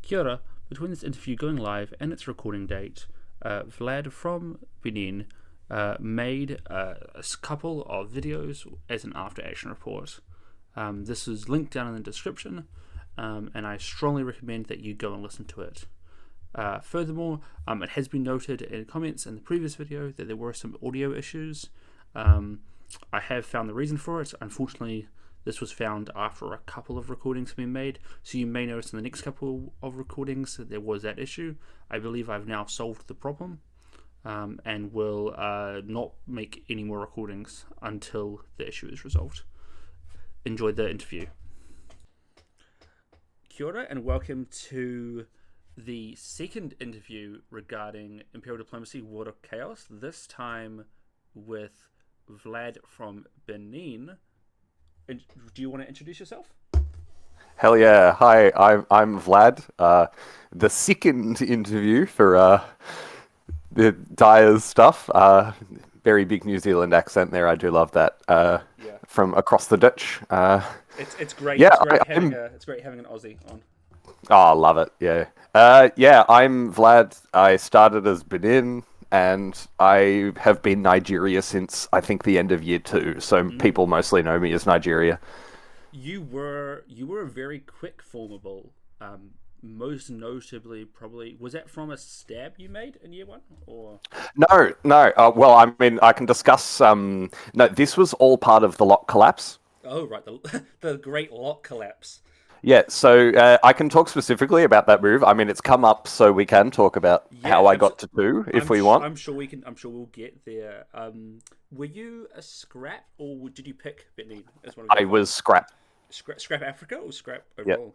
Kia ora. Between this interview going live and its recording date, Vlad from Benin made a couple of videos as an after action report. This is linked down in the description, and I strongly recommend that you go and listen to it. Furthermore, it has been noted in comments in the previous video that there were some audio issues. I have found the reason for it. Unfortunately, this was found after a couple of recordings have been made, so you may notice in the next couple of recordings that there was that issue. I believe I've now solved the problem, and will not make any more recordings until the issue is resolved. Enjoy the interview. Kia ora and welcome to the second interview regarding Imperial Diplomacy, War of Chaos, this time with Vlad from Benin. Do you want to introduce yourself? Hell yeah. Hi, I'm Vlad. The second interview for the Dyer's stuff. Very big New Zealand accent there. I do love that. Yeah. From across the ditch. It's great. Yeah, It's great having an Aussie on. Oh, love it. Yeah. Yeah, I'm Vlad. I started as Benin, and I have been Nigeria since I think the end of year 2. So people mostly know me as Nigeria. You were a very quick formable. Most notably, probably was that from a stab you made in year 1, or No, no. Well, I mean, I can discuss. No, this was all part of the lock collapse. oh right, the great lock collapse. Yeah, so I can talk specifically about that move. I mean, it's come up, so we can talk about how I got to 2 if we want. I'm sure we can. I'm sure we'll get there. Were you a scrap, or did you pick Benin as one of? I was scrap. Scrap Africa or scrap Yeah, overall?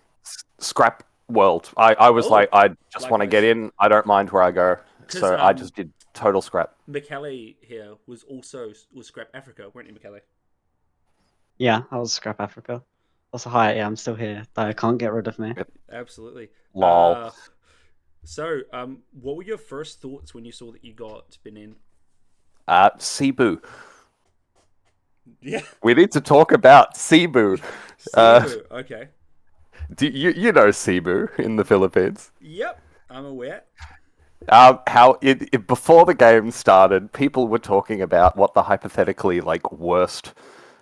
scrap world. I was like, I just want to Likewise. get in. I don't mind where I go. 'Cause, So I just did total scrap. Michele here was scrap Africa, weren't you, Michele? Yeah, I was Scrap Africa. Also, hi, yeah, I'm still here. They can't get rid of me. Absolutely. Lol. So, what were your first thoughts when you saw that you got Benin? Cebu. Yeah, We need to talk about Cebu. Cebu. Okay. Do you know Cebu in the Philippines? Yep, I'm aware. How before the game started, people were talking about what the hypothetically worst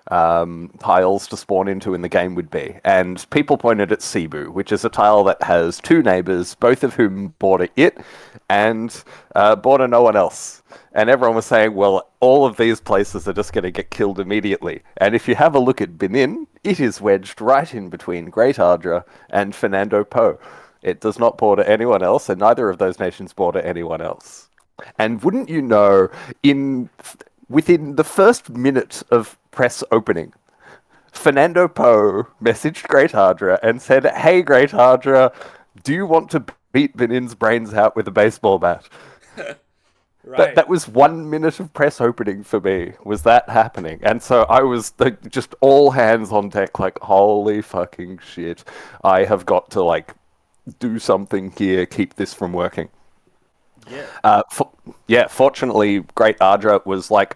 tiles to spawn into in the game would be, and people pointed at Cebu, which is a tile that has 2 neighbors, both of whom border it and border no one else. And everyone was saying, well, all of these places are just going to get killed immediately. And if you have a look at Benin, it is wedged right in between Great Ardra and Fernando Po. It does not border anyone else, and neither of those nations border anyone else. And wouldn't you know, within the first minute of press opening, Fernando Po messaged Great Ardra and said, "Hey, Great Ardra, do you want to beat Benin's brains out with a baseball bat?" Right. That was 1 minute of press opening for me, was that happening. And so I was just all hands on deck, like, holy fucking shit. I have got to, do something here, keep this from working. Yeah. Fortunately, Great Ardra was like,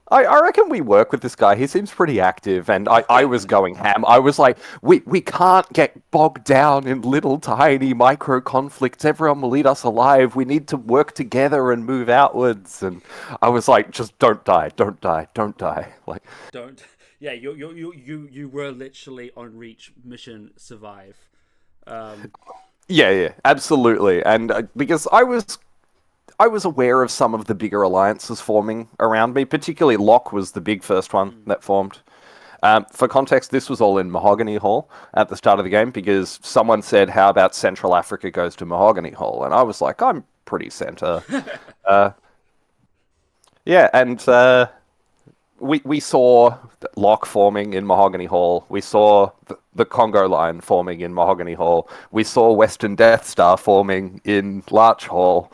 I reckon we work with this guy. He seems pretty active, and I was going ham. I was like, we can't get bogged down in little tiny micro conflicts. Everyone will eat us alive. We need to work together and move outwards. And I was like, just don't die, don't die, don't die. Don't. Yeah, you were literally on reach mission survive. Yeah, absolutely. And because I was aware of some of the bigger alliances forming around me. Particularly, Locke was the big first one that formed. For context, this was all in Mahogany Hall at the start of the game because someone said, "How about Central Africa goes to Mahogany Hall?" And I was like, "I'm pretty center." Yeah, and we saw Locke forming in Mahogany Hall. We saw the Congo line forming in Mahogany Hall. We saw Western Death Star forming in Larch Hall.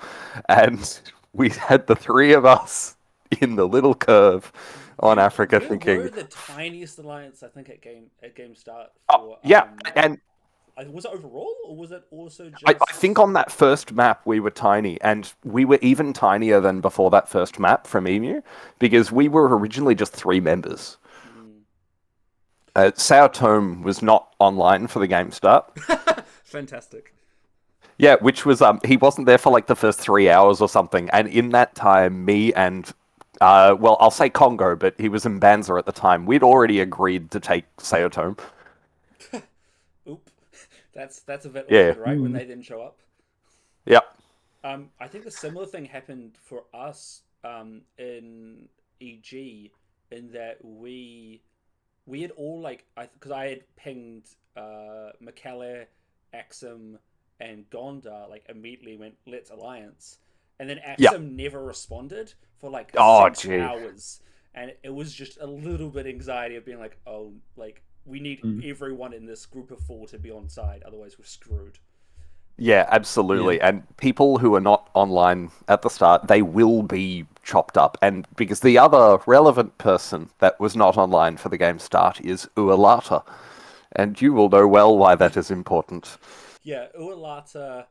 And we had the 3 of us in the little curve on Africa thinking... We were the tiniest alliance, I think, at game start. Yeah, and... Was it overall, or was it also just... I think on that first map we were tiny, and we were even tinier than before that first map from Emu, because we were originally just 3 members. Sao Tome was not online for the game start. Fantastic. Yeah, which was he wasn't there for like the first 3 hours or something, and in that time, me and well, I'll say Congo, but he was in Banza at the time. We'd already agreed to take Sayotome. Oop, that's a bit Yeah, awkward, right? When Hmm. they didn't show up. yeah, I think a similar thing happened for us in EG, in that we had all like because I had pinged McKellar, Axum, and Gondar like immediately went let's alliance, and then yeah. Axum never responded for like Oh, six gee. hours, and it was just a little bit anxiety of being like oh like we need Hmm. everyone in this group of four to be on side, otherwise we're screwed. Yeah, Yeah. absolutely. And people who are not online at the start, they will be chopped up. And because the other relevant person that was not online for the game start is Ualata. And you will know well why that is important. Yeah, Ualata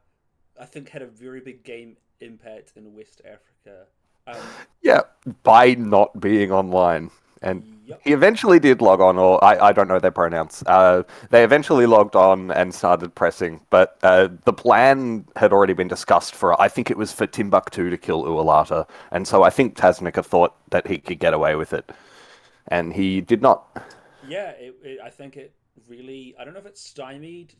I think had a very big game impact in West Africa. Yeah, by not being online. And Yep. he eventually did log on, or I don't know their pronouns. They eventually logged on and started pressing, but the plan had already been discussed for, I think it was for Timbuktu to kill Ualata. And so I think Tasnica thought that he could get away with it. And he did not. Yeah, I think it really. I don't know if it stymied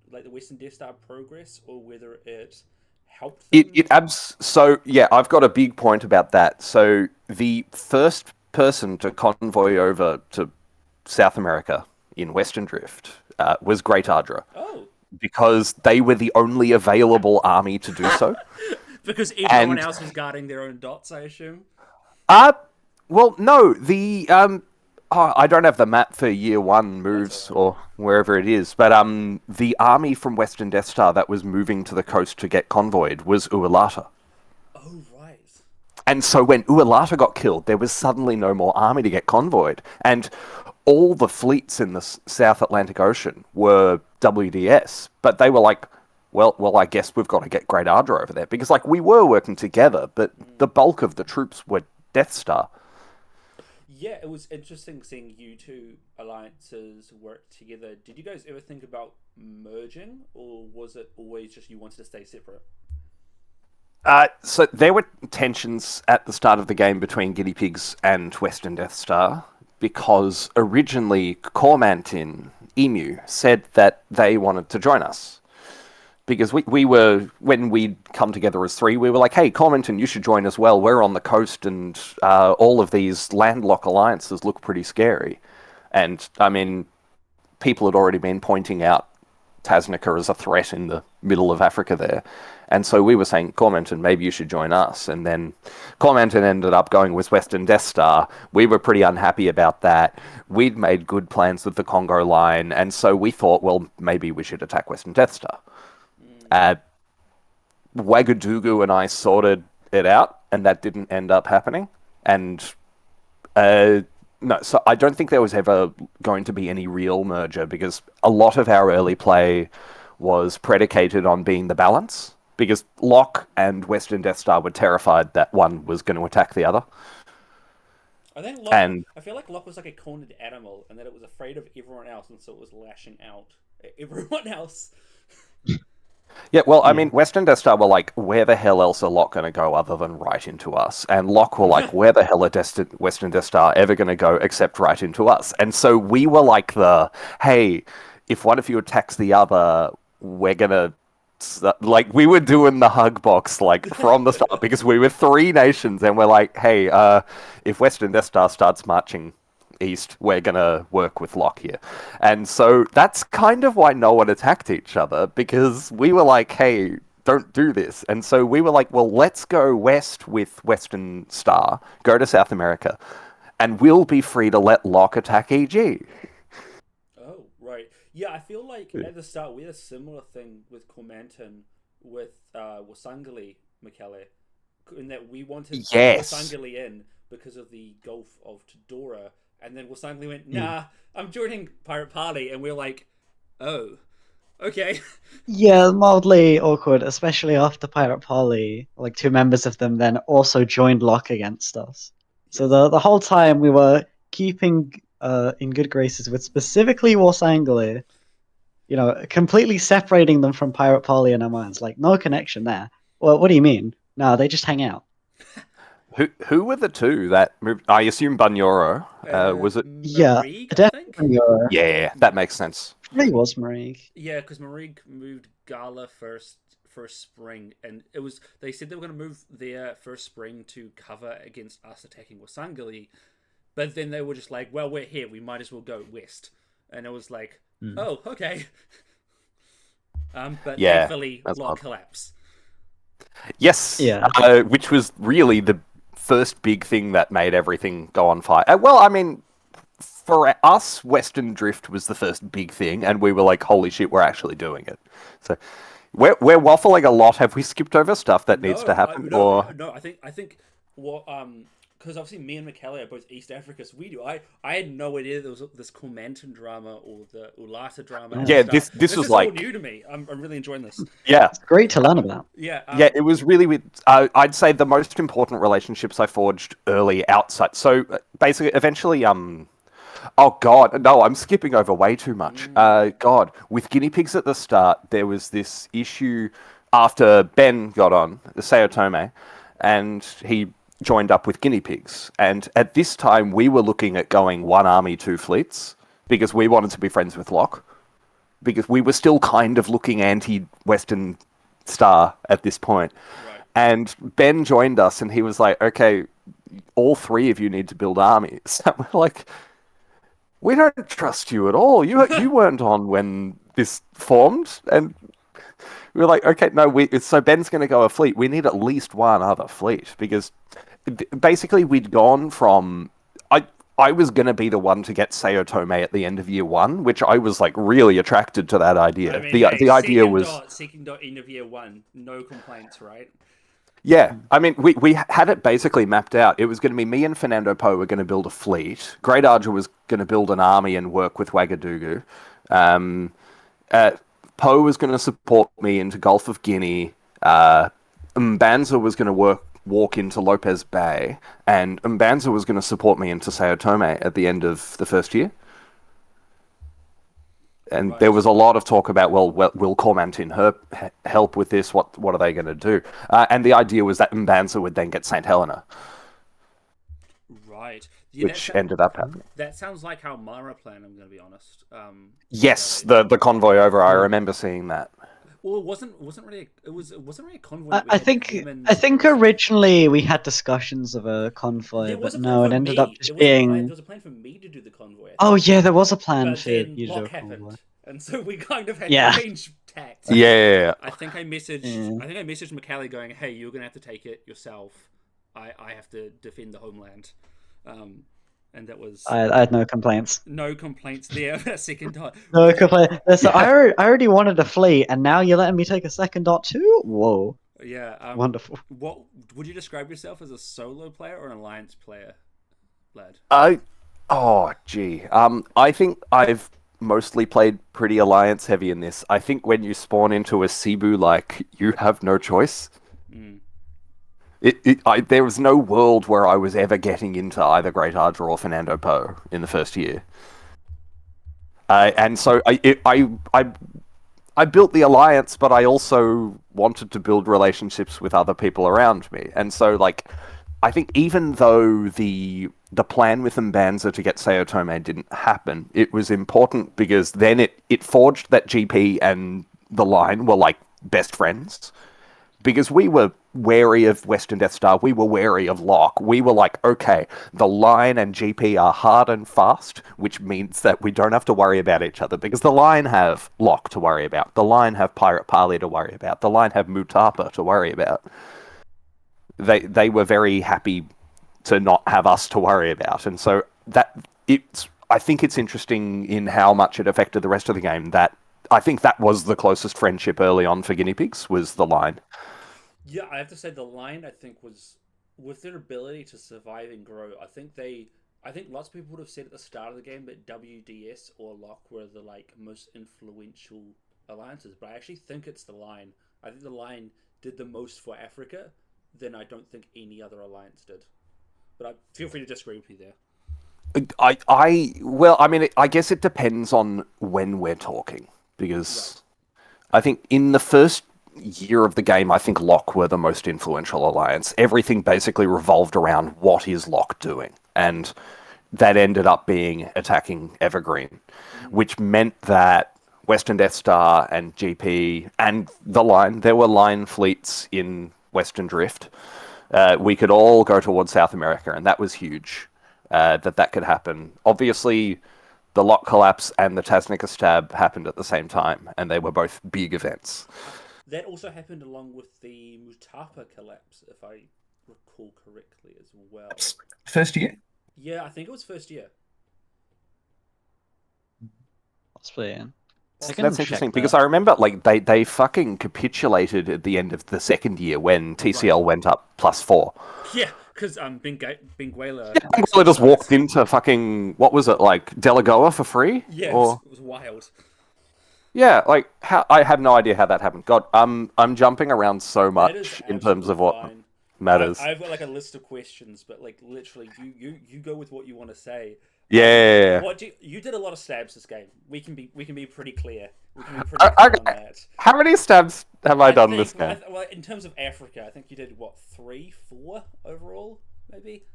like the Western Death Star progress or whether it helped them. So yeah, I've got a big point about that. So the first person to convoy over to South America in Western Drift was Great Ardra Oh, because they were the only available army to do so. because everyone And else was guarding their own dots, I assume. uh well, no, the I don't have the map for year one That's all moves right. or wherever it is, but the army from Western Death Star that was moving to the coast to get convoyed was Ualata. Oh right. And so when Ualata got killed, there was suddenly no more army to get convoyed. And all the fleets in the South Atlantic Ocean were WDS, but they were like, well, I guess we've got to get Great Ardra over there because, like, we were working together, but the Mm. bulk of the troops were Death Star. Yeah, it was interesting seeing you two alliances work together. Did you guys ever think about merging, or was it always just you wanted to stay separate? So there were tensions at the start of the game between Guinea Pigs and Western Death Star because originally Cormant in Emu said that they wanted to join us. Because we were, when we'd come together as three, we were like, hey, Cormonton, you should join as well. We're on the coast, and all of these landlocked alliances look pretty scary. And, I mean, people had already been pointing out Tasnica as a threat in the middle of Africa there. And so we were saying, Cormonton, maybe you should join us. And then Cormonton ended up going with Western Death Star. We were pretty unhappy about that. We'd made good plans with the Congo line. And so we thought, well, maybe we should attack Western Death Star. Mm. Uh, Wagadugu and I sorted it out, and that didn't end up happening. And uh, no, so I don't think there was ever going to be any real merger because a lot of our early play was predicated on being the balance. Because Locke and Western Death Star were terrified that one was going to attack the other. I think Locke. And I feel like Locke was like a cornered animal, and that it was afraid of everyone else, and so it was lashing out at everyone else. yeah, well, I Yeah. mean, Western Death Star were like, where the hell else are Locke going to go other than right into us? And Locke were like, where the hell are Western Death Star ever going to go except right into us? And so we were like hey, if one of you attacks the other, we're going to. Like, we were doing the hug box, like, from the start because we were three nations and we're like, hey, if Western Death Star starts marching east, we're gonna work with Locke here. And so that's kind of why no one attacked each other, because we were like, hey, don't do this. And so we were like, well, let's go west with Western Star, go to South America, and we'll be free to let Locke attack EG. Oh, right. Yeah, I feel like at the start we had a similar thing with Cormanton with Wasangali McKellar, in that we wanted to get Yes. Wasangali in because of the Gulf of Tadora, and then Wasangali went, Yeah. nah, I'm joining Pirate Party, and we're like, oh, okay. Yeah, mildly awkward, especially after Pirate Parley. Like two members of them then also joined Lock against us. So Yes. the whole time we were keeping in good graces with specifically Wasangli. completely separating them from Pirate Polly in our minds. Like, no connection there. Well, what do you mean? No, they just hang out. Who were the two that moved? I assume Bunyoro. Was it? Yeah, Marigue, I think. definitely. Yeah, that makes sense. Probably was Marie. Yeah, because Marigue moved Gala first spring, and it was they said they were going to move their first spring to cover against us attacking Wasangeli, but then they were just like, well, we're here, we might as well go west, and it was like, oh, okay. But Yeah, thankfully, that's Lock odd. collapse. Yes, Yeah. which was really the first big thing that made everything go on fire. Well, I mean, for us, Western Drift was the first big thing, and we were like, "Holy shit, we're actually doing it!" So we're waffling a lot. Have we skipped over stuff that needs to happen, or? No. I think what because obviously me and Michele are both East Africa, so we do. I had no idea there was this Kumantan drama or the Ulata drama. At Yeah, the start. this was is all like, new to me. I'm really enjoying this. yeah, It's great to learn about. Yeah. yeah, it was really with. I'd say the most important relationships I forged early outside. So basically, eventually, oh God, no, I'm skipping over way too much. God, with guinea pigs at the start, there was this issue after Ben got on the Sao Tome, and he joined up with guinea pigs. And at this time, we were looking at going one army, two fleets, because we wanted to be friends with Locke, because we were still kind of looking anti-Western Star at this point. Right. And Ben joined us, and he was like, "Okay, all three of you need to build armies." And we're like, "We don't trust you at all. You weren't on when this formed." And we were like, "Okay, no, so Ben's going to go a fleet. We need at least one other fleet because basically we'd gone from I was going to be the one to get Sao Tome at the end of year one, which I was like really attracted to that idea. I mean, The idea was second dot end of year one, no complaints, right? yeah. I mean, we had it basically mapped out. It was going to be me and Fernando Poe were going to build a fleet. Great Archer was going to build an army and work with Ouagadougou. Um, Poe was going to support me into Gulf of Guinea. Mbanza was going to walk into Lopez Bay, and Mbanza was going to support me into Sao Tome at the end of the first year. And Right. there was a lot of talk about, well, will Cormantin help with this? What are they going to do? And the idea was that Mbanza would then get St. Helena, Right. Yeah, which ended up happening. that sounds like how Mara planned. I'm going to be honest. Yes, So- the convoy over. I remember seeing that. Well, it wasn't really. It wasn't really a convoy. I, that we I had think humans. I think originally we had discussions of a convoy, There was but a plan no, for it ended me. up just There was a plan. being. There was a plan for me to do the convoy. I Oh think. yeah, there was a plan But for then you to do Locke a convoy. happened, and so we kind of had Yeah. to change tact. Yeah. I think I messaged. Yeah. I think I messaged Michele going, "Hey, you're gonna have to take it yourself. I have to defend the homeland." And that was I had no complaints. no complaints there. A second time. No complaint. So I already wanted a fleet, and now you're letting me take a second dot too? Whoa, Yeah. wonderful. What would you describe yourself as, a solo player or an alliance player, Vlad? I think I've mostly played pretty alliance heavy in this. I think when you spawn into a Cebu, like, you have no choice. Mm. There was no world where I was ever getting into either Great Ardra or Fernando Poe in the first year. And so I built the alliance, but I also wanted to build relationships with other people around me. And so, like, I think even though the plan with Mbanza to get Sao Tome didn't happen, it was important because then it forged that GP and the line were like best friends. Because we were wary of Western Death Star, we were wary of Locke. We were like, okay, the line and GP are hard and fast, which means that we don't have to worry about each other. Because the line have Locke to worry about, the line have Pirate Parley to worry about, the line have Mutapa to worry about. They were very happy to not have us to worry about, and so I think it's interesting in how much it affected the rest of the game. That I think that was the closest friendship early on for guinea pigs was the line. Yeah, I have to say the line I think was with their ability to survive and grow. I think lots of people would have said at the start of the game that WDS or Locke were the most influential alliances, but I actually think it's the line. I think the line did the most for Africa than I don't think any other alliance did. But feel free to disagree with me there. I guess it depends on when we're talking. because I think in the first year of the game, I think Locke were the most influential alliance. Everything basically revolved around what is Locke doing, and that ended up being attacking Evergreen, which meant that Western Death Star and GP and the Line, there were Line fleets in Western Drift. We could all go towards South America, and that was huge. That could happen. Obviously, the Lock collapse and the Tasnica stab happened at the same time, and they were both big events. That also happened along with the Mutapa collapse, if I recall correctly, as well. First year? Yeah, I think it was first year. Possibly, yeah. That's interesting because I remember like they fucking capitulated at the end of the second year when TCL went up +4. Yeah, because Benguela. Yeah, Benguela just walked into fucking what was it like Delagoa for free? Yeah, or... it was wild. Yeah, like how I have no idea how that happened. God, I'm jumping around so much in terms of what matters. I've got like a list of questions, but like literally, you go with what you want to say. Yeah. What you did a lot of stabs this game. We can be pretty clear. We can be pretty clear on that. How many stabs have I done this game? Well, in terms of Africa, I think you did what 3, 4 overall, maybe.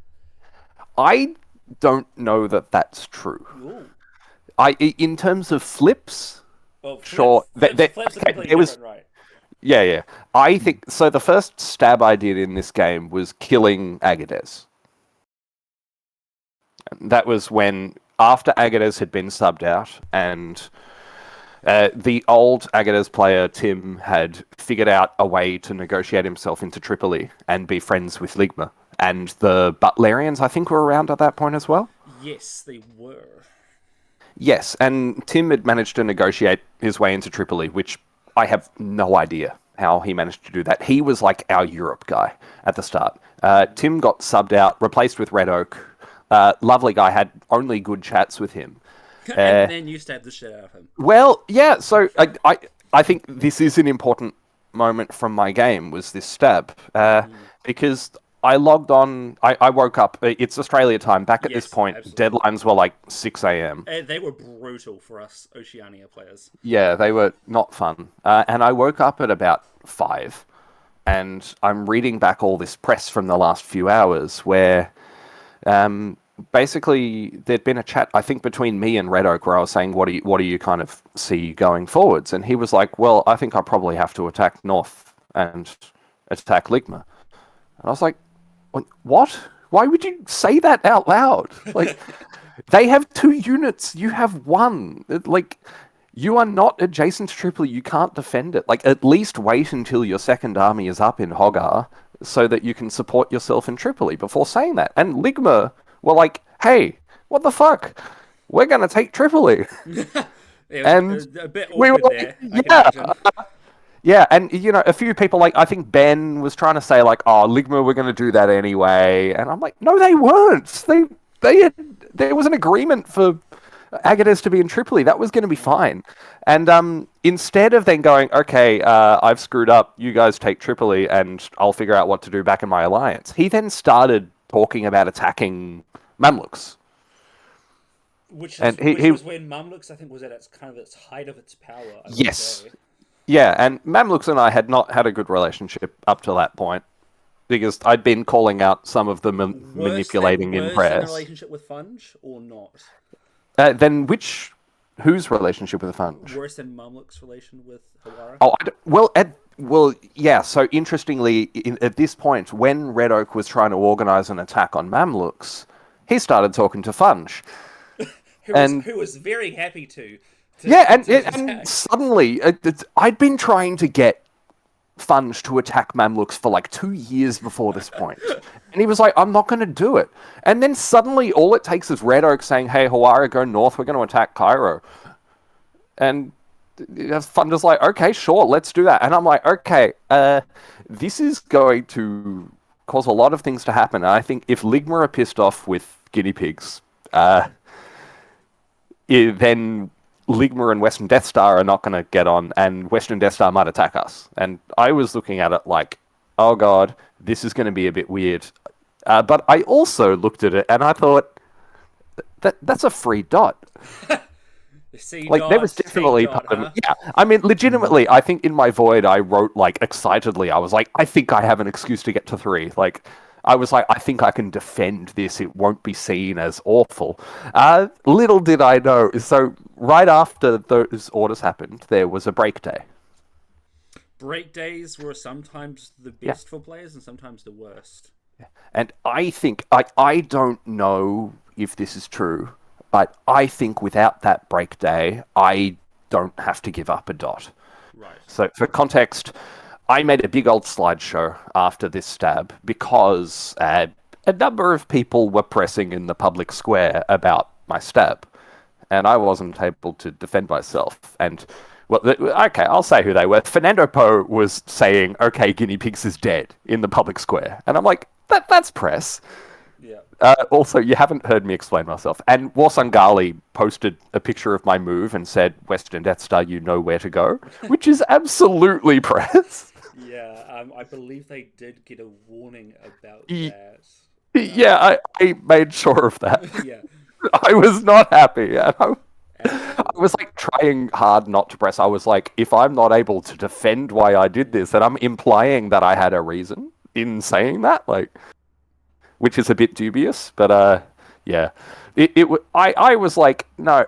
I don't know that that's true. Ooh. In terms of flips. Well, sure. Flips are completely different, right? Yeah. I think so. The first stab I did in this game was killing Agadez. That was when, after Agadez had been subbed out, and the old Agadez player, Tim, had figured out a way to negotiate himself into Tripoli and be friends with Ligma. And the Butlerians, I think, were around at that point as well? Yes, they were. Yes, and Tim had managed to negotiate his way into Tripoli, which I have no idea how he managed to do that. He was like our Europe guy at the start. Tim got subbed out, replaced with Red Oak. Lovely guy, had only good chats with him. And then you stabbed the shit out of him. Well, yeah, so I think this is an important moment from my game, was this stab. Because I logged on, I woke up, it's Australia time, back at this point, absolutely. Deadlines were like 6 a.m. They were brutal for us Oceania players. Yeah, they were not fun. And I woke up at about 5, and I'm reading back all this press from the last few hours where basically there'd been a chat, I think, between me and Red Oak where I was saying, what do you kind of see going forwards? And he was like, well, I think I probably have to attack North and attack Ligma. And I was like, what? Why would you say that out loud? Like, they have 2 units. You have 1. Like, you are not adjacent to Tripoli. You can't defend it. Like, at least wait until your second army is up in Hogar so that you can support yourself in Tripoli before saying that. And Ligma were like, hey, what the fuck? We're going to take Tripoli. And a bit awkward there. Yeah. Yeah, and, you know, a few people, like, I think Ben was trying to say, like, oh, Ligma, we're going to do that anyway. And I'm like, no, they weren't. There was an agreement for Agadez to be in Tripoli. That was going to be fine. And instead of then going, okay, I've screwed up, you guys take Tripoli, and I'll figure out what to do back in my alliance, he then started talking about attacking Mamluks. Which was when Mamluks, I think, was at its height of its power. Yes. Yeah, and Mamluks and I had not had a good relationship up to that point, because I'd been calling out some of the manipulating in press. In a relationship with Funge, or not? Then whose relationship with the Funge? Worse than Mamluk's relation with Hawara? Well, yeah, so interestingly, at this point, when Red Oak was trying to organise an attack on Mamluks, he started talking to Funge. who was very happy to. And suddenly, I'd been trying to get Funge to attack Mamluks for like 2 years before this point. And he was like, I'm not going to do it. And then suddenly, all it takes is Red Oak saying, hey, Hawara, go north, we're going to attack Cairo. And Funge's like, okay, sure, let's do that. And I'm like, okay, this is going to cause a lot of things to happen. And I think if Ligma are pissed off with guinea pigs, then Ligma and Western Death Star are not going to get on, and Western Death Star might attack us. And I was looking at it like, oh god, this is going to be a bit weird. But I also looked at it, and I thought, that's a free dot. C Like there was dot, T definitely dot, part of me. huh? Yeah, I mean, legitimately, I think in my void I wrote like excitedly. I was like, I think I have an excuse to get to 3. Like, I was like, I think I can defend this. It won't be seen as awful. Little did I know. So right after those orders happened, there was a break day. Break days were sometimes the Yeah. best for players and sometimes the worst. And I think I don't know if this is true, but I think without that break day, I don't have to give up a dot. Right. So for context, I made a big old slideshow after this stab because a number of people were pressing in the public square about my stab, and I wasn't able to defend myself. And well, okay, I'll say who they were. Fernando Poe was saying, "Okay, Guinea Pigs is dead" in the public square, and I'm like, that's press. Yeah. Also, you haven't heard me explain myself. And Warsangali posted a picture of my move and said, "Western Death Star, you know where to go," which is absolutely press. Yeah, I believe they did get a warning about Y- that. Yeah, I made sure of that. Yeah, I was not happy. And I was absolutely. like trying hard not to press. I was like, if I'm not able to defend why I did this, then I'm implying that I had a reason in saying that, like, which is a bit dubious. But yeah, I was like, no.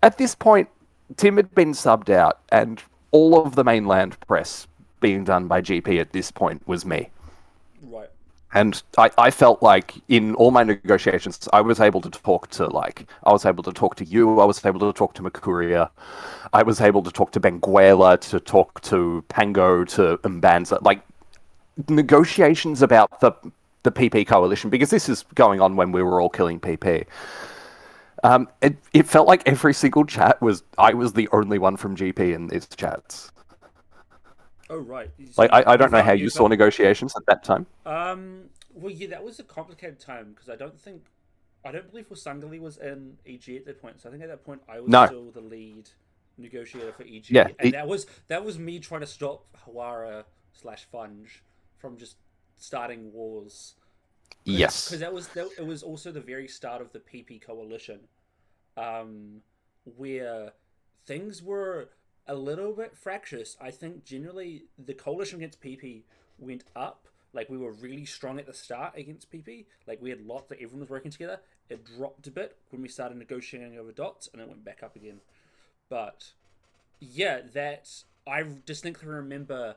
At this point, Tim had been subbed out, and all of the mainland press being done by GP at this point was me. Right. And I felt like in all my negotiations, I was able to talk to I was able to talk to you, I was able to talk to Makuria, I was able to talk to Benguela, to talk to Pango, to Mbanza, like negotiations about the PP coalition, because this is going on when we were all killing PP. It felt like every single chat I was the only one from GP in these chats. Oh, right. So Like I don't know how you you saw felt. negotiations at that time. Well, yeah, that was a complicated time because I don't believe Wasangali was in EG at that point. So I think at that point I was No, still the lead negotiator for yeah, EG, and that was me trying to stop Hawara slash Funge from just starting wars because yes. it was also the very start of the PP coalition, where things were a little bit fractious. I think generally the coalition against PP went up. Like we were really strong at the start against PP. Like we had lots, like everyone was working together. It dropped a bit when we started negotiating over dots, and it went back up again. But yeah, that I distinctly remember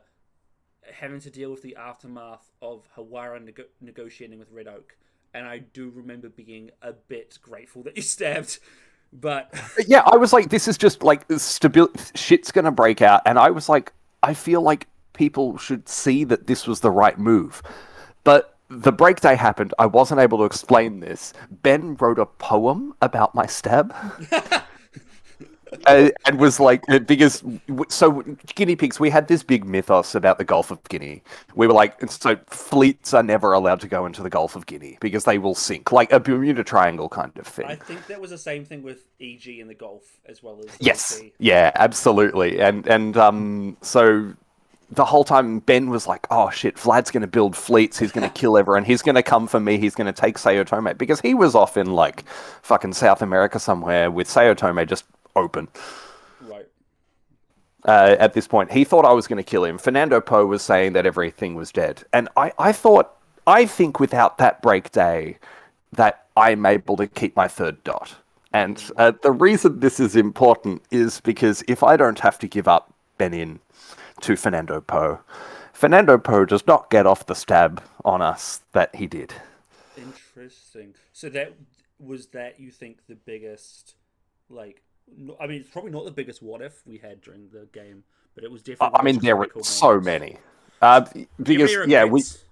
having to deal with the aftermath of Hawara negotiating with Red Oak, and I do remember being a bit grateful that you stabbed. But Yeah, I was like, this is just like shit's gonna break out, and I was like, I feel like people should see that this was the right move. But the break day happened. I wasn't able to explain this. Ben wrote a poem about my stab. And was like, because so guinea pigs, we had this big mythos about the Gulf of Guinea. We were like, so fleets are never allowed to go into the Gulf of Guinea because they will sink, like a Bermuda Triangle kind of I thing. think that was the same thing with EG in the Gulf as well as Yes, GP. yeah, absolutely. And so the whole time Ben was like, "Oh shit, Vlad's going to build fleets. He's going to kill everyone. He's going to come for me. He's going to take Sao Tome because he was off in like fucking South America somewhere with Sao Tome just open." Right. At this point, he thought I was going to kill him. Fernando Poe was saying that everything was dead, and I think without that break day, that I'm able to keep my third dot. And the reason this is important is because if I don't have to give up Benin to Fernando Poe does not get off the stab on us that he did. Interesting. So that was that you think the biggest, like, I mean, it's probably not the biggest what if we had during the game, but it was definitely I the mean, most there were critical so moment. many. Do you have any Because yeah, regrets?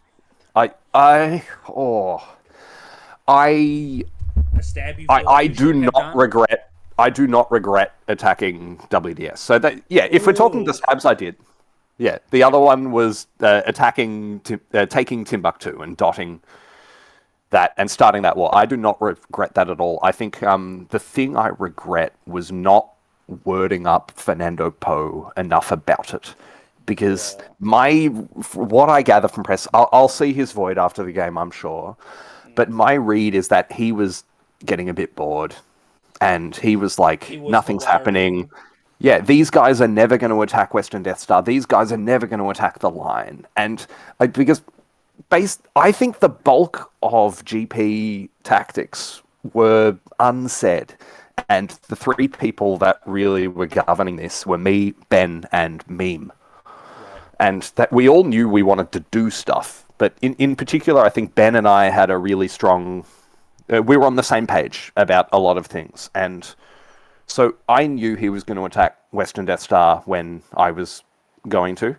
oh, I, A stab you feel like I you do should have not done? regret. I do not regret attacking WDS. So that yeah, if we're talking the Oh, stabs I did, yeah, the other one was taking Timbuktu and dotting that and starting that war. I do not regret that at all. I think the thing I regret was not wording up Fernando Poe enough about it. Because yeah. what I gather from press, I'll see his void after the game, I'm sure. But Mm. my read is that he was getting a bit bored, and he was He like, was nothing's Hawara happening. ready. Yeah, these guys are never going to attack Western Death Star. These guys are never going to attack the line. And because I think the bulk of GP tactics were unsaid. And the three people that really were governing this were me, Ben, and Meme. Right. And that we all knew we wanted to do stuff. But in particular, I think Ben and I had a really strong... we were on the same page about a lot of things. And so I knew he was going to attack Western Death Star when I was going to.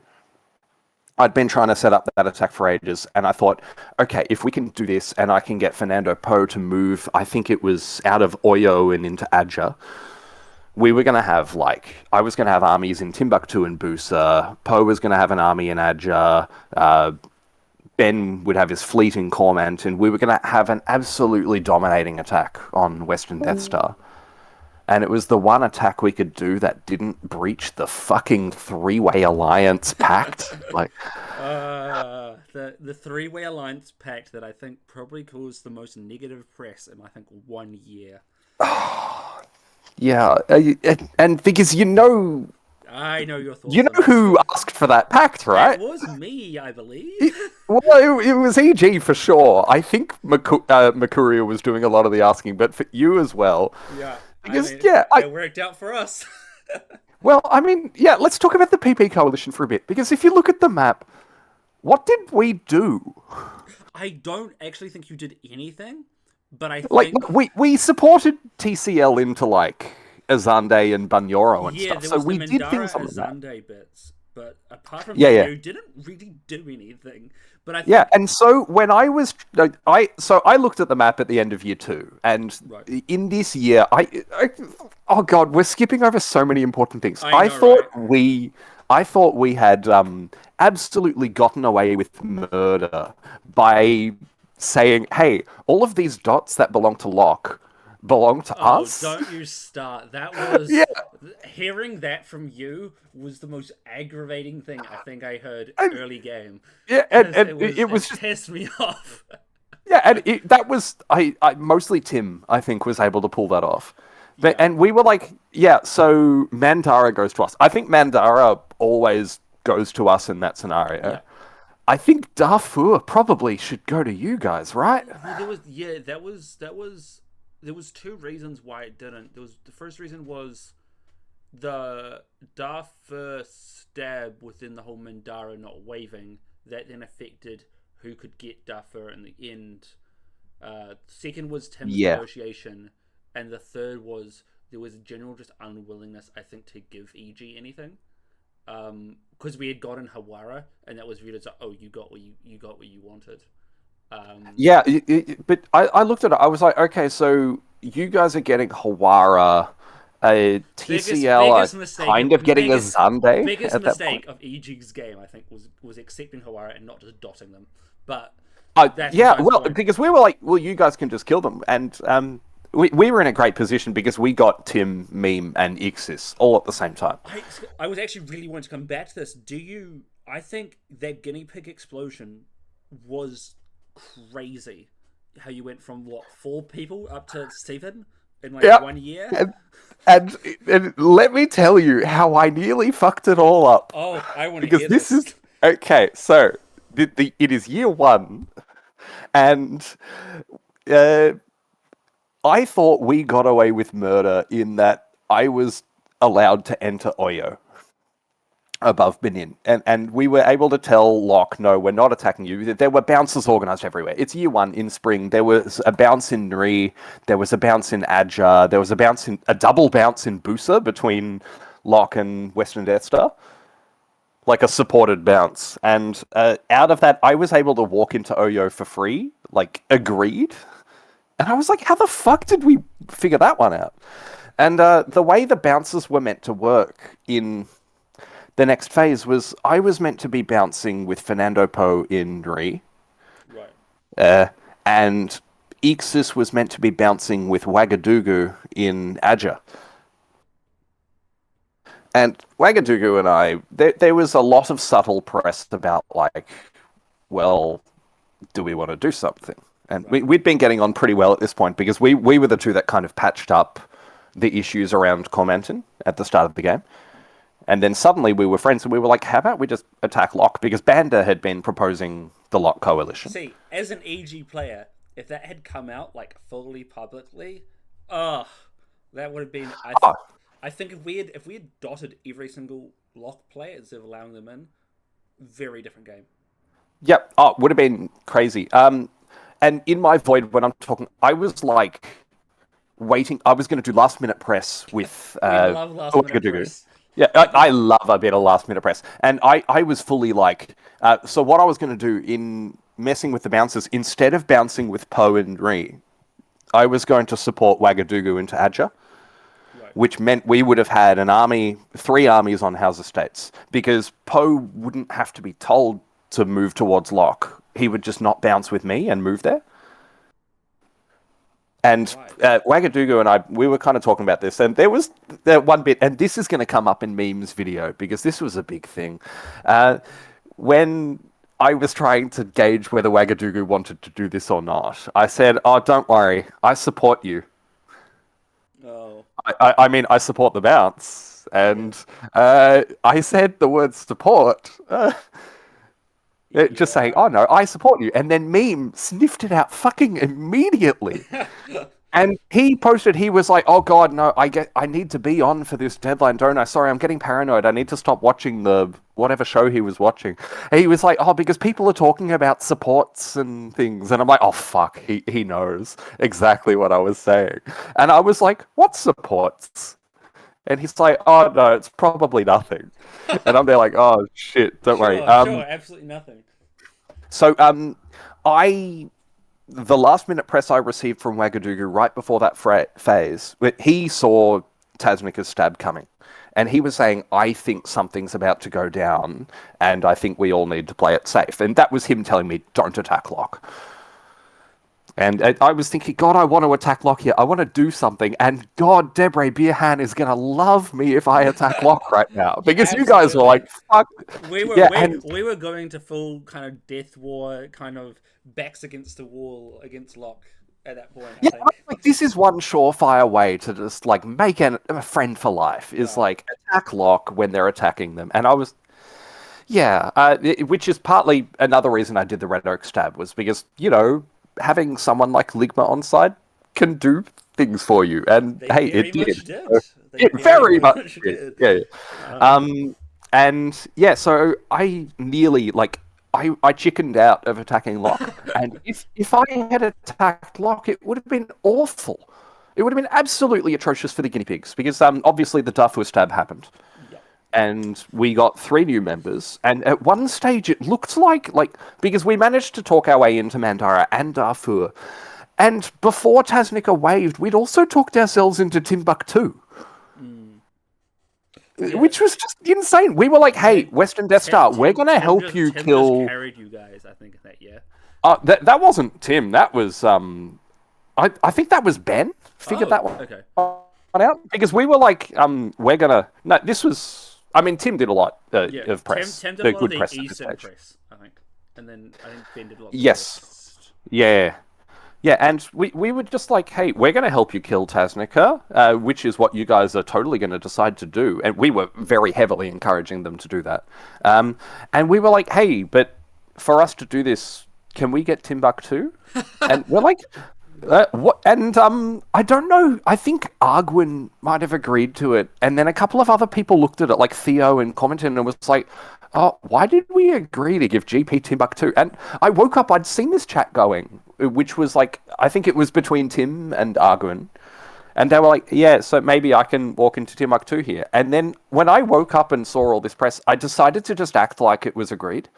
I'd been trying to set up that attack for ages, and I thought, okay, if we can do this and I can get Fernando Poe to move, I think it was out of Oyo and into Adja, we were going to have, like, I was going to have armies in Timbuktu and Busa, Poe was going to have an army in Adja, Ben would have his fleet in Cormant, and we were going to have an absolutely dominating attack on Western Death Star. And it was the one attack we could do that didn't breach the fucking three-way alliance pact. Like, the three-way alliance pact that I think probably caused the most negative press in I think 1 year. yeah, and because I know your thoughts. you know who asked for that pact, right? It was me, I believe. It was EG for sure. I think Mercurio was doing a lot of the asking, but for you as well. Yeah. Because, it worked out for us. well, I mean, yeah, let's talk about the PP Coalition for a bit. Because if you look at the map, what did we do? I don't actually think you did anything, but I think... Like, we supported TCL into, like, Azande and Bunyoro and stuff. So we did things on the map. Azande bits, but apart from that, you didn't really do anything. But I think... Yeah, and so when I was... I looked at the map at the end of year 2, and in this year, oh god, we're skipping over so many important things. I thought we had absolutely gotten away with murder by saying, hey, all of these dots that belong to Locke belong to us. Don't you start. That was... Hearing that from you was the most aggravating thing I think I heard early game. Yeah, and it was just pissed me off. Yeah, and that was... I mostly Tim, I think, was able to pull that off. But, and we were like, so Mandara goes to us. I think Mandara always goes to us in that scenario. Yeah. I think Darfur probably should go to you guys, right? There was two reasons why it didn't. The first reason was the Darfur stab within the whole Mandara not waving. That then affected who could get Darfur in the end. Second was Tim's negotiation, and the third was there was a general just unwillingness, I think, to give EG anything. Because we had gotten Hawara, and that was viewed as you got what you wanted. But I looked at it. I was like, okay, so you guys are getting Hawara, TCL kind of getting a Zande. Biggest mistake of EG's game, I think, was accepting Hawara and not just dotting them. But because we were like, well, you guys can just kill them, and we were in a great position because we got Tim, Meme, and Ixis all at the same time. I was actually really wanting to come back to this. I think that guinea pig explosion was crazy. How you went from 4 people up to 7 in 1 year. And let me tell you how I nearly fucked it all up. Oh, I want to hear this. Because this is okay. So it is year 1, and I thought we got away with murder in that I was allowed to enter Oyo above Benin. And we were able to tell Locke, no, we're not attacking you. There were bounces organized everywhere. It's year 1 in spring. There was a bounce in Nri. There was a bounce in Adja. There was a double bounce in Busa between Locke and Western Death Star. Like a supported bounce. And out of that, I was able to walk into Oyo for free. Like, agreed. And I was like, how the fuck did we figure that one out? And the way the bounces were meant to work in the next phase was I was meant to be bouncing with Fernando Poe in Nri. Right. And Ixis was meant to be bouncing with Ouagadougou in Adja. And Ouagadougou and I, there was a lot of subtle press about, like, well, do we want to do something? And we'd been getting on pretty well at this point because we were the two that kind of patched up the issues around commenting at the start of the game. And then suddenly we were friends, and we were like, how about we just attack Lock? Because Banda had been proposing the Lock coalition. See, as an EG player, if that had come out like fully publicly, that would have been. I think if we had dotted every single Lock player instead of allowing them in, very different game. Yep. Oh, would have been crazy. And in my void, when I'm talking, I was like waiting. I was going to do last minute press with. I love last minute press. Yeah, I love a bit of last minute press. And I was fully like, so what I was going to do in messing with the bouncers, instead of bouncing with Poe and Ree, I was going to support Wagadugu into Adja, which meant we would have had an army, 3 armies on House Estates, because Poe wouldn't have to be told to move towards Lock. He would just not bounce with me and move there. And Wagadugu and I, we were kind of talking about this, and there was one bit, and this is going to come up in Memes video, because this was a big thing. When I was trying to gauge whether Wagadugu wanted to do this or not, I said, oh, don't worry, I support you. Oh. I mean, I support the bounce. And I said the word support, just saying, oh no, I support you. And then Meme sniffed it out fucking immediately. And he posted, he was like, oh god, no, I need to be on for this deadline, don't I? Sorry, I'm getting paranoid. I need to stop watching the whatever show he was watching. And he was like, oh, because people are talking about supports and things. And I'm like, oh fuck, he knows exactly what I was saying. And I was like, what supports? And he's like, oh no, it's probably nothing. And I'm there like, oh shit, don't worry. Sure, absolutely nothing. So the last minute press I received from Wagadugu right before that phase, he saw Tasnika's stab coming. And he was saying, I think something's about to go down, and I think we all need to play it safe. And that was him telling me, don't attack Lock. And I was thinking, God, I want to attack Lock here. I want to do something. And God, Debre Beerhan is going to love me if I attack Lock right now. Because you guys were like, fuck. We were going to full kind of death war, kind of backs against the wall against Lock at that point. I think. Like, this is one surefire way to just like make a friend for life, is like attack Lock when they're attacking them. And I was... which is partly another reason I did the Red Oak stab, was because, you know, having someone like Ligma on side can do things for you, and it did. It very much did. Yeah. So I nearly I chickened out of attacking Lock, and if I had attacked Lock, it would have been awful. It would have been absolutely atrocious for the guinea pigs, because obviously the Darfur stab happened. And we got 3 new members, and at one stage it looked like because we managed to talk our way into Mandara and Darfur, and before Tasnica waved, we'd also talked ourselves into Timbuktu, which was just insane. We were like, "Hey, Western Death Star, we're gonna help you kill." Just carried you guys, I think, that year. That wasn't Tim. That was I think that was Ben. Figured that one out, because we were like, we're gonna. No, this was. I mean, Tim did a lot of press. Tim did a lot of the Eastern press, I think. And then I think Ben did a lot of the West. Yeah, and we were just like, hey, we're going to help you kill Tasnica, which is what you guys are totally going to decide to do. And we were very heavily encouraging them to do that. And we were like, hey, but for us to do this, can we get Timbuktu? And we're like... what? And I don't know. I think Arguin might have agreed to it, and then a couple of other people looked at it, like Theo and commented, and was like, "Oh, why did we agree to give GP Timbuktu?" And I woke up. I'd seen this chat going, which was like, I think it was between Tim and Arguin, and they were like, "Yeah, so maybe I can walk into Timbuktu here." And then when I woke up and saw all this press, I decided to just act like it was agreed.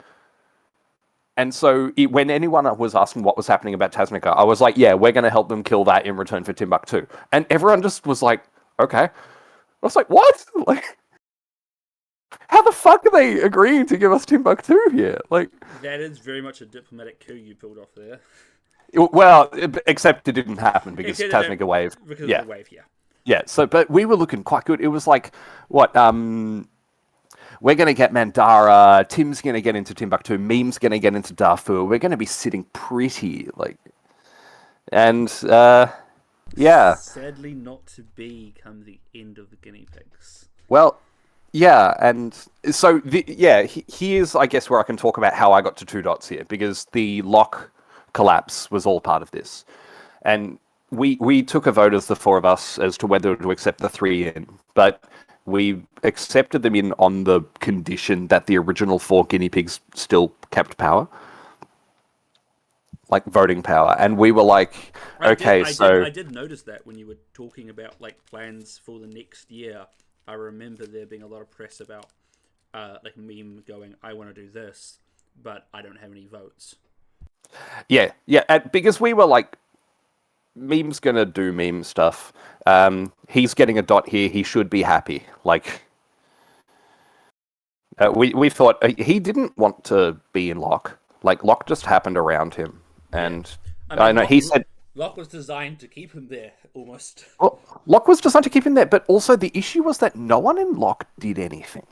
And so when anyone was asking what was happening about Tasnica, I was like, yeah, we're going to help them kill that in return for Timbuktu. And everyone just was like, okay. I was like, what? Like, how the fuck are they agreeing to give us Timbuktu here? Like, that is very much a diplomatic coup you pulled off there. Well, except it didn't happen because Tasnica waved. Because of the wave, Yeah, so, but we were looking quite good. It was like, what, we're going to get Mandara, Tim's going to get into Timbuktu, Meme's going to get into Darfur. We're going to be sitting pretty, like... And, Yeah. Sadly, not to be come the end of the guinea pigs. Well, yeah, and so here's I guess where I can talk about how I got to 2 dots here because the lock collapse was all part of this, and we took a vote as the four of us as to whether to accept the three in, but we accepted them in on the condition that the original four guinea pigs still kept power, like voting power, and we were like, okay, I did notice that when you were talking about like plans for the next year. I remember there being a lot of press about like meme going, I want to do this, but I don't have any votes. yeah, because we were like, meme's gonna do meme stuff. He's getting a dot here. He should be happy. Like, we thought he didn't want to be in lock. Like, lock just happened around him, and I know he said Locke was designed to keep him there almost. well, lock was designed to keep him there, but also the issue was that no one in lock did anything.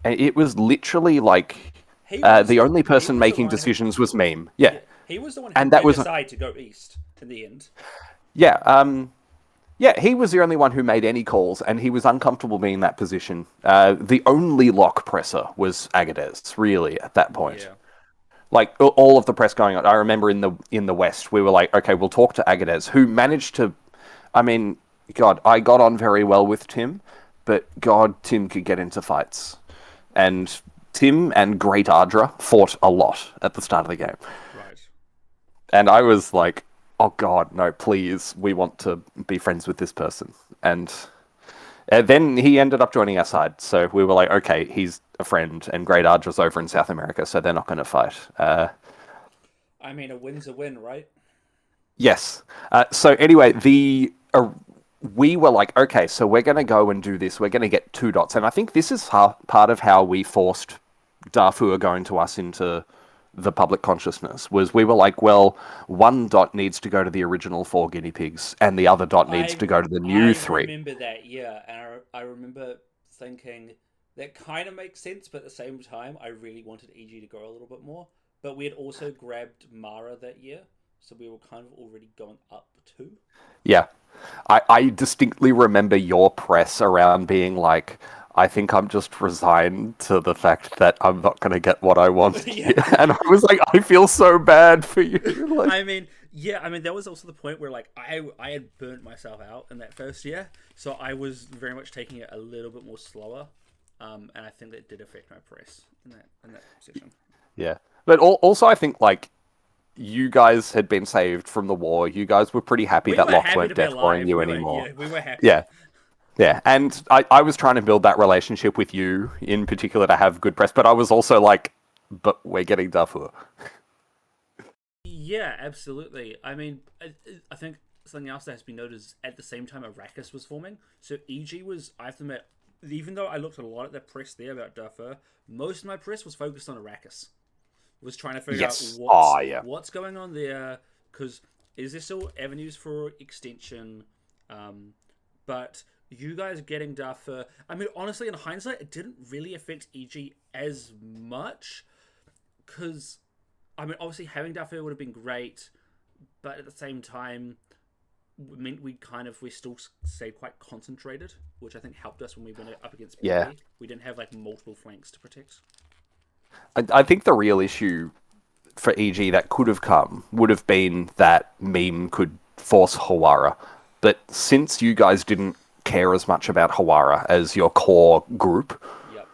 And it was literally like the only person making decisions was meme. Yeah. He was the one and who that was decided to go east in the end. Yeah, yeah, he was the only one who made any calls, and he was uncomfortable being in that position. The only lock presser was Agadez, really, at that point. Yeah. Like, all of the press going on. I remember in the West, we were like, okay, we'll talk to Agadez, who managed to... I mean, God, I got on very well with Tim, but God, Tim could get into fights. And Tim and Great Ardra fought a lot at the start of the game. Right. And I was like, oh God, no, please, we want to be friends with this person. And then he ended up joining our side. So we were like, okay, he's a friend, and Great Ardra's over in South America, so they're not going to fight. I mean, a win's a win, right? Yes. So anyway, we were like, okay, so we're going to go and do this. We're going to get 2 dots. And I think this is part of how we forced Darfur going to us into the public consciousness, was we were like, well, 1 dot needs to go to the original 4 guinea pigs, and the other dot needs to go to the new 3. I remember that, yeah. And I remember thinking, that kind of makes sense, but at the same time, I really wanted EG to go a little bit more. But we had also grabbed Mara that year, so we were kind of already going up too. Yeah. I distinctly remember your press around being like, I think I'm just resigned to the fact that I'm not going to get what I want. Yeah. And I was like, I feel so bad for you. Like, I mean, that was also the point where like I had burnt myself out in that first year, so I was very much taking it a little bit more slower, and I think that did affect my press in that position. yeah. But also I think like you guys had been saved from the war. You guys were pretty happy that Locke weren't deathboring you anymore. Yeah, we were happy. Yeah. Yeah, and I was trying to build that relationship with you in particular to have good press, but I was also like, but we're getting Darfur. Yeah, absolutely. I mean, I think something else that has been noted is at the same time Arrakis was forming. So EG was, I have to admit, even though I looked a lot at the press there about Darfur, most of my press was focused on Arrakis. Was trying to figure out what's going on there, because is there still avenues for extension? But you guys getting Darfur, I mean, honestly, in hindsight, it didn't really affect EG as much, because, I mean, obviously having Darfur would have been great, but at the same time, meant we still stayed quite concentrated, which I think helped us when we went up against PP. Yeah. We didn't have like multiple flanks to protect. I think the real issue for EG that could have come would have been that Meme could force Hawara. But since you guys didn't care as much about Hawara as your core group, Yep.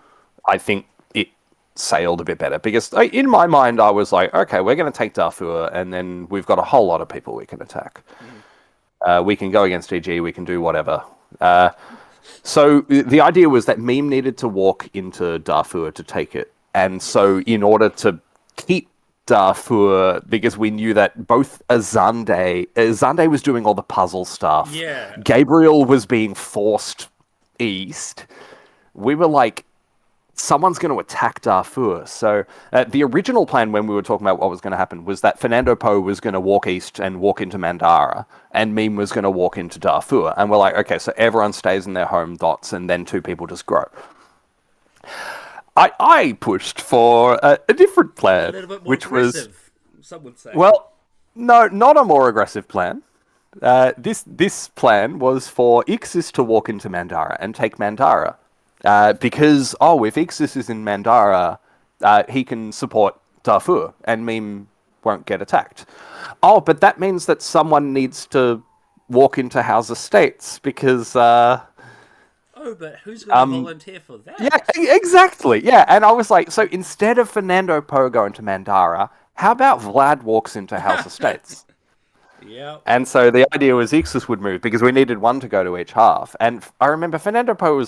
I think it sailed a bit better. Because in my mind, I was like, okay, we're going to take Darfur, and then we've got a whole lot of people we can attack. Mm-hmm. We can go against EG, we can do whatever. So the idea was that Meme needed to walk into Darfur to take it. And so in order to keep Darfur, because we knew that both Azande was doing all the puzzle stuff. Yeah. Gabriel was being forced east. We were like, someone's going to attack Darfur. So the original plan when we were talking about what was going to happen was that Fernando Poe was going to walk east and walk into Mandara, and Meme was going to walk into Darfur. And we're like, okay, so everyone stays in their home dots, and then 2 people just grow. I pushed for a different plan, A little bit more which aggressive, some would say. Well, no, not a more aggressive plan. this plan was for Ixis to walk into Mandara and take Mandara, because if Ixis is in Mandara, he can support Darfur, and Meme won't get attacked. Oh, but that means that someone needs to walk into House Estates because Oh, but who's going to volunteer for yeah, that? exactly. Yeah, and I was like, so instead of Fernando Po going to Mandara, how about Vlad walks into House Estates? Yep. And so the idea was Ixis would move because we needed one to go to each half. And I remember Fernando Po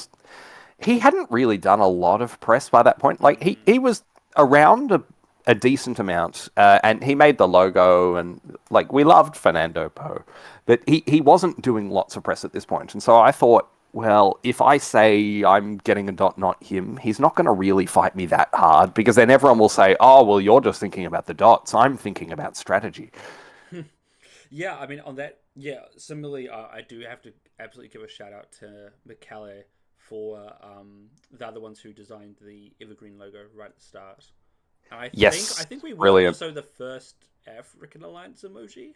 he hadn't really done a lot of press by that point. Like he was around a decent amount, and he made the logo, and like we loved Fernando Po, but he wasn't doing lots of press at this point. And so I thought, well, if I say I'm getting a dot, not him, he's not going to really fight me that hard because then everyone will say, oh, well, you're just thinking about the dots. I'm thinking about strategy. Yeah, I mean, on that, yeah, similarly, I do have to absolutely give a shout out to Michele for the other ones who designed the Evergreen logo right at the start. And Yes, I think we were brilliant. also the first African Alliance emoji.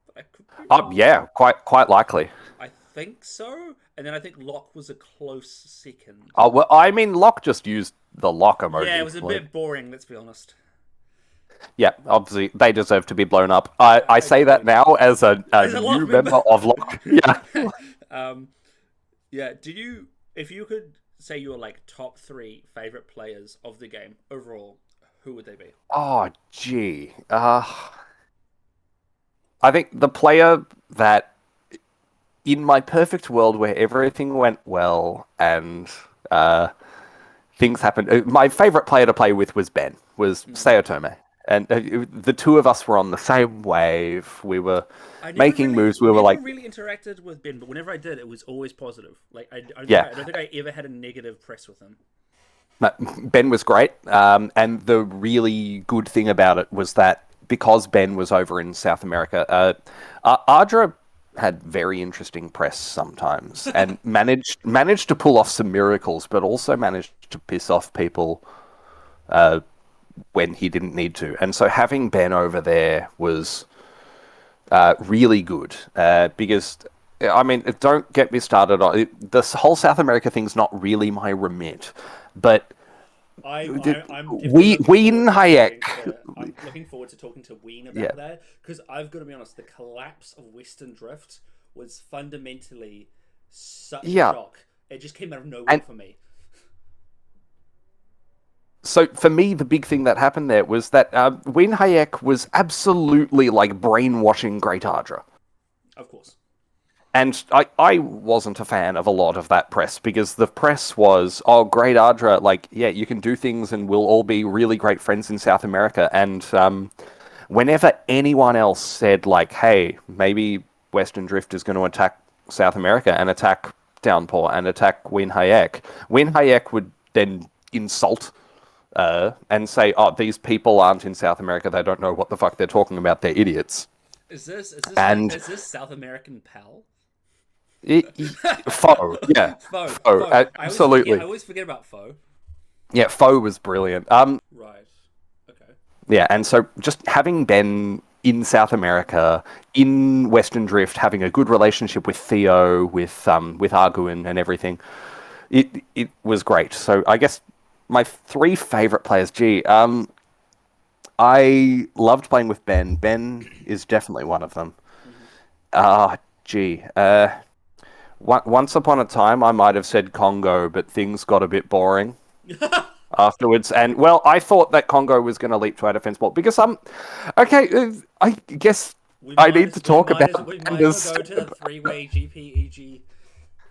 But I could be Oh, wrong. yeah, quite likely. I think so. And then I think Lock was a close second. Oh, well, I mean, Locke just used the lock Yeah, it emoji. was a Like, bit boring, let's be honest. yeah, obviously they deserve to be blown up. I say that Agreed. now as a As a Lock new member. member of Locke. Yeah. um, yeah, if you could say your like top three favorite players of the game overall, who would they be? Oh, gee. I think the player that, in my perfect world where everything went well and things happened, my favorite player to play with was Ben, was Sayotome. And the two of us were on the same wave. We were making moves. We were never like, really interacted with Ben, but whenever I did, it was always positive. Like yeah. I don't think I ever had a negative press with him. No, Ben was great, and the really good thing about it was that because Ben was over in South America, Ardra had very interesting press sometimes, and managed to pull off some miracles, but also managed to piss off people when he didn't need to. And so having Ben over there was really good because. I mean, don't get me started on it. This whole South America thing's not really my remit, but I'm definitely Ween Hayek. I'm looking forward to talking to Ween Yeah. about that because I've got to be honest, the collapse of Western Drift was fundamentally such a Yeah. shock. It just came out of nowhere And for me. so for me, the big thing that happened there was that Ween Hayek was absolutely like brainwashing Great Ardra. Of course. And I wasn't a fan of a lot of that press because the press was, oh, Great Ardra, like, yeah, you can do things and we'll all be really great friends in South America. And whenever anyone else said, like, hey, maybe Western Drift is going to attack South America and attack Downpour and attack Win Hayek would then insult and say, oh, these people aren't in South America. They don't know what the fuck they're talking about. They're idiots. And is this South American pal? Foe, yeah, Foe, absolutely. I always forget about Foe. Yeah, Foe was brilliant. Right. Okay. Yeah, and so just having Ben in South America, in Western Drift, having a good relationship with Theo, with Arguin and everything, it was great. So I guess my three favorite players. I loved playing with Ben. Ben is definitely one of them. Once upon a time, I might have said Congo, but things got a bit boring afterwards. And, well, I thought that Congo was going to leap to our defense ball because, I guess I need to talk about... We might as well go to the three-way GPEG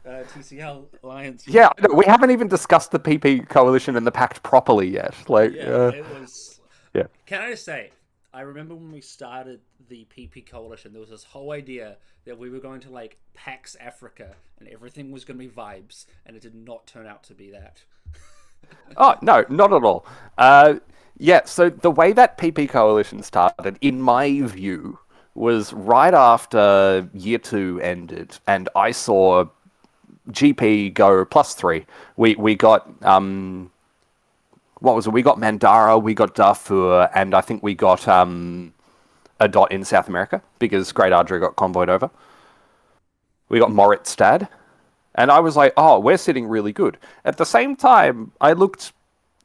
TCL alliance. Yeah, we haven't even discussed the PP coalition and the pact properly yet. Like, it was... Yeah. Can I just say, I remember when we started the PP coalition, there was this whole idea that we were going to like PAX Africa and everything was going to be vibes, and it did not turn out to be that. Oh, no, not at all. Yeah, so the way that PP coalition started, in my view, was right after year 2 ended, and I saw GP go +3. We got what was it? We got Mandara, we got Darfur, and I think we got a dot in South America because Great Ardra got convoyed over. We got Moritz-Stad. And I was like, oh, we're sitting really good. At the same time, I looked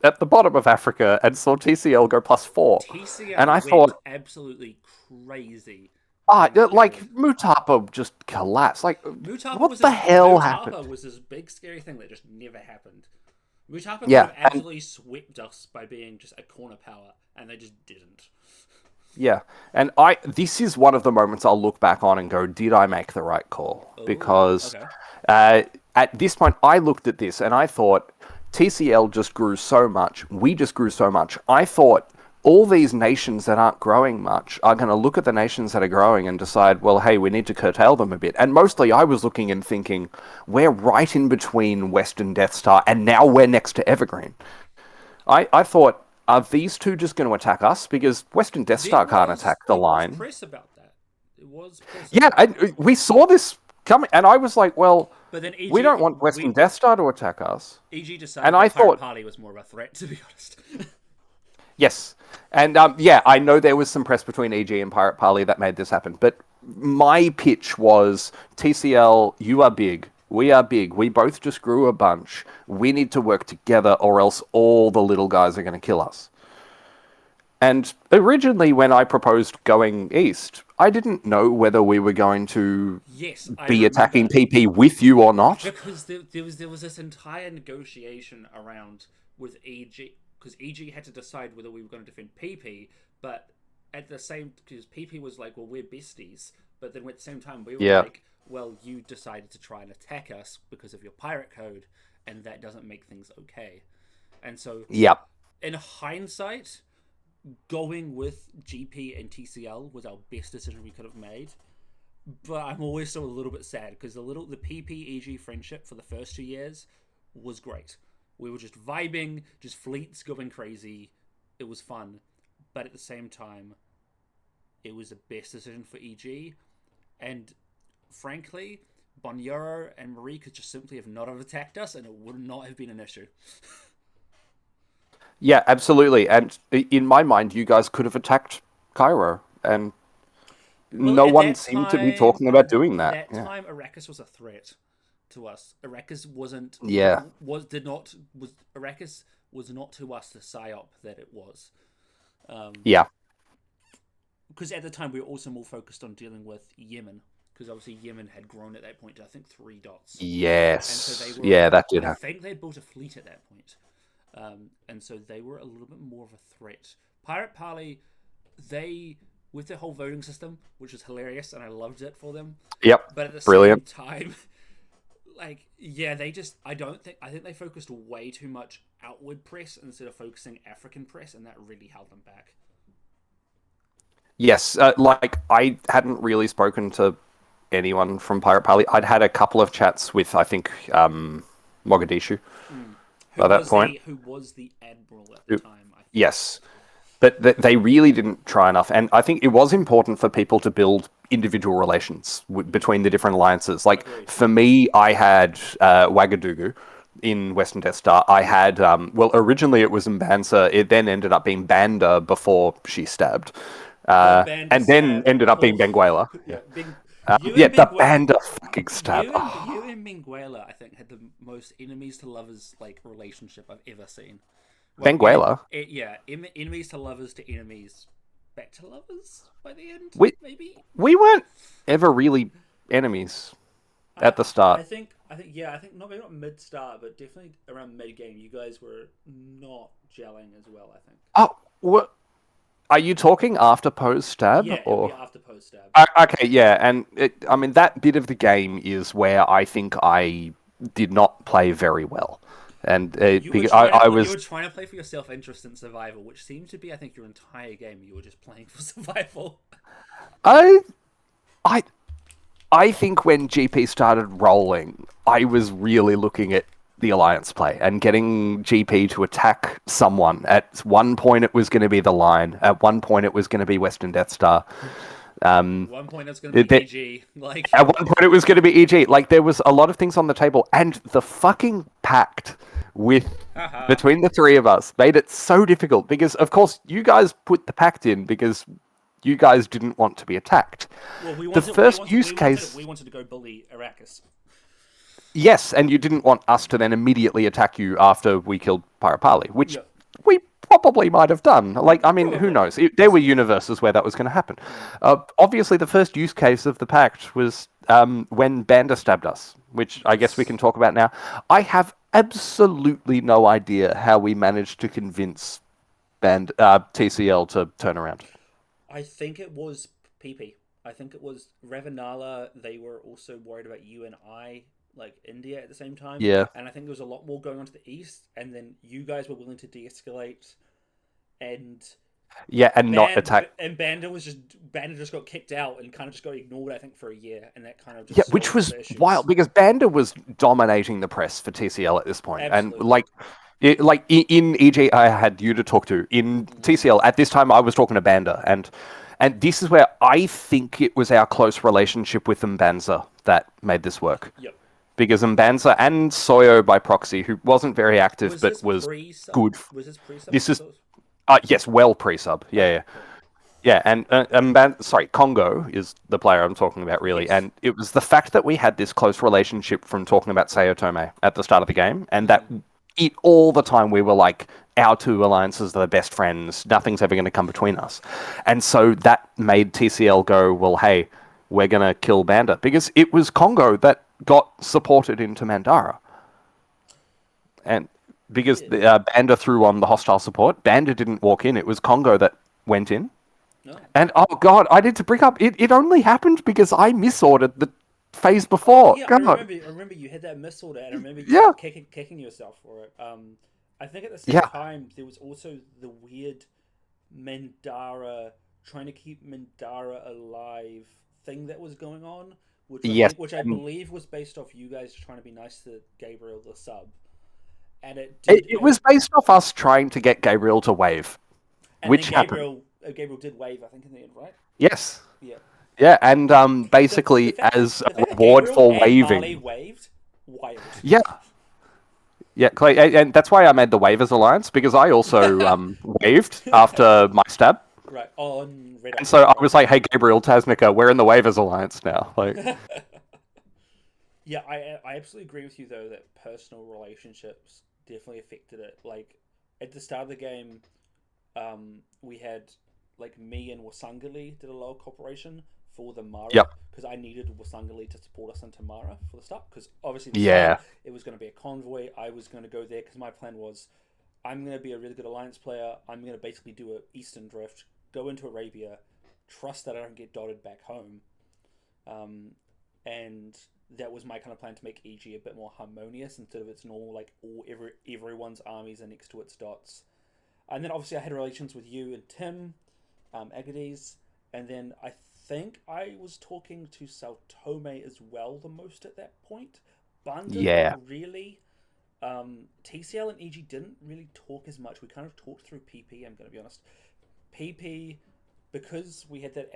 at the bottom of Africa and saw TCL go +4. TCL And I went thought, absolutely crazy. like, Mutapa just collapsed. Like, Mutapa what the hell happened? Mutapa was this big scary thing that just never happened. Mutapa could Yeah, have absolutely swept us by being just a corner power, and they just didn't. Yeah, and this is one of the moments I'll look back on and go, did I make the right call? Ooh, Because okay. at this point, I looked at this and I thought, TCL just grew so much. We just grew so much. I thought all these nations that aren't growing much are going to look at the nations that are growing and decide, well, hey, we need to curtail them a bit. And mostly I was looking and thinking, we're right in between Western Death Star and now we're next to Evergreen. I thought, are these two just going to attack us? Because Western Death Star can't attack the line. There was press about that. It was press Yeah, we saw this coming, and I was like, well, but then we don't want Western Death Star to attack us. EG decided And that I thought, Pirate Party was more of a threat, to be honest. yes. And yeah, I know there was some press between EG and Pirate Parley that made this happen, but my pitch was, TCL, you are big. We are big. We both just grew a bunch. We need to work together or else all the little guys are going to kill us. And originally when I proposed going east, I didn't know whether we were going to be attacking PP with you or not. Because there was this entire negotiation around with EG, because EG had to decide whether we were going to defend PP, but at the same, because PP was like, well, we're besties, but then at the same time we were like, well, you decided to try and attack us because of your pirate code, and that doesn't make things okay. And so, in hindsight, going with GP and TCL was our best decision we could have made. But I'm always still a little bit sad because the PP-EG friendship for the first 2 years was great. We were just vibing, just fleets going crazy. It was fun. But at the same time, it was the best decision for EG. And frankly, Bonyoro and Marie could just simply have not have attacked us and it would not have been an issue. Yeah, absolutely. And in my mind, you guys could have attacked Cairo, and no one seemed to be talking about doing that. At that time, Arrakis was a threat to us. Arrakis wasn't. Yeah. Arrakis was not to us the psyop that it was. Yeah. Because at the time we were also more focused on dealing with Yemen, because obviously Yemen had grown at that point to I think 3 dots. Yes. And so they were, that did happen. I think they built a fleet at that point. And so they were a little bit more of a threat. Pirate Parley, they, with their whole voting system, which was hilarious, and I loved it for them. Yep, but at the brilliant. same time, like, yeah, I think they focused way too much outward press instead of focusing African press, and that really held them back. Yes, like, I hadn't really spoken to anyone from Pirate Parley. I'd had a couple of chats with, I think, Mogadishu. By that point, who was the admiral at the time? Yes, but they really didn't try enough, and I think it was important for people to build individual relations between the different alliances. Like, for me, I had Ouagadougou in Western Death Star. I had, originally it was Mbanza. It then ended up being Banda before she stabbed, and then ended up being Benguela. Yeah. The Banda fucking stab. You and Benguela, I think, had the most enemies to lovers like relationship I've ever seen. Benguela? Enemies to lovers to enemies, back to lovers by the end. Maybe we weren't ever really enemies at the start. I think not maybe not mid start, but definitely around mid game, you guys were not gelling as well. I think. Oh, what? Are you talking after Poe's stab? Yeah, or after Poe's stab. Okay, yeah, and that bit of the game is where I think I did not play very well, and you were trying to play for your self-interest in survival, which seemed to be, I think, your entire game. You were just playing for survival. I think when GP started rolling, I was really looking at the alliance play and getting GP to attack someone. At one point it was going to be the line, at one point it was going to be Western Death Star, at one point it's going to be EG. At one point it was going to be EG. Like, there was a lot of things on the table, and the fucking pact between the three of us made it so difficult, because of course you guys put the pact in because You guys didn't want to be attacked. Well, The first use case, we wanted to go bully Arrakis. yes, and you didn't want us to then immediately attack you after we killed Parapali, which Yep. we probably might have done. Like, I mean, who Probably. knows? There were universes where that was going to happen. Obviously, the first use case of the pact was when Banda stabbed us, which I guess we can talk about now. I have absolutely no idea how we managed to convince TCL to turn around. I think it was PP. I think it was Ravanala. They were also worried about you and I, like India, at the same time. Yeah. And I think there was a lot more going on to the east. And then you guys were willing to de-escalate, and Yeah, and not attack. And Banda just got kicked out and kind of just got ignored. I think for a year, and that kind of just Yeah, which solved was the issues. wild because Banda was dominating the press for TCL at this point. Absolutely. And in EG, I had you to talk to. In TCL at this time, I was talking to Banda, and this is where I think it was our close relationship with Mbanza that made this work. Yep. Because Mbanza and Soyo by proxy, who wasn't very active but was good. Was this pre-sub? This is yes, well pre-sub. Yeah. Yeah, and Congo is the player I'm talking about, really. Yes. And it was the fact that we had this close relationship from talking about Sao Tome at the start of the game, and that all the time we were like, our two alliances are the best friends, nothing's ever going to come between us. And so that made TCL go, well, hey, we're going to kill Banda. Because it was Congo that got supported into Mandara. And because Banda threw on the hostile support, Banda didn't walk in, it was Congo that went in. No. And oh god, I need to bring up it only happened because I misordered the phase before. Yeah, God. I remember you had that misorder, and I remember you kicking yourself for it. I think at the same time there was also the weird Mandara trying to keep Mandara alive thing that was going on, which I believe was based off you guys trying to be nice to Gabriel the sub, and it was based off us trying to get Gabriel to wave, which happened. Gabriel did wave, I think, in the end, right? Yes. Yeah. Yeah, and basically as a reward for waving. Marley waved, wild. Yeah. Yeah, Clay, and that's why I made the Waivers Alliance, because I also waved after my stab. Right, on Red. And so I was like, hey, Gabriel, Tasnica, we're in the Waivers Alliance now. Like, yeah, I absolutely agree with you, though, that personal relationships definitely affected it. Like, at the start of the game, we had, like, me and Wasangali did a low cooperation for the Mara. Yep. Because I needed Wasangali to support us into Mara for the start. Because obviously, it was going to be a convoy. I was going to go there because my plan was, I'm going to be a really good alliance player. I'm going to basically do an Eastern Drift, go into Arabia, trust that I don't get dotted back home. And that was my kind of plan to make EG a bit more harmonious instead of its normal, like, everyone's armies are next to its dots. And then obviously I had relations with you and Tim, Agades, and then I think I was talking to Sao Tome as well the most at that point. Banda, not really. TCL and EG didn't really talk as much. We kind of talked through PP, I'm going to be honest. PP, because we had that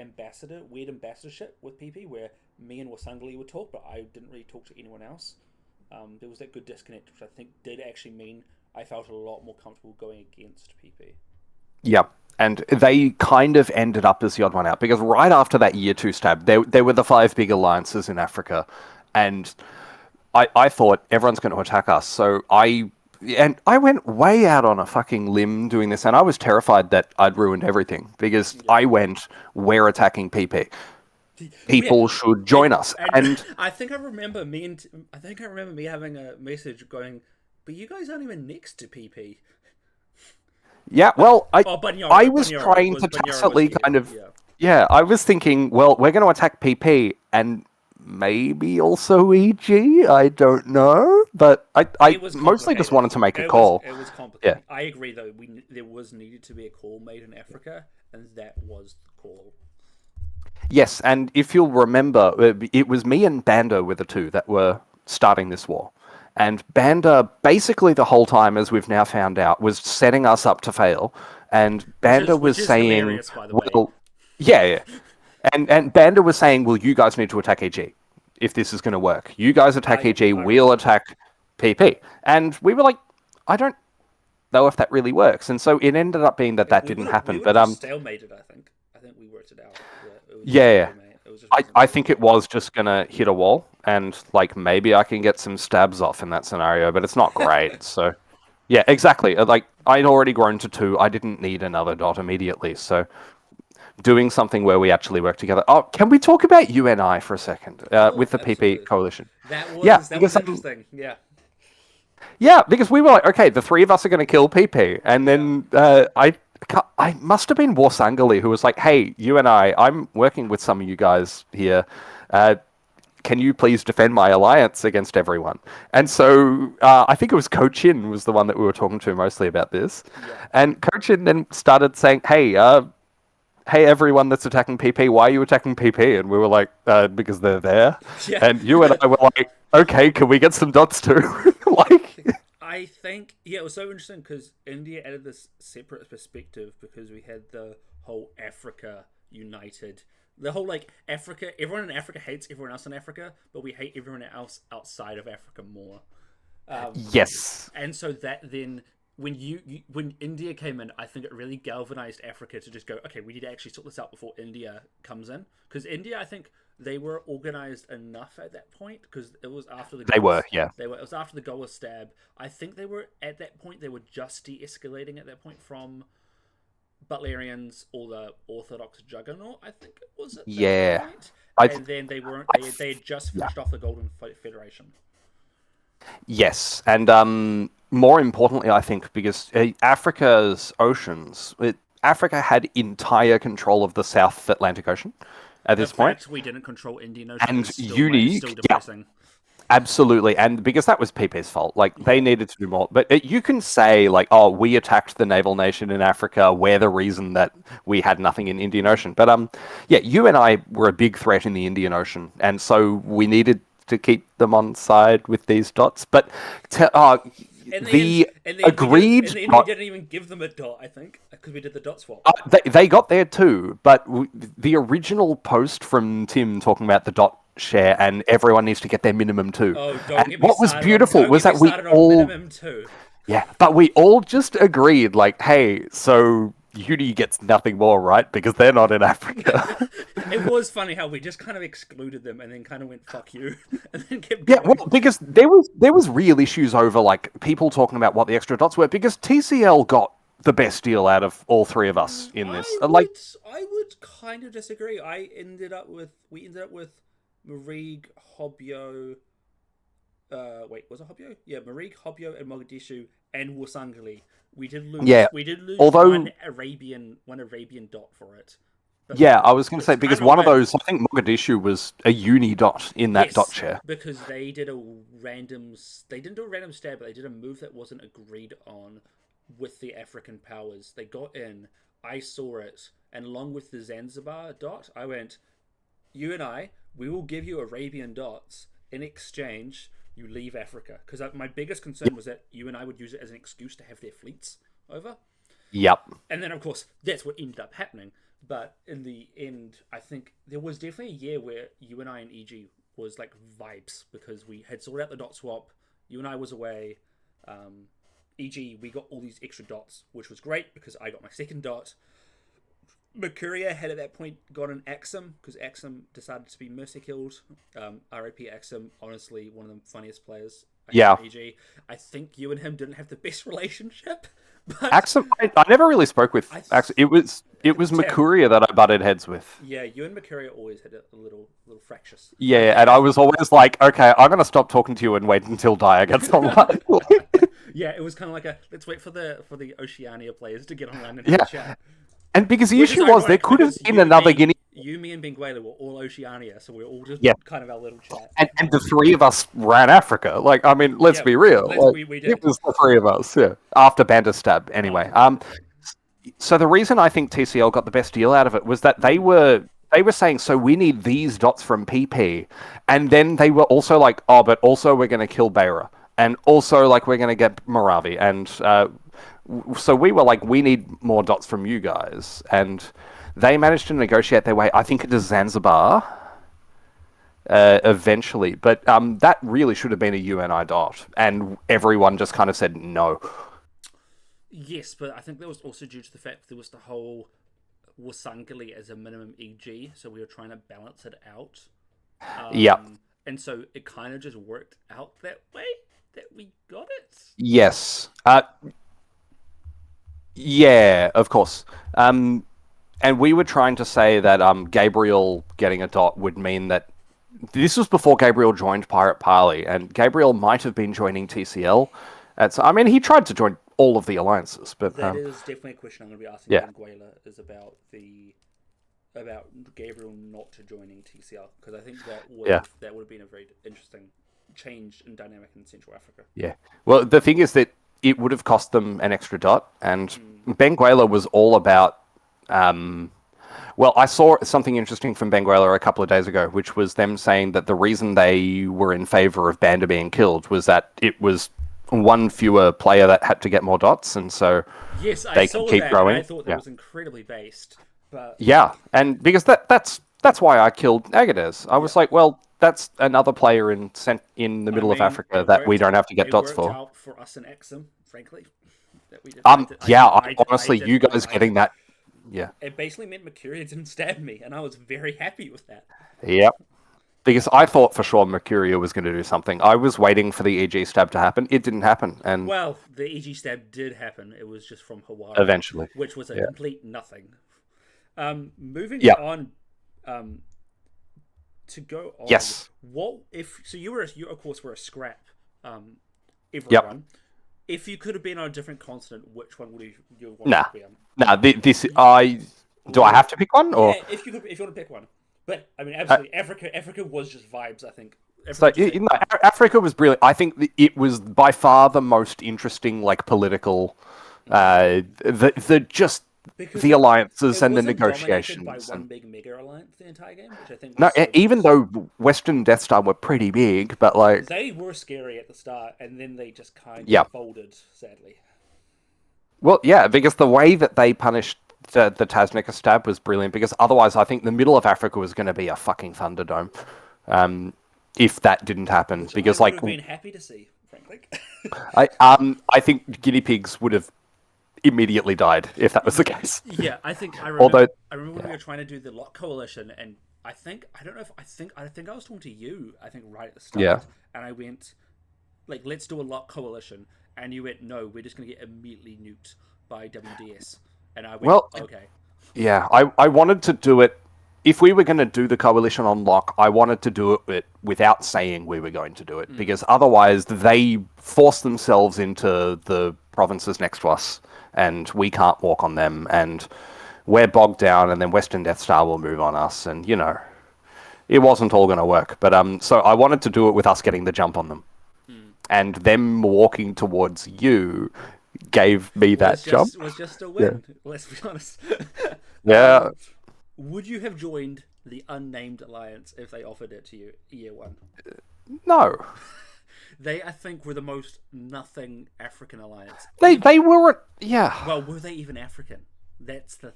weird ambassadorship with PP, where me and Wasangali would talk, but I didn't really talk to anyone else. There was that good disconnect, which I think did actually mean I felt a lot more comfortable going against PP. Yep. And they kind of ended up as the odd one out, because right after that year 2 stab, there were the 5 big alliances in Africa, and I thought everyone's going to attack us. So I went way out on a fucking limb doing this, and I was terrified that I'd ruined everything, because I went, we're attacking PP. People should join us. And I think I remember me having a message going, but you guys aren't even next to PP. Yeah, well, I was trying to tacitly kind of... Yeah, I was thinking, well, we're going to attack PP, and maybe also EG? I don't know. But I mostly just wanted to make a call. It was complicated. Yeah. I agree, though. There was needed to be a call made in Africa, and that was the call. Yes, and if you'll remember, it was me and Banda were the two that were starting this war. And Banda, basically the whole time, as we've now found out, was setting us up to fail. And Banda was saying, well, yeah. And Banda was saying, well, you guys need to attack EG if this is going to work. You guys attack EG, we'll attack PP. And we were like, I don't know if that really works. And so it ended up being that didn't happen. We would have stalemated, I think. I think we worked it out. It was just Yeah, mate. It was just I think it was just gonna hit a wall, and like maybe I can get some stabs off in that scenario, but it's not great. So, yeah, exactly. Like I'd already grown to 2. I didn't need another dot immediately. So, doing something where we actually work together. Oh, can we talk about UNI for a second with the PP Absolutely. coalition? That Yeah, was because interesting. Yeah. yeah, because we were like, okay, the 3 of us are going to kill PP, and Yeah. then I must have been Warsangali who was like, hey, you and I'm working with some of you guys here. Uh, can you please defend my alliance against everyone? And so I think it was Cochin was the one that we were talking to mostly about this, Yeah. and Cochin then started saying, hey, everyone that's attacking PP, why are you attacking PP? And we were like, because they're there. Yeah. And you and I were like, okay, can we get some dots too? Like, I think it was so interesting because India added this separate perspective because we had the whole Africa united, the whole like Africa. Everyone in Africa hates everyone else in Africa, but we hate everyone else outside of Africa more. yes. And so that then when when India came in, I think it really galvanized Africa to just go, okay, we need to actually sort this out before India comes in. Because India, I think they were organized enough at that point because it was after the They were, yeah. It was after the Goa stab. I think they were at that point. They were just de-escalating at that point from Butlerians or the Orthodox Juggernaut. I think it was at that Yeah. point. I, And then they weren't. They had just yeah. finished off the Golden Federation. Yes, and more importantly, I think because Africa's oceans, Africa had entire control of the South Atlantic Ocean at The this point, fact we didn't control Indian Ocean and is still, Uni, still yeah, depressing. absolutely, and because that was PP's fault, like they Yeah. needed to do more. But you can say like, oh, we attacked the naval nation in Africa. We're the reason that we had nothing in Indian Ocean. But yeah, you and I were a big threat in the Indian Ocean, and so we needed to keep them on side with these dots. But the agreed We didn't even give them a dot. I think because we did the dot swap. they got there too, but the original post from Tim talking about the dot share and everyone needs to get their minimum too. Oh, don't And get me what was started beautiful on, was that we all minimum too. yeah, but we all just agreed like, hey, so Uni gets nothing more, right? Because they're not in Africa. It was funny how we just kind of excluded them and then kind of went fuck you and then kept Yeah, going. well, because there was real issues over like people talking about what the extra dots were because TCL got the best deal out of all 3 of us in this. I would kind of disagree. We ended up with Marigue, Hobyo. Wait, was it Hobyo? Yeah, Marigue, Hobyo, and Mogadishu and Wasangali. We did lose. Yeah, We did lose although one Arabian dot for it. But yeah, I was going to say it's because kind of one of a win. those, I think Mogadishu was a uni dot in that dot share. Because they did a random. They didn't do a random stab, but they did a move that wasn't agreed on with the African powers. They got in. I saw it, and along with the Zanzibar dot, I went. You and we will give you Arabian dots in exchange. You leave Africa because my biggest concern was that you and I would use it as an excuse to have their fleets over. Yep. And then, of course, that's what ended up happening. But in the end, I think there was definitely a year where you and I and EG was like vibes because we had sorted out the dot swap. You and I was away. EG, we got all these extra dots, which was great because I got my second dot. Mercuria had at that point got an Axum because Axum decided to be mercy killed. RIP Axum, honestly, one of the funniest players. EG. I think you and him didn't have the best relationship. But Axum, I never really spoke with Axum. It was Mercuria that I butted heads with. Yeah, you and Mercuria always had a little fractious. Yeah, and I was always like, okay, I'm gonna stop talking to you and wait until Dyer gets online. Yeah, it was kind of like let's wait for the Oceania players to get online and chat. And because the issue was there could have been another Guinea. You, me, and Benguela were all Oceania, so we were all just kind of our little chat. And the 3 of us ran Africa. Like, I mean, let's be real. We did. It was the 3 of us, yeah. After Banderstab, anyway. So the reason I think TCL got the best deal out of it was that they were saying, so we need these dots from PP. And then they were also like, oh, but also we're going to kill Beira. And also, like, we're going to get Moravi. And so we were like, we need more dots from you guys. And they managed to negotiate their way, I think, into Zanzibar eventually. But that really should have been a UNI dot. And everyone just kind of said no. Yes, but I think that was also due to the fact there was the whole Wasangeli as a minimum EG, so we were trying to balance it out. Yep. And so it kind of just worked out that way that we got it. Yes. Yeah, of course. And we were trying to say that Gabriel getting a dot would mean that this was before Gabriel joined Pirate Parley, and Gabriel might have been joining TCL. I mean, he tried to join all of the alliances, but That is definitely a question I'm going to be asking yeah. Benguela is about Gabriel not to joining TCL, because I think that would have been a very interesting change in dynamic in Central Africa. Yeah. Well, the thing is that it would have cost them an extra dot, and Benguela was all about. Well, I saw something interesting from Benguela a couple of days ago, which was them saying that the reason they were in favor of Banda being killed was that it was one fewer player that had to get more dots, and so yes, they I saw could keep that. growing. I thought that was incredibly based, but yeah, and because that's why I killed Agadez. I was like, well, that's another player in the middle of Africa that we don't have to get dots for. It worked out for us in Exum, frankly. That we did. Honestly, you guys getting that. Yeah. It basically meant Mercuria didn't stab me, and I was very happy with that. Yep. Because I thought for sure Mercuria was going to do something. I was waiting for the EG stab to happen. It didn't happen. And well, the EG stab did happen. It was just from Hawaii. Eventually. Which was a complete nothing. Moving on to go on. Yes. What if... So you of course, were a scrap everyone. If you could have been on a different continent, which one would you want to be on? Do I have to pick one? Or? Yeah, if you want to pick one. But, I mean, absolutely, Africa was just vibes, I think. Africa was brilliant. I think it was by far the most interesting, political, the alliances and the negotiations. By one big mega alliance the entire game, which I think was even though Western Death Star were pretty big, but they were scary at the start, and then they just kind of folded, sadly. Well, yeah, because the way that they punished the Tasnica stab was brilliant, because otherwise I think the middle of Africa was going to be a fucking Thunderdome if that didn't happen. Which because I would have been happy to see, frankly. I think guinea pigs would have immediately died if that was the case. Yeah, I remember when we were trying to do the Lock Coalition, and I think I was talking to you, I think right at the start, and I went, let's do a Lock Coalition, and you went, no, we're just going to get immediately nuked by WDS. And I went, okay. Yeah, I wanted to do it. If we were going to do the coalition on lock, I wanted to do it without saying we were going to do it, because otherwise they force themselves into the provinces next to us, and we can't walk on them, and we're bogged down, and then Western Death Star will move on us, and, it wasn't all going to work. But so I wanted to do it with us getting the jump on them. And them walking towards you gave me that jump. Was just a win, let's be honest. Yeah. Would you have joined the unnamed alliance if they offered it to you year one? No. They, I think, were the most nothing African alliance. They were, yeah. Well, were they even African? That's the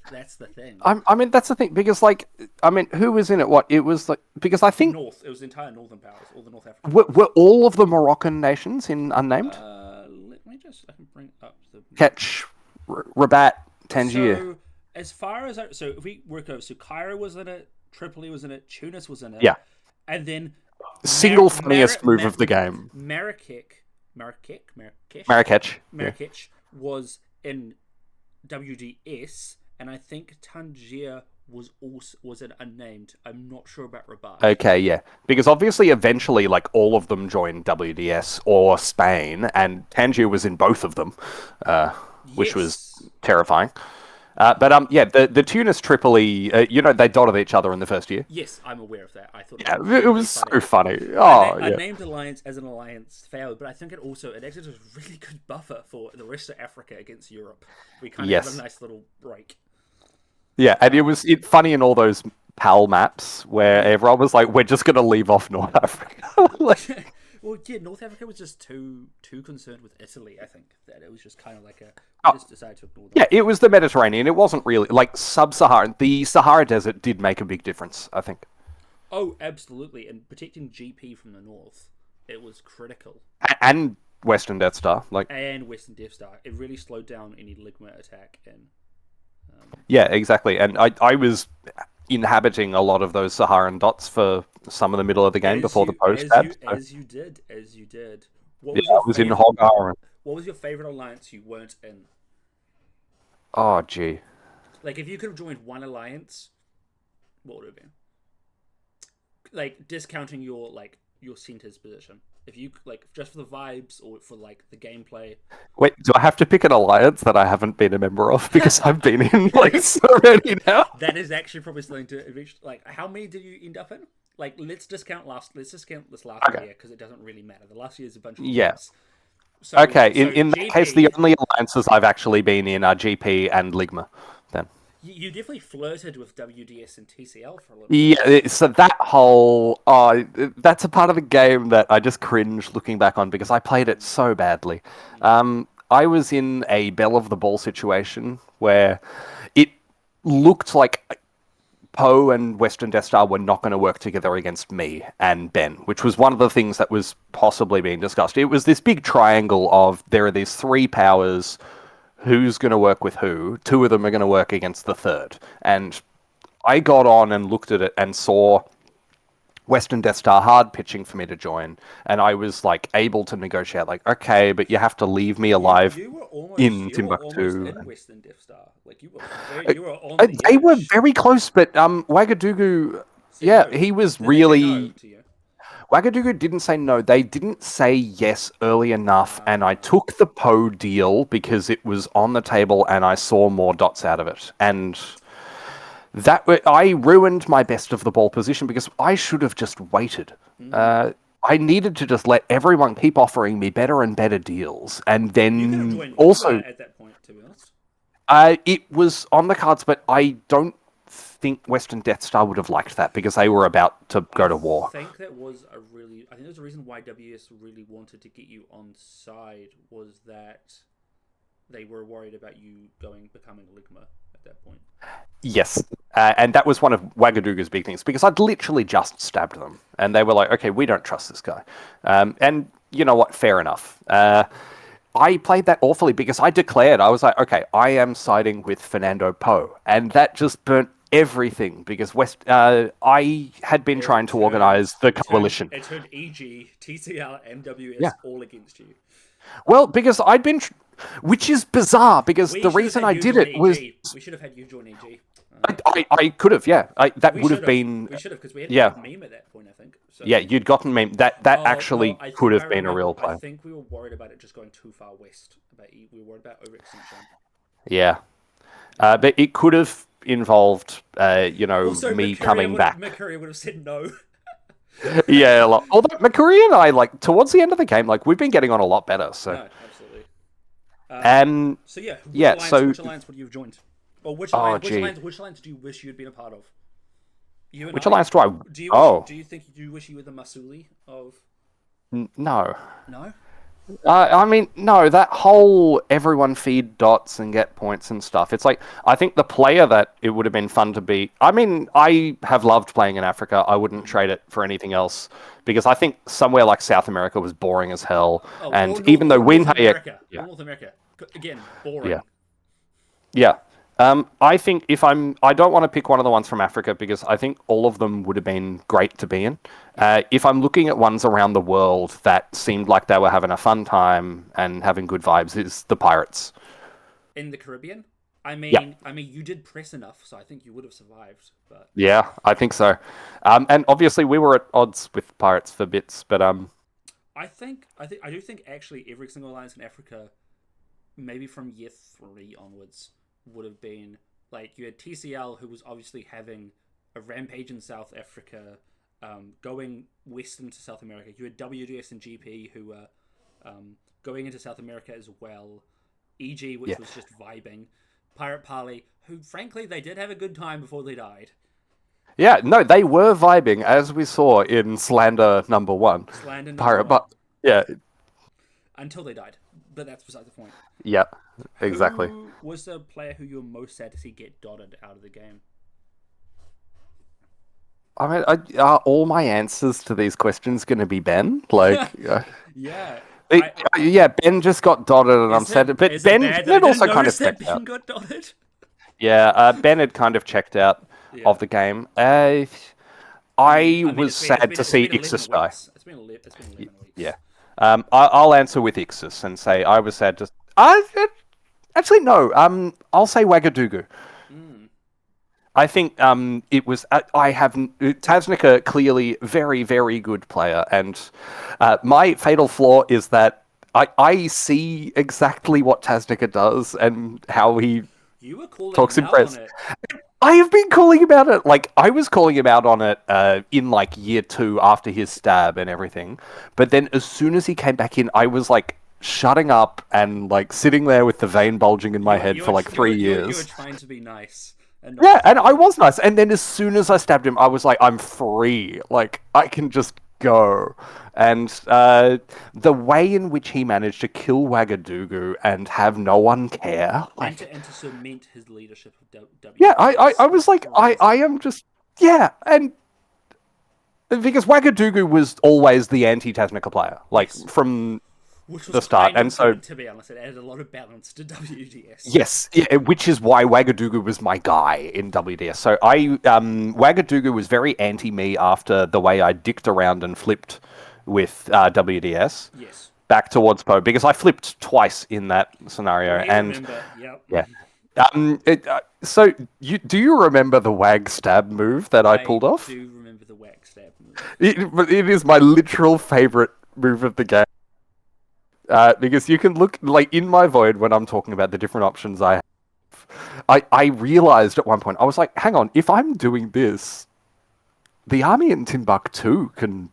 thing. I mean, that's the thing, because, who was in it? What? It was, because I think... It was the entire Northern Powers, all the North African Were all of the Moroccan nations in Unnamed? Let me just... I can bring up the... Ketch, Rabat, Tangier. So, as far as... So, if we work over... So, Cairo was in it, Tripoli was in it, Tunis was in it. Yeah. And then... Funniest move of the game. Marrakech was in WDS, and I think Tangier was an unnamed. I'm not sure about Rabat. Okay, yeah. Because obviously eventually all of them joined WDS or Spain, and Tangier was in both of them, which was terrifying. But the Tunis Tripoli, they dotted each other in the first year. Yes, I'm aware of that. I thought it was so funny. I named alliance as an alliance failed, but I think it acted as a really good buffer for the rest of Africa against Europe. We kind of have a nice little break. Yeah, and it was funny in all those PAL maps where everyone was like, "We're just going to leave off North Africa." Well, yeah, North Africa was just too concerned with Italy, I think, that it was just kind of just decided to ignore that. Yeah, it was the Mediterranean. It wasn't really, sub-Saharan. The Sahara Desert did make a big difference, I think. Oh, absolutely. And protecting GP from the north, it was critical. And Western Death Star. And Western Death Star. It really slowed down any Ligma attack. And Yeah, exactly. And I was inhabiting a lot of those Saharan dots for some of the middle of the game before the post ad. So, As you did. What yeah, was your I was in favorite? Hog Iron. What was your favorite alliance you weren't in? Oh, gee. Like, if you could have joined one alliance, what would it have been? Like, discounting your center's position. If you like, just for the vibes or for like the gameplay. Wait, do I have to pick an alliance that I haven't been a member of? Because I've been in like so many now. That is actually probably something to reach. Like, how many did you end up in? Like, let's discount this last Okay. year because it doesn't really matter. The last year is a bunch of Yeah. games. So, Okay, so in that case, the only alliances I've actually been in are GP and Ligma. Then. You definitely flirted with WDS and TCL for a little bit. Yeah, so that whole that's a part of the game that I just cringe looking back on because I played it so badly. I was in a bell of the ball situation where it looked like Poe and Western Death Star were not going to work together against me and Ben, which was one of the things that was possibly being discussed. It was this big triangle of there are these three powers. Who's going to work with who? Two of them are going to work against the third. And I got on and looked at it and saw Western Death Star hard pitching for me to join, and I was like able to negotiate, like, okay, but you have to leave me alive You were almost in you were almost Timbuktu. in Western Death Star. Like, you were on the They were edge. very close, but Wagadugu, Said yeah, no. he was Did they say no really. to you? Wagadugu didn't say no. They didn't say yes early enough, and I took the Poe deal because it was on the table, and I saw more dots out of it, and. I ruined my best of the ball position because I should have just waited. I needed to just let everyone keep offering me better and better deals, and You could have then joined also at that point, to be honest. it was on the cards, but I don't think Western Death Star would have liked that because they were about to go to war. I think there's a reason why WS really wanted to get you on side was that they were worried about you becoming Ligma at that point. Yes, and that was one of Wagadugu's big things because I'd literally just stabbed them, and they were like, "Okay, we don't trust this guy," and you know what? Fair enough. I played that awfully because I declared I was like, "Okay, I am siding with Fernando Poe," and that just burnt everything because I had been trying to organize the coalition. It turned EG, TCL, and WS all against you. Well, because I'd been, which is bizarre because the reason I did it was we should have had you join EG. I could have, yeah. That would have been. We should have because we had yeah. a meme at that point, I think. So, yeah, you'd gotten meme. That actually could have been a real play. I think we were worried about it just going too far west. We were worried about overextension. Yeah, but it could have involved, Also, me McCurry coming back. McCurry would have said no. Yeah, although McCurry and I, like, towards the end of the game, like, we've been getting on a lot better. So, No, absolutely. so Which alliance would you have joined? Or which alliance do you wish you had been a part of? Which alliance do I? Do you think you wish you were the Masuli of? No. No. I mean, no, that whole everyone feed dots and get points and stuff. It's like, I think the player that it would have been fun to be. I mean, I have loved playing in Africa. I wouldn't trade it for anything else because I think somewhere like South America was boring as hell. And even though North America, again, boring. Yeah. I think I don't want to pick one of the ones from Africa because I think all of them would have been great to be in. If I'm looking at ones around the world that seemed like they were having a fun time and having good vibes, is the Pirates. In the Caribbean? I mean, you did press enough, so I think you would have survived. But yeah, I think so. And obviously we were at odds with Pirates for bits, but I do think actually every single alliance in Africa, maybe from year 3 onwards, would have been like you had TCL, who was obviously having a rampage in South Africa, going west into South America. You had WDS and GP, who were going into South America as well. EG, which was just vibing. Pirate Parley, who frankly they did have a good time before they died. Yeah, no, they were vibing as we saw in Slander number 1. Yeah, until they died, but that's beside the point. Yeah. Exactly. Who was the player who you were most sad to see get dotted out of the game? I mean, are all my answers to these questions going to be Ben? Like, yeah. Ben just got dotted, and I'm sad. But Ben also kind of stepped out. Got dotted? Yeah, Ben had kind of checked out Yeah. of the game. I I mean, was sad to see it's been Ixis 11 die. weeks. It's been 11 Yeah. weeks. I'll answer with Ixis and say I was sad to. Actually no. I'll say Wagadugu. Mm. I think it was. I have Taznica clearly very very good player, and my fatal flaw is that I see exactly what Taznica does and how he You were calling talks him in out on press. it. I have been calling him out it. Like I was calling him out on it in like year 2 after his stab and everything. But then as soon as he came back in, I was like shutting up and like sitting there with the vein bulging in my head for like 3 years. trying to be nice and Yeah, not. and I was nice. And then as soon as I stabbed him, I was like, I'm free. Like I can just go. And the way in which he managed to kill Wagadugu and have no one care, like And to cement his leadership of yeah, WDS I was like, crazy. I am just, yeah, and because Wagadugu was always the anti-Tasnica player, like Yes. from Which was the start, kind and of so good, to be honest. It added a lot of balance to WDS. yes, yeah, which is why Wagadugu was my guy in WDS. So Wagadugu was very anti-me after the way I dicked around and flipped with WDS Yes. back towards Poe, because I flipped twice in that scenario, I and remember. Yep. yeah. So do you remember the Wag stab move that I pulled off? do remember the wax stab move. It is my literal favorite move of the game. Because you can look like in my void when I'm talking about the different options I have. I realized at one point I was like, hang on, if I'm doing this, the army in Timbuktu can.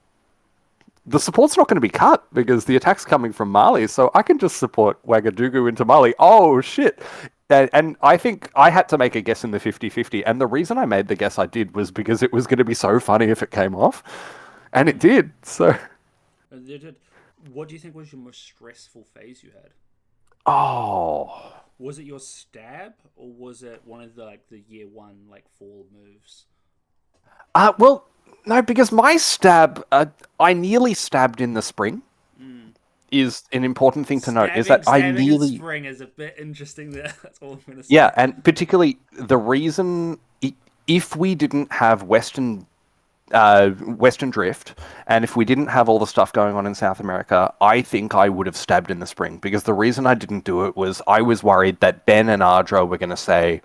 The support's not going to be cut because the attack's coming from Mali, so I can just support Wagadugu into Mali. Oh shit! And I think I had to make a guess in the 50-50, and the reason I made the guess I did was because it was going to be so funny if it came off, and it did. So, What do you think was your most stressful phase you had? oh, Was it your stab, or was it one of the year 1 fall moves? well, no, because my stab, I nearly stabbed in the spring. Is an important thing to note. Is that I stabbing in nearly spring is a bit interesting there. That's all I'm gonna say. yeah, and particularly the reason if we didn't have Western Drift, and if we didn't have all the stuff going on in South America, I think I would have stabbed in the spring. Because the reason I didn't do it was I was worried that Ben and Ardra were going to say,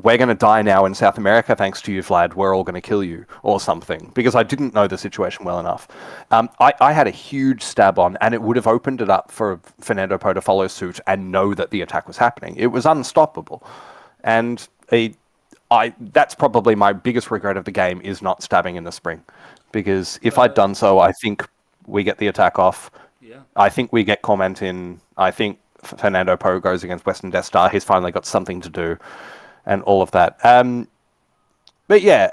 we're going to die now in South America thanks to you, Vlad. We're all going to kill you, or something. Because I didn't know the situation well enough. I had a huge stab on, and it would have opened it up for Fernando Poe to follow suit and know that the attack was happening. It was unstoppable. And that's probably my biggest regret of the game is not stabbing in the spring. Because if I'd done so, I think we get the attack off. Yeah. I think we get comment in. I think Fernando Poe goes against Western Death Star. He's finally got something to do. And all of that. But yeah,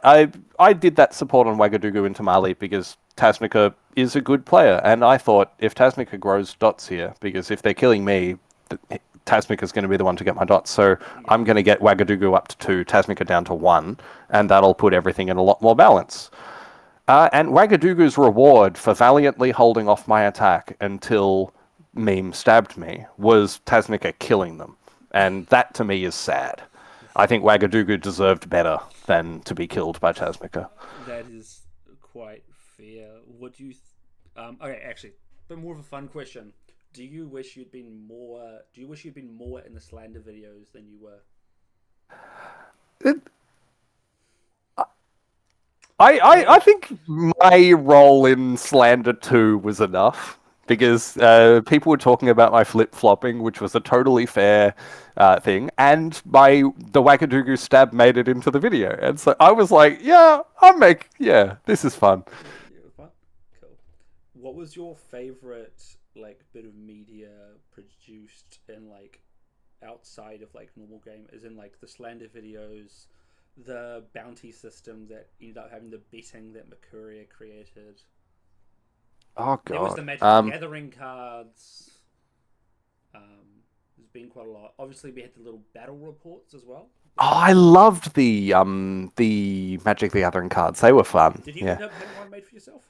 I did that support on Wagadugu into Mali because Taznica is a good player. And I thought if Taznica grows dots here, because if they're killing me, Taznica is going to be the one to get my dots. So I'm going to get Wagadugu up to 2, Taznica down to 1, and that'll put everything in a lot more balance. And Wagadugu's reward for valiantly holding off my attack until Meme stabbed me was Taznica killing them. And that to me is sad. I think Wagadugu deserved better than to be killed by Taznica. That is quite fair. What do you? Okay, actually, but more of a fun question. Do you wish you'd been more? Do you wish you'd been more in the slander videos than you were? I think my role in Slander 2 was enough. Because people were talking about my flip-flopping, which was a totally fair thing, and the Wagadugu stab made it into the video. And so I was like, yeah, this is fun. Yeah, fun. Cool. What was your favorite bit of media produced in outside of normal game, as in the slander videos, the bounty system that ended up having the betting that Mercuria created? Oh god. There was the Magic the Gathering cards. There's been quite a lot. Obviously, we had the little battle reports as well. Oh, I loved the Magic the Gathering cards. They were fun. Did you end up having one made for yourself?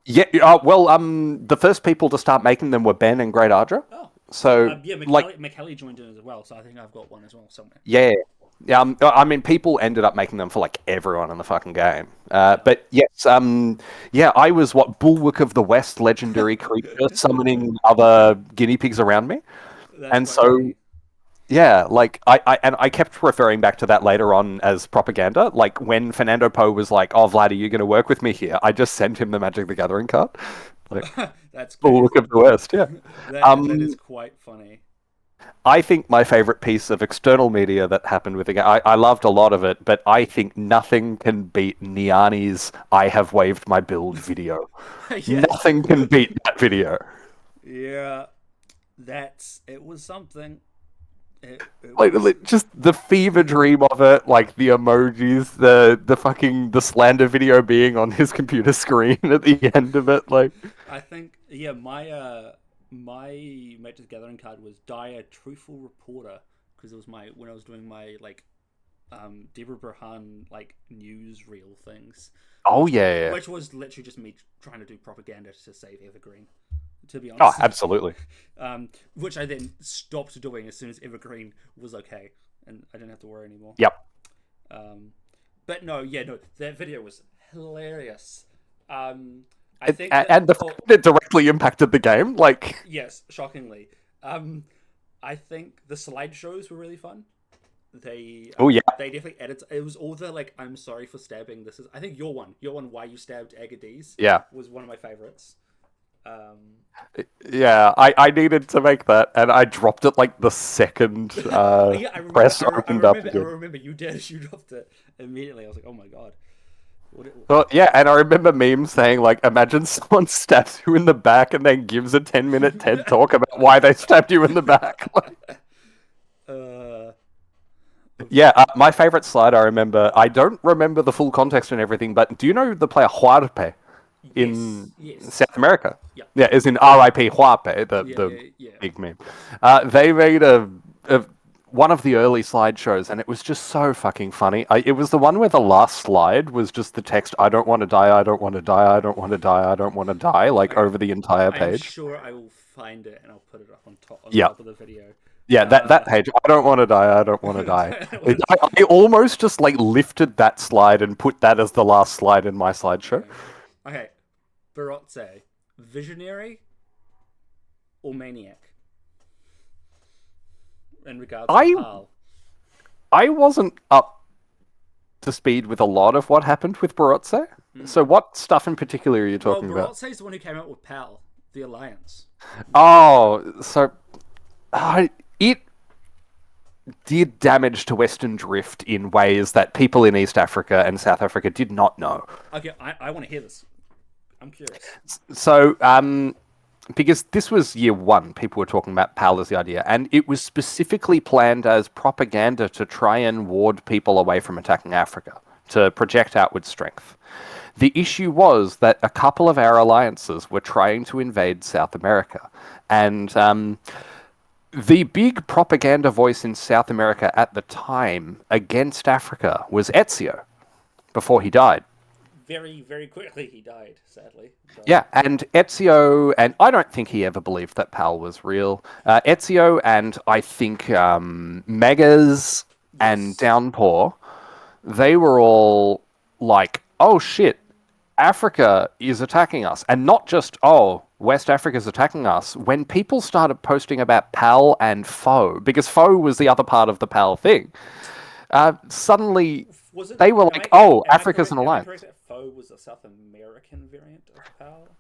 Yeah. Well, the first people to start making them were Ben and Great Ardra. Oh. So yeah, McKelly joined in as well, so I think I've got one as well somewhere. Yeah. Yeah, I mean, people ended up making them for like everyone in the fucking game. Yeah. But yes, yeah, I was what Bulwark of the West, legendary creature, summoning other guinea pigs around me, That's and quite so funny. yeah, like I kept referring back to that later on as propaganda. Like when Fernando Poe was like, "Oh, Vlad, are you going to work with me here?" I just sent him the Magic the Gathering card, like That's great. Bulwark of the West. Yeah. That is Um, quite funny. I think my favorite piece of external media that happened with the game, I loved a lot of it, but I think nothing can beat Niani's "I have waved my build" video. Yes. Nothing can beat that video. Yeah. That's it was something. It Like, was just the fever dream of it, like the emojis, the fucking the slander video being on his computer screen at the end of it, like I think yeah, my Magic the Gathering card was Dire Truthful Reporter because it was my when I was doing my like Deborah Burhan like newsreel things, oh which yeah, yeah. which was literally just me trying to do propaganda to save Evergreen, to be Oh, honest. absolutely. Which I then stopped doing as soon as Evergreen was okay, and I didn't have to worry anymore. Yep. Um, but no, yeah, no, that video was hilarious. I And, think that and the fact that it directly impacted the game, like yes, shockingly. Um, I think the slideshows were really fun. oh yeah, They definitely added. It was all the like, I'm sorry for stabbing. This is I think your one, why you stabbed Agades, yeah. was one of my favorites. Um, Yeah, I needed to make that, and I dropped it like the second yeah, press opened up I again. remember you did. You dropped it immediately. I was like, oh my god. What it, Well, yeah, and I remember memes saying like, imagine someone stabs you in the back and then gives a 10-minute TED talk about why they stabbed you in the back. uh, Yeah, my favorite slide I remember, I don't remember the full context and everything, but do you know the player Huarpe in yes, yes, South America? yeah, Yeah, as in RIP Huarpe, yeah, the yeah, yeah. big meme. They made a one of the early slideshows, and it was just so fucking funny. It was the one where the last slide was just the text, "I don't want to die, I don't want to die, I don't want to die, I don't want to die," like Okay, over the entire I'm page. sure I will find it and I'll put it up on Yeah. top of the video. Yeah, that Uh, page. I don't want to die. I don't want to die. that was I almost just like lifted that slide and put that as the last slide in my slideshow. okay. Okay, Barotse, visionary or maniac in regards to I Pal. I wasn't up to speed with a lot of what happened with Barotse. Mm. So what stuff in particular are you Well, talking about? Barotse is the one who came out with Pal, the alliance. Oh, so it did damage to Western Drift in ways that people in East Africa and South Africa did not know. Okay, I want to hear this. I'm curious. So, because this was year one, people were talking about PAL as the idea, and it was specifically planned as propaganda to try and ward people away from attacking Africa, to project outward strength. The issue was that a couple of our alliances were trying to invade South America, and the big propaganda voice in South America at the time against Africa was Ezio before he died. Very, very quickly he died, sadly. But Yeah, and Ezio, and I don't think he ever believed that PAL was real. Ezio and I think Megas and yes. Downpour, they were all like, oh shit, Africa is attacking us. And not just, oh, West Africa's attacking us. When people started posting about PAL and Foe, because Foe was the other part of the PAL thing, suddenly Was it? they were like, oh, Africa's an Am I alliance. correct that Foe was a South American variant of Pal?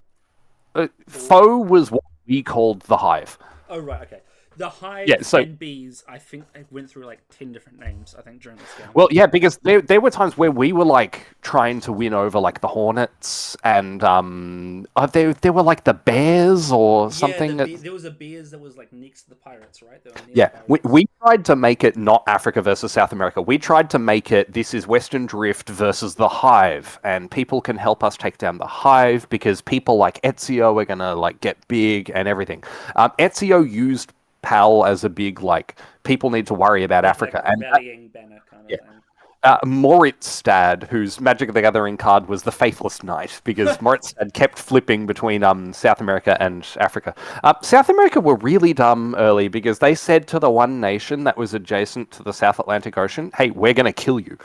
Or Foe was what we called the Hive. oh right, okay. The Yeah, Hive so and Bees, I think they went through like 10 different names. I think during this game. well, yeah, because there were times where we were like trying to win over like the Hornets, and there were like the Bears or Yeah, something. there was a Beers that was like next to the Pirates, right? They were near the Yeah, Pirates. we tried to make it not Africa versus South America. We tried to make it this is Western Drift versus the Hive, and people can help us take down the Hive because people like Ezio are gonna like get big and everything. Ezio used PAL as a big like people need to worry about Like Africa, and rallying banner kind of yeah. thing. Moritzstad, whose Magic of the Gathering card was the Faithless Knight, because Moritzstad kept flipping between South America and Africa. South America were really dumb early because they said to the one nation that was adjacent to the South Atlantic Ocean, "Hey, we're going to kill you."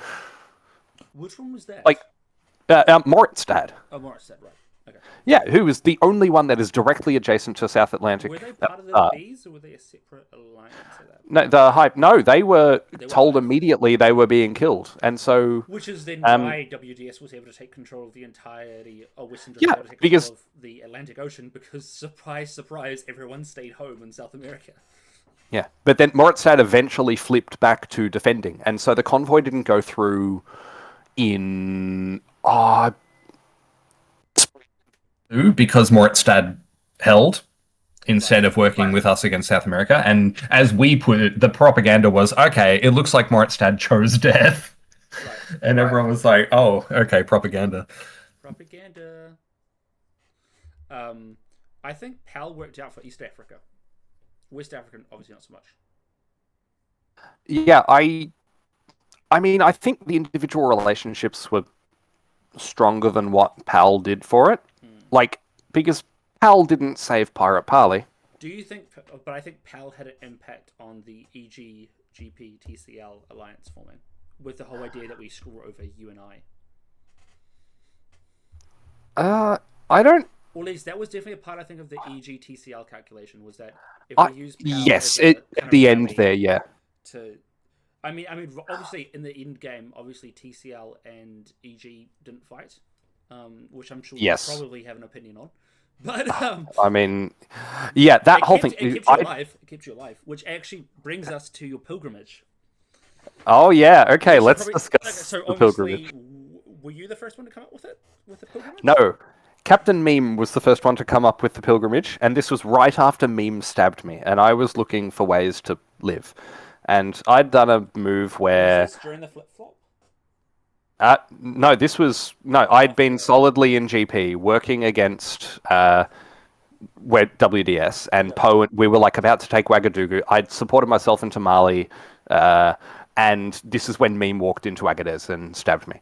Which one was that? Like Moritzstad. Oh, Morrisett, right. Okay. Yeah, who is the only one that is directly adjacent to South Atlantic. Were they part of the Bees, or were they a separate alliance of that? No, they were told alive. immediately they were being killed, and so Which is then why WDS was able to take control of the entirety, or Western was able to take because control of the Atlantic Ocean, because surprise, surprise, everyone stayed home in South America. yeah, but then Moritzstad eventually flipped back to defending, and so the convoy didn't go through in because Moritzstad held instead of working with us against South America. And as we put it, the propaganda was, okay, it looks like Moritzstad chose death. Right. And everyone was like, oh, okay, propaganda. Propaganda. I think PAL worked out for East Africa. West African, obviously not so much. Yeah, I mean, I think the individual relationships were stronger than what PAL did for it. Like, because PAL didn't save Pirate Parley. Do you think, but I think PAL had an impact on the EG, GP, TCL alliance forming, with the whole idea that we screw over you and I. I don't... Or at least that was definitely a part, I think, of the EG, TCL calculation, was that if we use PAL yes, at the end there, yeah. I mean, obviously, in the end game, obviously TCL and EG didn't fight, which I'm sure you probably have an opinion on. But I mean, yeah, that whole thing. It keeps you alive, which actually brings us to your pilgrimage. Oh yeah, okay, let's discuss the pilgrimage. Were you the first one to come up with it, with the pilgrimage? No, Captain Meme was the first one to come up with the pilgrimage, and this was right after Meme stabbed me, and I was looking for ways to live. And I'd done a move where... Was this during the flip-flop? No, this was... No, I'd been solidly in GP, working against WDS, and Poe, we were like about to take Ouagadougou. I'd supported myself into Mali, and this is when Meme walked into Agadez and stabbed me.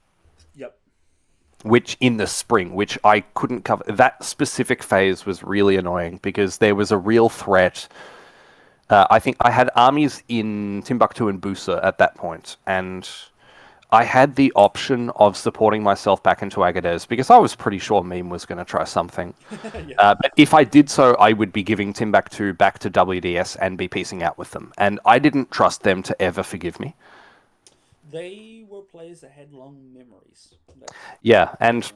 Yep. Which, in the spring, which I couldn't cover... That specific phase was really annoying, because there was a real threat... I think I had armies in Timbuktu and Busa at that point, and I had the option of supporting myself back into Agadez, because I was pretty sure Meme was going to try something. But if I did so, I would be giving Timbuktu back to WDS and be piecing out with them, and I didn't trust them to ever forgive me. They were players that had long memories. Yeah, and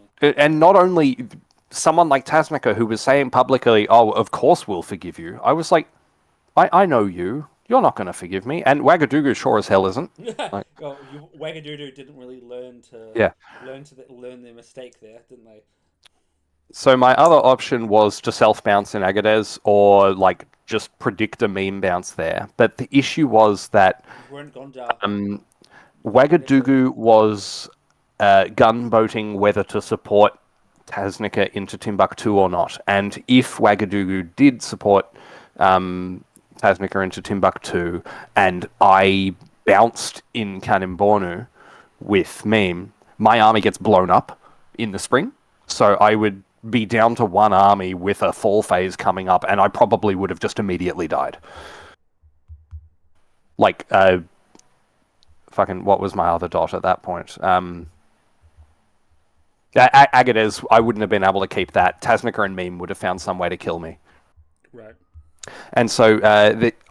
not only someone like Tasnica, who was saying publicly, oh, of course we'll forgive you. I was like, I know you. You're not going to forgive me. And Ouagadougou sure as hell isn't. Like, Ouagadougou didn't really learn their mistake there, didn't they? So my other option was to self-bounce in Agadez, or like just predict a Meme bounce there. But the issue was that Ouagadougou was gunboating whether to support Tasnica into Timbuktu or not. And if Ouagadougou did support Tasnica into Timbuktu, and I bounced in Kanem-Bornu with Meme, my army gets blown up in the spring, so I would be down to one army with a fall phase coming up, and I probably would have just immediately died. Like, what was my other dot at that point? Agadez, I wouldn't have been able to keep that. Tasnica and Meme would have found some way to kill me. Right. And so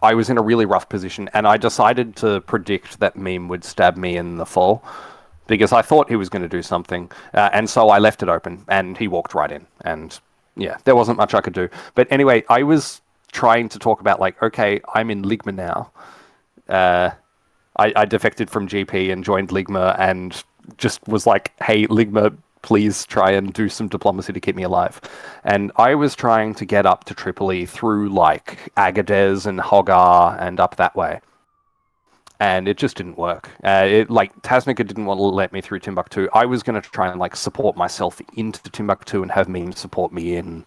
I was in a really rough position, and I decided to predict that Meme would stab me in the fall, because I thought he was going to do something, and so I left it open, and he walked right in, and yeah, there wasn't much I could do. But anyway, I was trying to talk about, like, okay, I'm in Ligma now. I defected from GP and joined Ligma, and just was like, hey, Ligma, please try and do some diplomacy to keep me alive. And I was trying to get up to Tripoli through, like, Agadez and Hogar and up that way. And it just didn't work. Tasnica didn't want to let me through Timbuktu. I was going to try and, like, support myself into Timbuktu and have Meme support me in.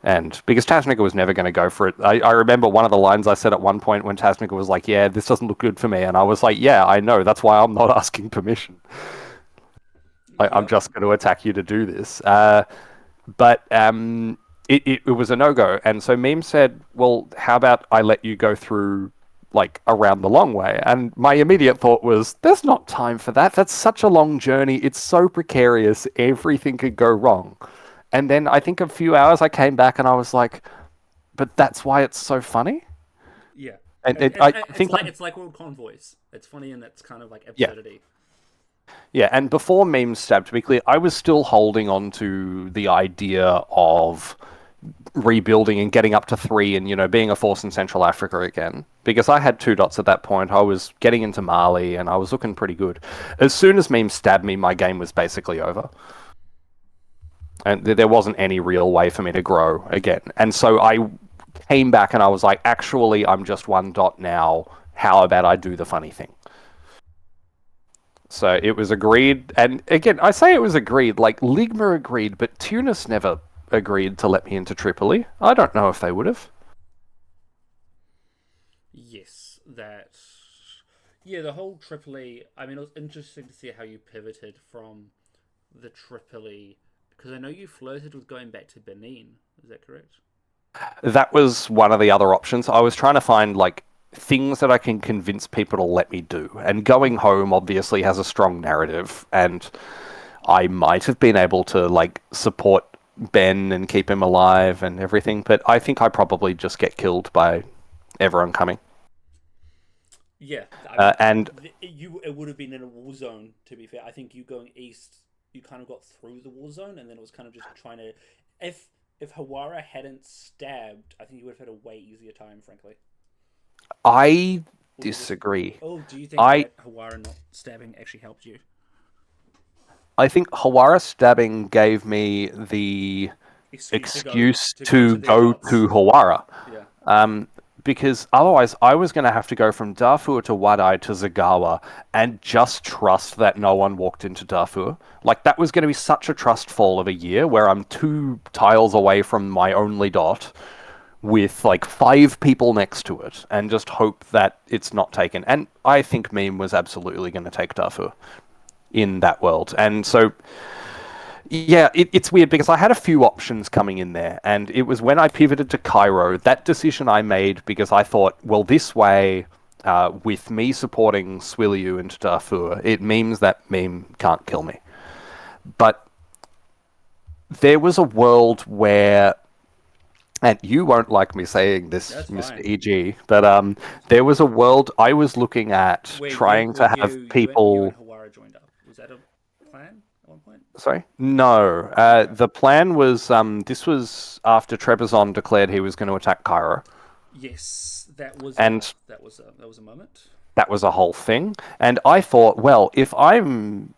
And because Tasnica was never going to go for it. I remember one of the lines I said at one point when Tasnica was like, yeah, this doesn't look good for me. And I was like, yeah, I know. That's why I'm not asking permission. I'm Yep. just going to attack you to do this. But it was a no-go. And so Meme said, well, how about I let you go through like around the long way? And my immediate thought was, there's not time for that. That's such a long journey. It's so precarious. Everything could go wrong. And then I think a few hours I came back and I was like, but that's why it's so funny. Yeah. And It's, I it's think, like it's like World Convoys. It's funny and that's kind of like yeah, absurdity. yeah. And before Meme Stab, to be clear, I was still holding on to the idea of rebuilding and getting up to 3 and, being a force in Central Africa again. Because I had 2 dots at that point. I was getting into Mali and I was looking pretty good. As soon as Meme stabbed me, my game was basically over. And there wasn't any real way for me to grow again. And so I came back and I was like, actually, I'm just 1 dot now. How about I do the funny thing? So it was agreed. And again, I say it was agreed. Like, Ligma agreed, but Tunis never agreed to let me into Tripoli. I don't know if they would have. Yes, that. Yeah, the whole Tripoli. I mean, it was interesting to see how you pivoted from the Tripoli, because I know you flirted with going back to Benin. Is that correct? That was one of the other options. I was trying to find, like, things that I can convince people to let me do. And going home obviously has a strong narrative, and I might have been able to, like, support Ben and keep him alive and everything, but I think I probably just get killed by everyone coming. Yeah, I mean, And it would have been in a war zone. To be fair, I think you going east, you kind of got through the war zone, and then it was kind of just trying to. If Hawara hadn't stabbed, I think you would have had a way easier time, frankly. I Or you just, disagree. oh, do you think I that Hawara not stabbing actually helped you? I think Hawara stabbing gave me the Excuse excuse to go to to their go dots. to Hawara. Yeah. Because otherwise I was going to have to go from Darfur to Wadai to Zagawa and just trust that no one walked into Darfur. Like, that was going to be such a trust fall of a year where I'm 2 tiles away from my only dot with like 5 people next to it and just hope that it's not taken. And I think Meme was absolutely going to take Darfur in that world. And so yeah, it's weird because I had a few options coming in there, and it was when I pivoted to Cairo, that decision I made because I thought, well, this way, with me supporting Swiliu into Darfur, it means that Meme can't kill me. But there was a world where, and you won't like me saying this, That's Mr. fine. EG, but there was a world I was looking at Where trying to have you and people. Hawara joined up. Was that a plan at one point? Sorry? No. Okay. The plan was this was after Trebizond declared he was going to attack Cairo, Yes, and that was a moment. that was a whole thing. And I thought, well, if I'm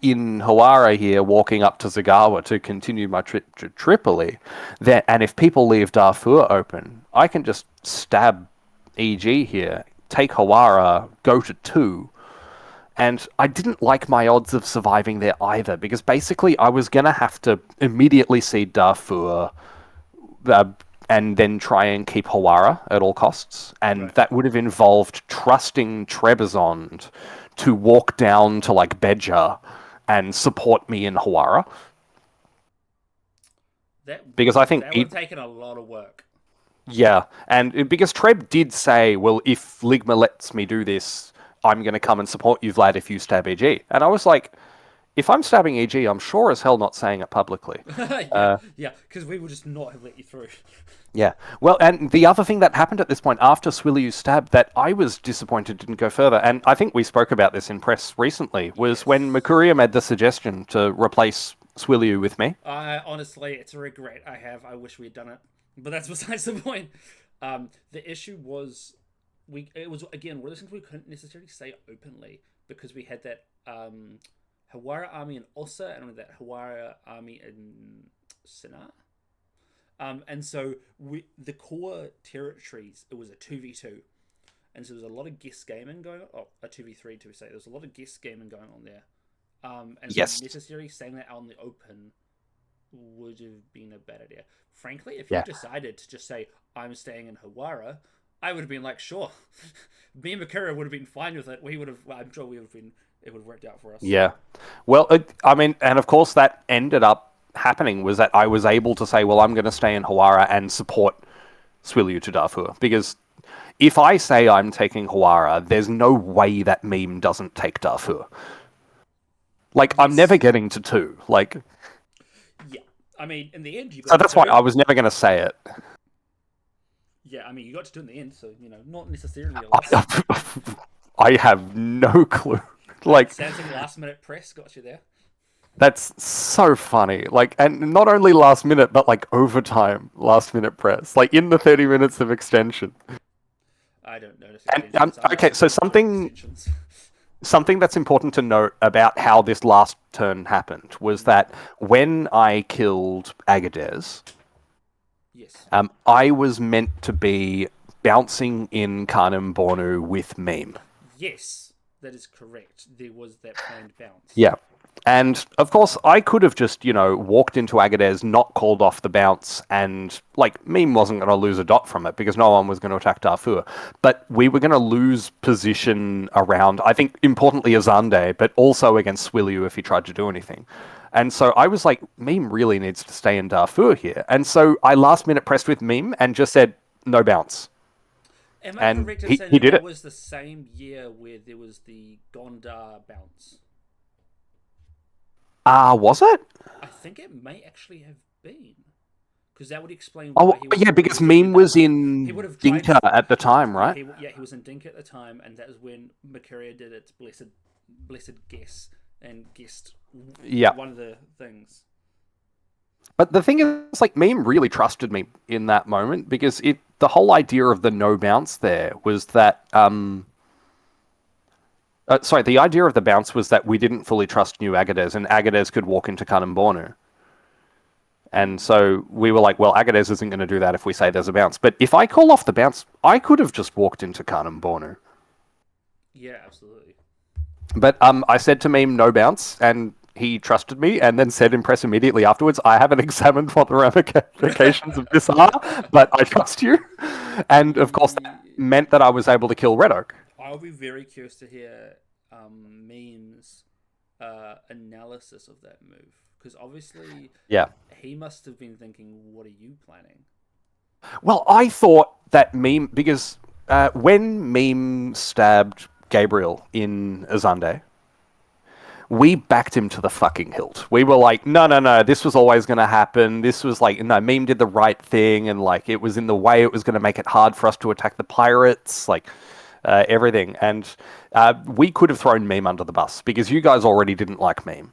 in Hawara here walking up to Zagawa to continue my trip to Tripoli, then, and if people leave Darfur open, I can just stab EG here, take Hawara, go to 2. And I didn't like my odds of surviving there either, because basically I was going to have to immediately cede Darfur uh, and then try and keep Hawara at all costs. And Right. that would have involved trusting Trebizond to walk down to, like, Beja and support me in Hawara. Because I think That would have taken a lot of work. yeah, and because Treb did say, well, if Ligma lets me do this, I'm going to come and support you, Vlad, if you stab EG. And I was like, if I'm stabbing EG, I'm sure as hell not saying it publicly. Yeah, because we would just not have let you through. Yeah. Well, and the other thing that happened at this point, after Swiliu's stab, that I was disappointed didn't go further, and I think we spoke about this in press recently, was when Mercuria made the suggestion to replace Swiliu with me. Honestly, it's a regret I have. I wish we had done it, but that's besides the point. The issue was it was again one of those things we couldn't necessarily say openly because we had that Hawara army in Ossa and that Hawara army in Sinnar. And so the core territories, it was a 2v2. And so there's a lot of guest gaming going on. Oh, a 2v3 to say. There's a lot of guest gaming going on there. And Yes. so necessarily saying that out in the open would have been a bad idea. Frankly, if Yeah. you decided to just say, I'm staying in Hawara, I would have been like, sure. Me and Makura would have been fine with it. I'm sure it would have worked out for us. Yeah. Well, I mean, and of course that ended up happening was that I was able to say, well, I'm going to stay in Hawara and support Swilyu to Darfur. Because if I say I'm taking Hawara, there's no way that meme doesn't take Darfur. Like, I'm never getting to 2. Like, yeah. I mean, in the end, you got so that's to why do. I was never going to say it. Yeah, I mean, you got to do it in the end, so, not necessarily a loss. I have no clue. Like, Samsung last-minute press got you there. that's so funny. Like, and not only last minute, but like overtime last minute press. Like in the 30 minutes of extension. I don't notice And, extensions. I okay, notice so extensions. something that's important to note about how this last turn happened was that when I killed Agadez, Yes. I was meant to be bouncing in Karnam Bornu with Meme. Yes, that is correct. There was that planned bounce. Yeah. And, of course, I could have just, walked into Agadez, not called off the bounce, and, like, Meme wasn't going to lose a dot from it because no one was going to attack Darfur. But we were going to lose position around, I think, importantly, Azande, but also against Swilyu if he tried to do anything. And so I was like, Meme really needs to stay in Darfur here. And so I last-minute pressed with Meme and just said, no bounce. Am I And correct in he saying did that it. was the same year where there was the Gondar bounce? Was it? I think it may actually have been. Because that would explain Oh, why he was yeah, because really Meme good was that in He would have tried Dinka to- at the time, right? He was in Dinka at the time, and that was when Mercuria did its blessed guess and guessed Yeah. one of the things. But the thing is, like, Meme really trusted me in that moment because the whole idea of the no bounce there was that, the idea of the bounce was that we didn't fully trust New Agadez, and Agadez could walk into Kanem. And so we were like, well, Agadez isn't going to do that if we say there's a bounce. But if I call off the bounce, I could have just walked into Kanem. Yeah, absolutely. But I said to Meme, no bounce, and he trusted me, and then said in press immediately afterwards, I haven't examined what the ramifications of this are, but I trust you. And, of course, that meant that I was able to kill Red Oak. I'll be very curious to hear Meme's analysis of that move. Because obviously, Yeah. he must have been thinking, what are you planning? Well, I thought that Meme, because when Meme stabbed Gabriel in Azande, we backed him to the fucking hilt. We were like, no, this was always going to happen. This was like, no, Meme did the right thing, and like, it was in the way, it was going to make it hard for us to attack the pirates, like, everything. And we could have thrown Meme under the bus, because you guys already didn't like Meme.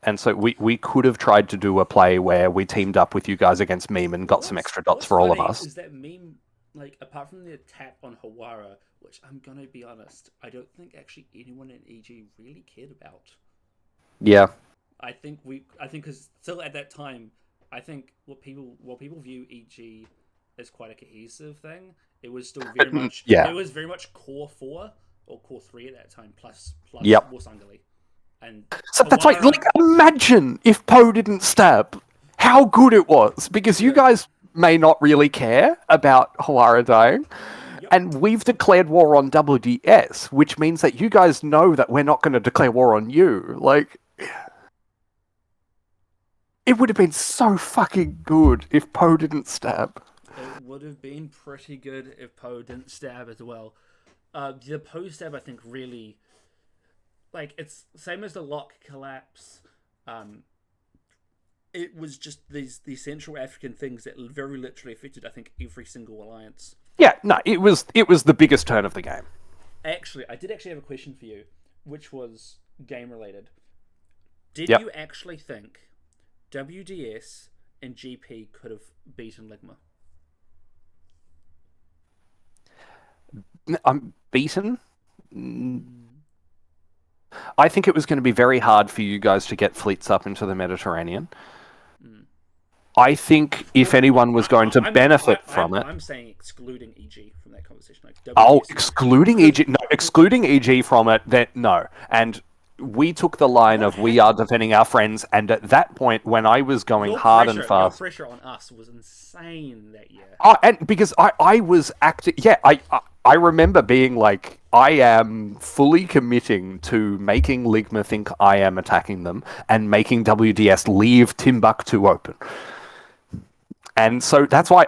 And so we could have tried to do a play where we teamed up with you guys against Meme and got some extra dots for all of us. Is that Meme, like, apart from the attack on Hawara, which I'm gonna be honest, I don't think actually anyone in EG really cared about. Yeah. I think because still at that time, I think what people view EG as quite a cohesive thing. It was still very much Yeah. It was very much core 4 or core 3 at that time plus Yep. Wasangali. And So that's why, like, imagine if Poe didn't stab, how good it was. Because you guys may not really care about Hawara dying. Yep. And we've declared war on WDS, which means that you guys know that we're not going to declare war on you. Like, it would have been so fucking good if Poe didn't stab. It would have been pretty good if Poe didn't stab as well. The Poe stab, I think, really, like, it's same as the lock collapse. It was just these Central African things that very literally affected, I think, every single alliance. Yeah, no, it was the biggest turn of the game. Actually, I did actually have a question for you, which was game related. Did Yep. you actually think WDS and GP could have beaten Ligma? I'm beaten. I think it was going to be very hard for you guys to get fleets up into the Mediterranean. I think if anyone was going to benefit from it... I'm saying excluding EG from that conversation. Like Oh, WDS excluding EG... No, excluding EG from it, then no. And we took the line of we are defending our friends, and at that point, when I was going hard and fast, your pressure on us was insane that year. and because I was acting, I remember being like, I am fully committing to making Ligma think I am attacking them and making WDS leave Timbuktu open. And so that's why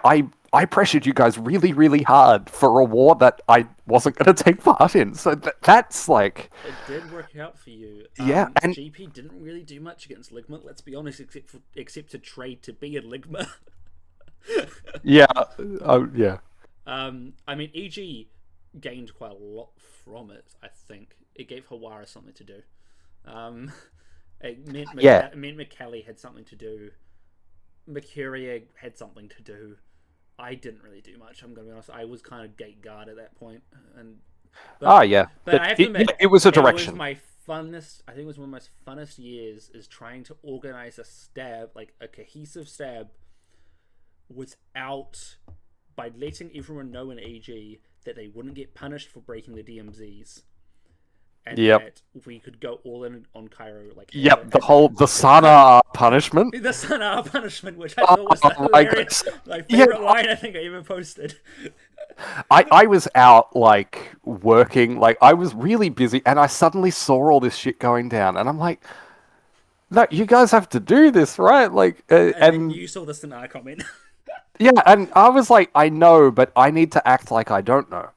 I pressured you guys really, really hard for a war that I wasn't going to take part in. So that's like... It did work out for you. Yeah, and... GP didn't really do much against Ligma, let's be honest, except to trade to be in Ligma. Yeah. Oh, yeah. I mean, EG gained quite a lot from it, I think. It gave Hawara something to do. It meant McKelly had something to do. Mercuria had something to do. I didn't really do much, I'm going to be honest. I was kind of gate guard at that point. But I have to admit, it was a direction. It was my funnest, I think it was one of the most funnest years, is trying to organize a stab, like a cohesive stab, by letting everyone know in AG that they wouldn't get punished for breaking the DMZs. And that we could go all in on Cairo. The Sana punishment. The Sana punishment, which I thought was hilarious. My favorite line I think I ever posted. I was out, like, working, like, I was really busy, and I suddenly saw all this shit going down, and I'm like, no, you guys have to do this, right? Like, and you saw the Sana comment. Yeah, and I was like, I know, but I need to act like I don't know.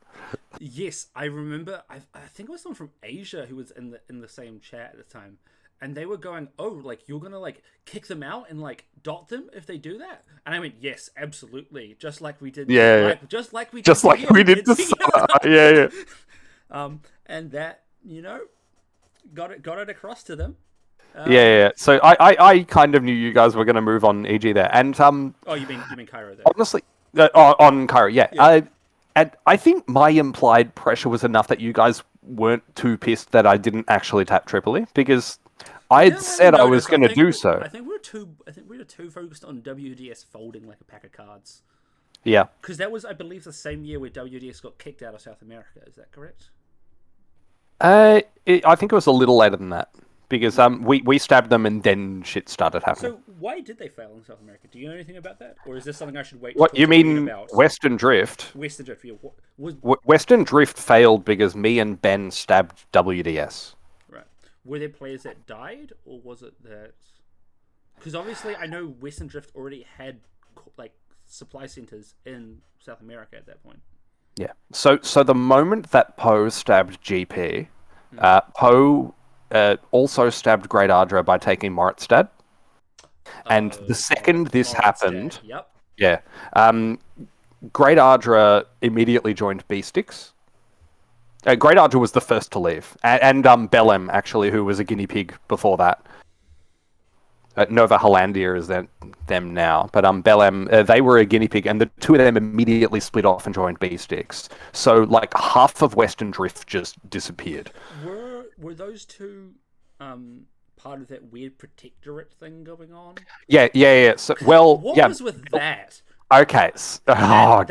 Yes, I remember. I think it was someone from Asia who was in the same chat at the time, and they were going, "Oh, like you're gonna like kick them out and like dot them if they do that." And I went, "Yes, absolutely, just like we did. Just like we did to yeah. And that got it across to them. So I kind of knew you guys were going to move on EG there, and Oh, you mean Cairo there? Honestly, on Cairo, yeah. And I think my implied pressure was enough that you guys weren't too pissed that I didn't actually tap Tripoli, because I had said I was going to do so. I think we were too focused on WDS folding like a pack of cards. Yeah. Because that was, I believe, the same year where WDS got kicked out of South America. Is that correct? I think it was a little later than that. Because we stabbed them and then shit started happening. So why did they fail in South America? Do you know anything about that, or is this something I should wait? What you mean, Western Drift? Western Drift. Yeah. Western Drift failed because me and Ben stabbed WDS. Right. Were there players that died, or was it that? Because obviously, I know Western Drift already had like supply centers in South America at that point. Yeah. So the moment that Poe stabbed GP, Poe. Also stabbed Great Ardra by taking Moritstad. And the second this happened... Yep. Great Ardra immediately joined B-Sticks. Great Ardra was the first to leave. And Belem, actually, who was a guinea pig before that. Nova Hollandia is them now. But Belem, they were a guinea pig, and the two of them immediately split off and joined B-Sticks. So, like, half of Western Drift just disappeared. Were those two part of that weird protectorate thing going on? Yeah. So, well, what was with that? Okay. I'm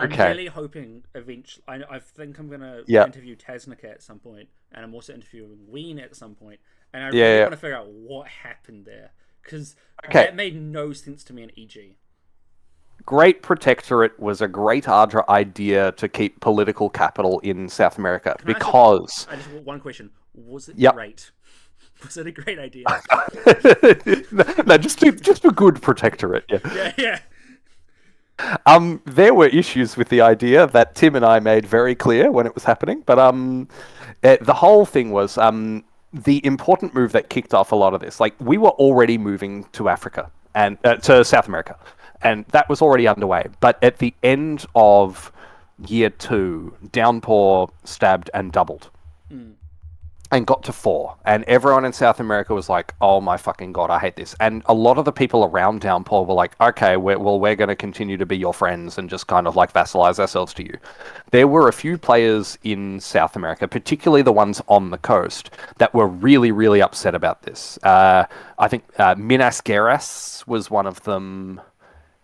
really hoping eventually. I think I'm gonna interview Tasnica at some point, and I'm also interviewing Ween at some point, and I really want to figure out what happened there, because that made no sense to me in EG. Great Protectorate was a Great Ardra idea to keep political capital in South America because... I just want one question. Was it great? Was it a great idea? No, just a good Protectorate. Yeah. There were issues with the idea that Tim and I made very clear when it was happening, but the whole thing was the important move that kicked off a lot of this. Like, we were already moving to Africa and to South America. And that was already underway. But at the end of year 2, Downpour stabbed and doubled. And got to 4. And everyone in South America was like, oh my fucking god, I hate this. And a lot of the people around Downpour were like, okay, we're going to continue to be your friends and just kind of like vassalize ourselves to you. There were a few players in South America, particularly the ones on the coast, that were really, really upset about this. I think Minas Gerais was one of them.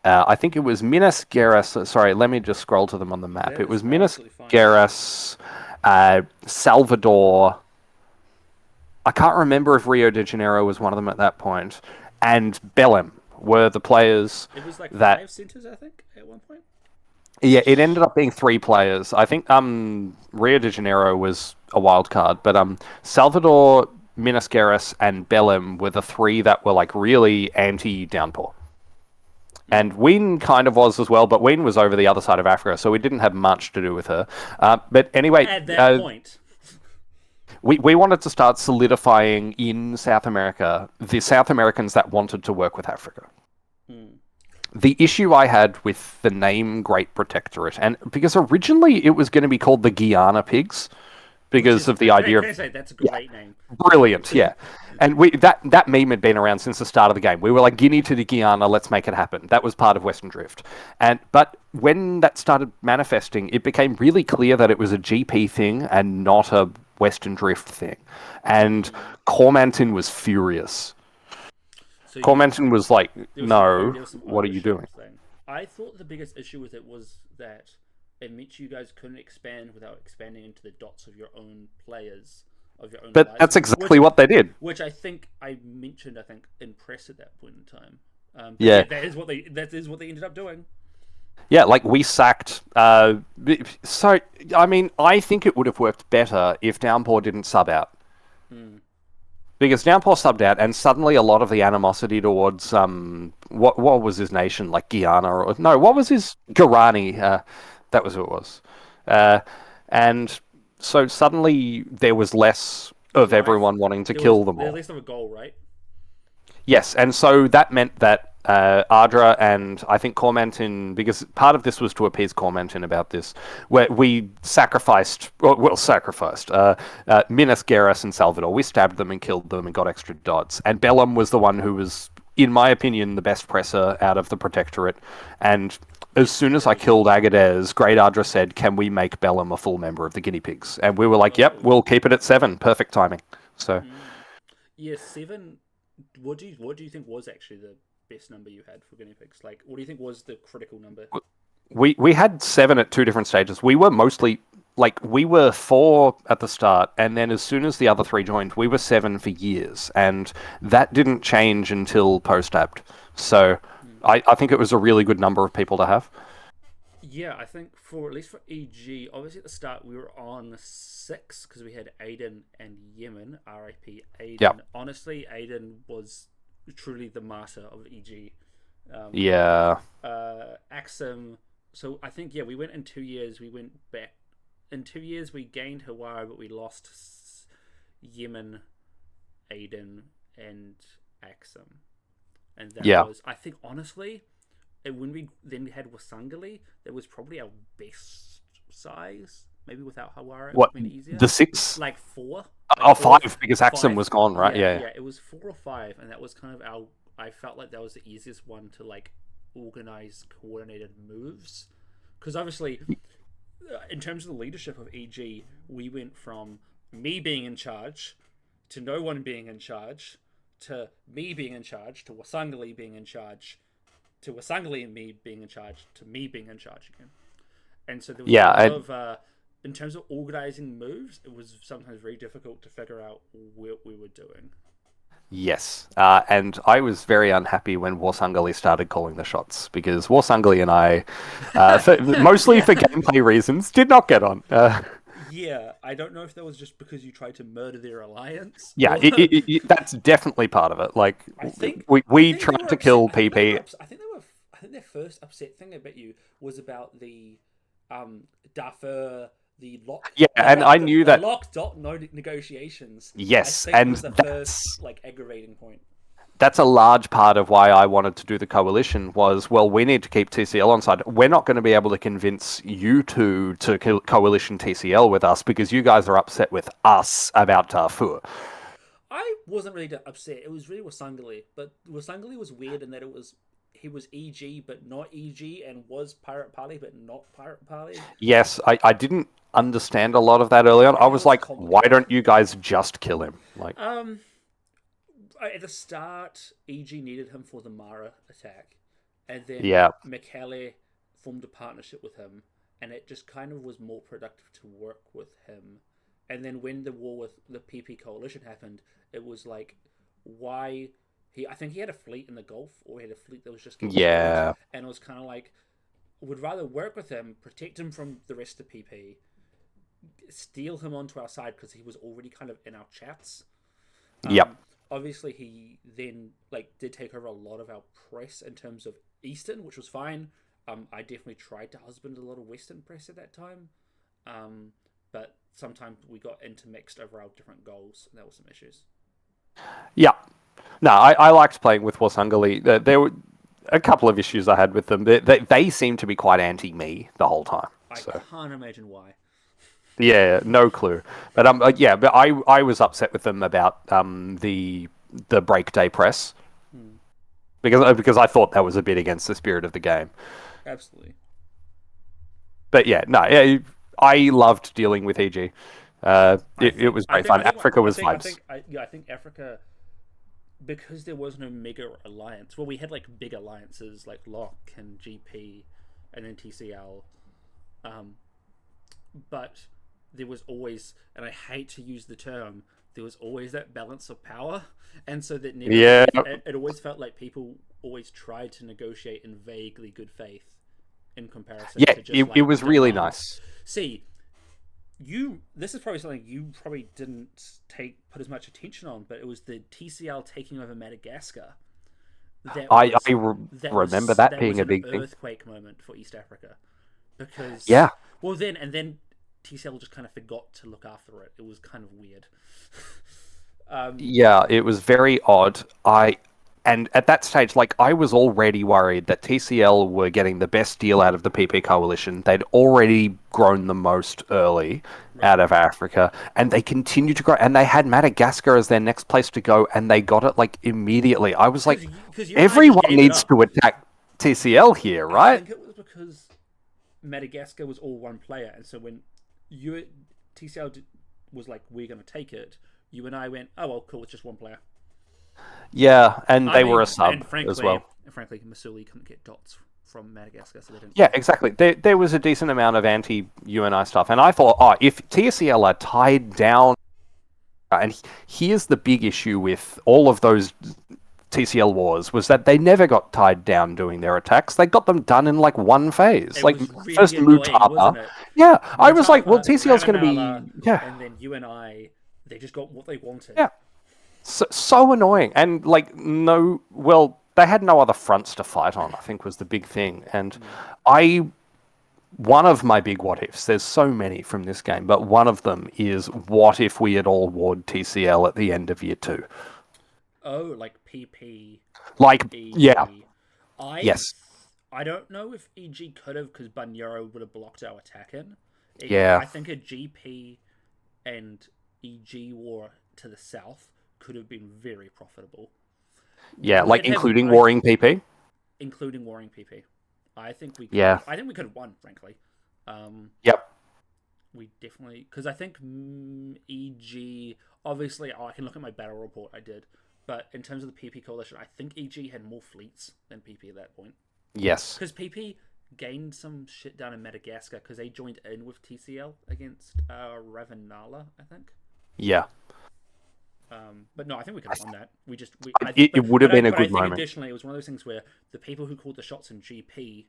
I think it was Minas Gerais. Sorry, let me just scroll to them on the map. It was Minas Gerais, Salvador, I can't remember if Rio de Janeiro was one of them at that point, and Belém were the players It was like that 5 centers, I think, at one point. yeah, it ended up being 3 players. I think Rio de Janeiro was a wild card, but Salvador, Minas Gerais, and Belém were the 3 that were like really anti-downpour. And Wien kind of was as well, but Wien was over the other side of Africa, so we didn't have much to do with her. But anyway, At that point. we wanted to start solidifying in South America the South Americans that wanted to work with Africa. The issue I had with the name Great Protectorate, and because originally it was going to be called the Guiana Pigs, because of the idea of that's a great name. Brilliant, yeah. And that meme had been around since the start of the game. We were like, Guinea to the Guyana, let's make it happen. That was part of Western Drift. But when that started manifesting, it became really clear that it was a GP thing and not a Western Drift thing. And Cormantin was furious. So Cormantin was like, no, there was some what are you doing? thing. I thought the biggest issue with it was that it meant you guys couldn't expand without expanding into the dots of your own players, of your own. But that's exactly what they did. Which I think I mentioned, in press at that point in time. Yeah, that is what they ended up doing. Yeah, like we sacked. So I mean, I think it would have worked better if Downpour didn't sub out. Because Downpour subbed out, and suddenly a lot of the animosity towards what was his nation, like Guyana, or no, what was his Guarani? That was who it was, and so suddenly there was less of everyone wanting to kill them all. At least of a goal, right? Yes, and so that meant that Ardra and I think Cormantin, because part of this was to appease Cormantin about this, where we sacrificed Minas Gerais and Salvador. We stabbed them and killed them and got extra dots. And Belém was the one who was, in my opinion, the best presser out of the Protectorate. And as soon as I killed Agadez, Great Ardra said, "Can we make Belém a full member of the Guinea Pigs?" And we were like, "Yep, we'll keep it at 7. Perfect timing." So, yeah, 7. What do you think was actually the best number you had for guinea pigs? Like, what do you think was the critical number? We had 7 at 2 different stages. We were mostly we were 4 at the start, and then as soon as the other 3 joined, we were 7 for years, and that didn't change until post-abt. So I think it was a really good number of people to have. Yeah, I think at least for EG, obviously at the start we were on 6 because we had Aiden and Yemen. RIP Aiden. Yep. Honestly, Aiden was truly the martyr of EG. Axum. So I think we went in 2 years. We went back in 2 years. We gained Hawara, but we lost Yemen, Aiden, and Axum. And that was, I think, honestly, when we then had Wasangali, that was probably our best size. Maybe without Hawara, it would have been easier. The 6? Like 4. Like 5, because Axum was gone, right? Yeah, it was 4 or 5, and that was kind of I felt like that was the easiest one to organize coordinated moves, because obviously, in terms of the leadership of EG, we went from me being in charge to no one being in charge to me being in charge to Wasangali being in charge to Wasangali and me being in charge to me being in charge again. And so there was a lot of in terms of organizing moves, it was sometimes very difficult to figure out what we were doing. Yes, and I was very unhappy when Wasangali started calling the shots, because Wasangali and I, mostly for gameplay reasons, did not get on. Yeah, I don't know if that was just because you tried to murder their alliance. Yeah, that's definitely part of it. Like, we tried to kill PP. I think their first upset thing about you was about the Darfur. The lock, I knew that locked no negotiations. Yes, I think and was the first aggravating point. That's a large part of why I wanted to do the coalition. Was, well, we need to keep TCL on side. We're not going to be able to convince you two to coalition TCL with us because you guys are upset with us about Darfur. I wasn't really upset. It was really Wasangali, but Wasangali was weird in that he was EG but not EG, and was Pirate Party but not Pirate Party. Yes, I didn't understand a lot of that early on. I was like, why don't you guys just kill him? At the start, EG needed him for the Mara attack, and then Michele formed a partnership with him, and it just kind of was more productive to work with him. And then when the war with the PP coalition happened, it was like, why I think he had a fleet in the Gulf, or he had a fleet that was just getting Yeah. started, and it was kind of like, would rather work with him, protect him from the rest of PP, steal him onto our side because he was already kind of in our chats. Yep. Obviously, he then did take over a lot of our press in terms of Eastern, which was fine. I definitely tried to husband a lot of Western press at that time, but sometimes we got intermixed over our different goals, and there were some issues. Yeah. No, I liked playing with Wasangali. There were a couple of issues I had with them. They seemed to be quite anti-me the whole time. I can't imagine why. Yeah, no clue. But yeah, but I was upset with them about the break day press because I thought that was a bit against the spirit of the game. Absolutely. But yeah, no, I loved dealing with EG. It was great fun. Africa was vibes. I think Africa, because there was no mega alliance. Well, we had big alliances like LOC and GP, and then TCL, but there was always, and I hate to use the term, there was always that balance of power, and so that never, it always felt like people always tried to negotiate in vaguely good faith, in comparison. Yeah, to just, it was really demands. nice. See, this is probably something you probably didn't put as much attention on, but it was the TCL taking over Madagascar. I remember that being a big thing. Earthquake moment for East Africa, because then TCL just kind of forgot to look after it. It was kind of weird. Yeah, it was very odd. And at that stage, I was already worried that TCL were getting the best deal out of the PP coalition. They'd already grown the most early out of Africa, and they continued to grow. And they had Madagascar as their next place to go, and they got it immediately. I was like, everyone needs to attack TCL here, right? I think it was because Madagascar was all one player, and so when TCL was like, we're going to take it, you and I went, oh well, cool, it's just one player. Yeah, and they were a sub as well. And frankly, Masuli couldn't get dots from Madagascar, so they didn't. Yeah, exactly. There was a decent amount of anti-UNI stuff, and I thought, if TCL are tied down, and here's the big issue with all of those TCL wars, was that they never got tied down doing their attacks. They got them done in one phase. It was really first Mutapa. Yeah, I was like, well, TCL's going to be... Yeah. And then UNI, they just got what they wanted. Yeah. So annoying. And, they had no other fronts to fight on, I think, was the big thing. And one of my big what-ifs, there's so many from this game, but one of them is, what if we had all warred TCL at the end of Year 2? Oh, like PP. EG. Yeah. Yes. I don't know if EG could have, because Banyero would have blocked our attack in. I think a GP and EG war to the south could have been very profitable. Yeah, including warring PP? Including warring PP. I think we could have won, frankly. Yep. We definitely... Because I think EG... Obviously, I can look at my battle report, I did. But in terms of the PP coalition, I think EG had more fleets than PP at that point. Yes. Because PP gained some shit down in Madagascar because they joined in with TCL against Ravenala, I think. Yeah. But no, I think we could have won that. It would have been a good moment. Additionally, it was one of those things where the people who called the shots in GP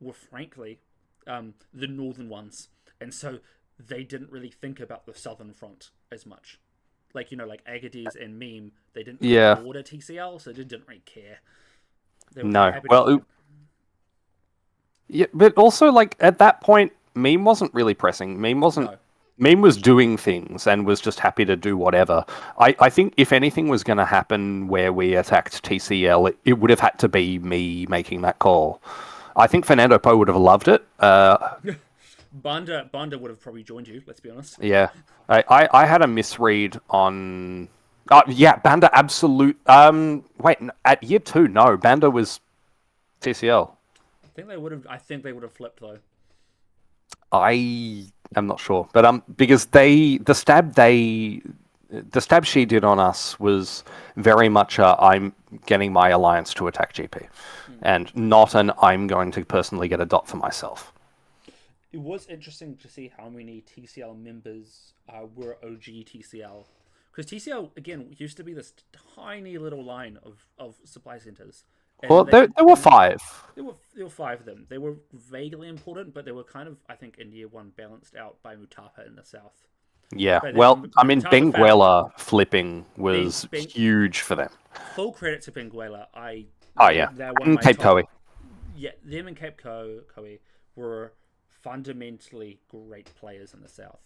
were, frankly, the northern ones. And so they didn't really think about the southern front as much. Like Agadir and Meme, they didn't order TCL, so they didn't really care. Yeah, but also, at that point, Meme wasn't really pressing. Meme wasn't... No. Meme was doing things and was just happy to do whatever. I think if anything was going to happen where we attacked TCL, it would have had to be me making that call. I think Fernando Po would have loved it. Banda would have probably joined you, let's be honest. Yeah. I had a misread on... Banda absolute... Wait, at Year 2, no. Banda was TCL. I think they would have flipped, though. I am not sure, but because the stab she did on us was very much I'm getting my alliance to attack GP, and not I'm going to personally get a dot for myself. it was interesting to see how many TCL members were OG TCL. Because TCL, again, used to be this tiny little line of supply centers. Well, there were 5. There were 5 of them. They were vaguely important, but they were kind of, I think, in year 1 balanced out by Mutapa in the south. Yeah, But well, then I mean, Mutapa Benguela flipping was Ben- huge for them. Full credit to Benguela. They're one of my Cape top, Coe. Yeah, them and Cape Coe were fundamentally great players in the south.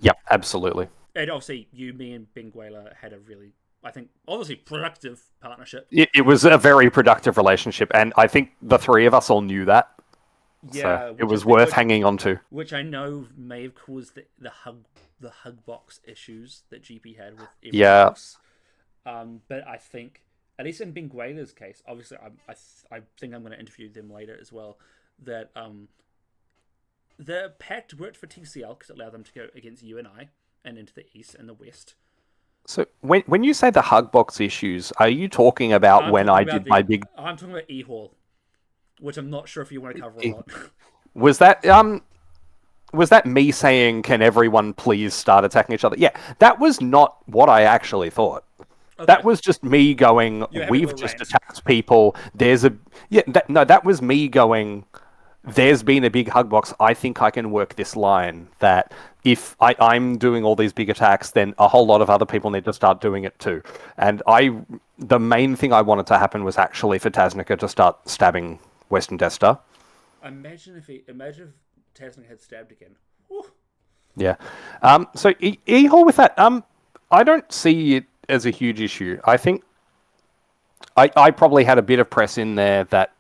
Yep, absolutely. And obviously, me and Benguela had a really, I think, obviously productive partnership. It was a very productive relationship, and I think the 3 of us all knew that. Yeah, so it was worth hanging on to. Which I know may have caused the hug box issues that GP had with everyone else. But I think, at least in Benguela's case, obviously I think I'm going to interview them later as well, that the pact worked for TCL because it allowed them to go against you and I and into the east and the west. So when you say the hug box issues, are you talking about I'm when I did my big... I'm talking about E-Hall, which I'm not sure if you want to cover or not. Was that me saying, can everyone please start attacking each other? Yeah, that was not what I actually thought. Okay. That was just me going, we've just attacked people. There's a... Yeah, that was me going, there's been a big hug box. I think I can work this line that if I'm doing all these big attacks, then a whole lot of other people need to start doing it too. And the main thing I wanted to happen was actually for Tasnica to start stabbing Western Death Star. Imagine if Tasnica had stabbed again. Whew. Yeah. So E-Hall with that, I don't see it as a huge issue. I think I probably had a bit of press in there that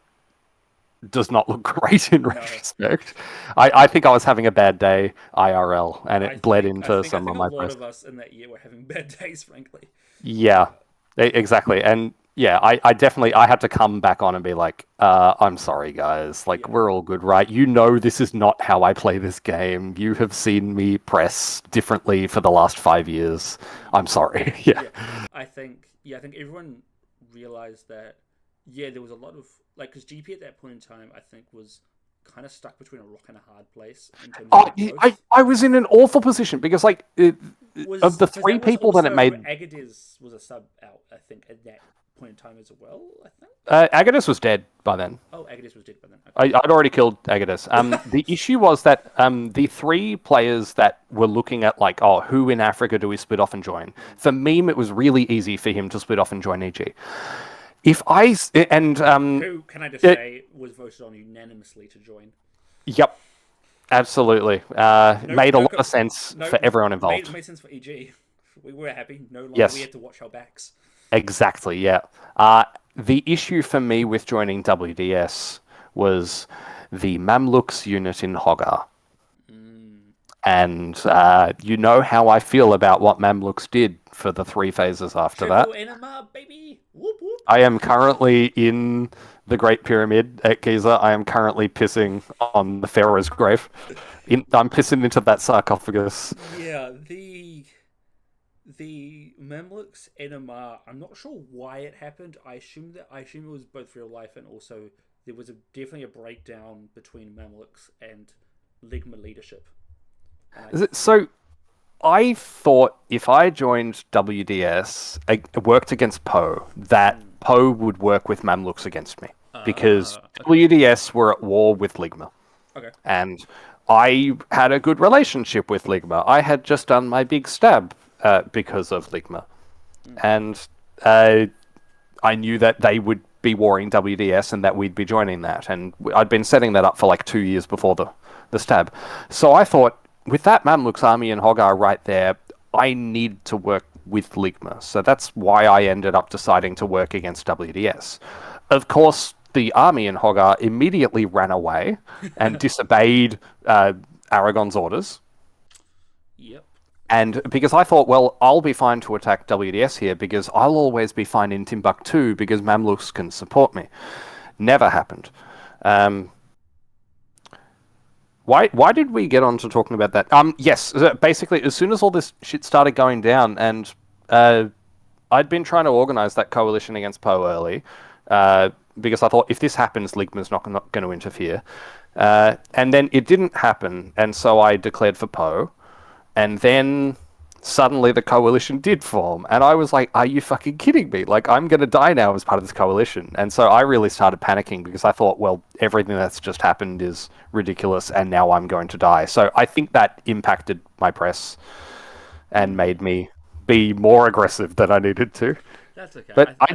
does not look great in retrospect. I think I was having a bad day IRL, and it bled into some of my press. A lot of us in that year were having bad days, frankly. Yeah, exactly. And yeah, I definitely had to come back on and be like, I'm sorry, guys. Like, we're all good, right? You know this is not how I play this game. You have seen me press differently for the last 5 years. I'm sorry. Yeah. I think everyone realized that, there was a lot of... because GP at that point in time, I think, was kind of stuck between a rock and a hard place. In terms of I was in an awful position because, of the 3 people that it made... Agadez was a sub out, I think, at that point in time as well, I think. Agadez was dead by then. Oh, Agadez was dead by then. Okay. I'd already killed Agadez. The issue was that the 3 players that were looking at, who in Africa do we split off and join? For Meme, it was really easy for him to split off and join EG. Who can I just say was voted on unanimously to join? Yep, absolutely. Made a lot of sense for everyone involved. Made sense for EG. We were happy. No longer we had to watch our backs. Exactly. Yeah. The issue for me with joining WDS was the Mamluks unit in Hoggar. And you know how I feel about what Mamluks did for the 3 phases after that. Enema, baby. Whoop, whoop. I am currently in the Great Pyramid at Giza. I am currently pissing on the Pharaoh's grave. I'm pissing into that sarcophagus. Yeah, the Mamluks Enema, I'm not sure why it happened. I assume it was both real life and also there was definitely a breakdown between Mamluks and Ligma leadership. So I thought if I joined WDS, worked against Poe, that Poe would work with Mamluks against me. Because WDS were at war with Ligma. Okay. And I had a good relationship with Ligma. I had just done my big stab because of Ligma. And I knew that they would be warring WDS and that we'd be joining that. And I'd been setting that up for 2 years before the stab. So I thought, with that Mamluks army in Hoggar right there, I need to work with Ligma. So that's why I ended up deciding to work against WDS. Of course, the army in Hoggar immediately ran away and disobeyed Aragon's orders. Yep. And because I thought, well, I'll be fine to attack WDS here because I'll always be fine in Timbuktu because Mamluks can support me. Never happened. Why did we get on to talking about that? Yes, basically, as soon as all this shit started going down, and I'd been trying to organize that coalition against Poe early, because I thought if this happens, Ligma's not going to interfere. And then it didn't happen, and so I declared for Poe, and then suddenly the coalition did form, and I was like, are you fucking kidding me? Like, I'm going to die now as part of this coalition. And so I really started panicking because I thought, well, everything that's just happened is ridiculous, and now I'm going to die. So I think that impacted my press and made me be more aggressive than I needed to. That's okay. But I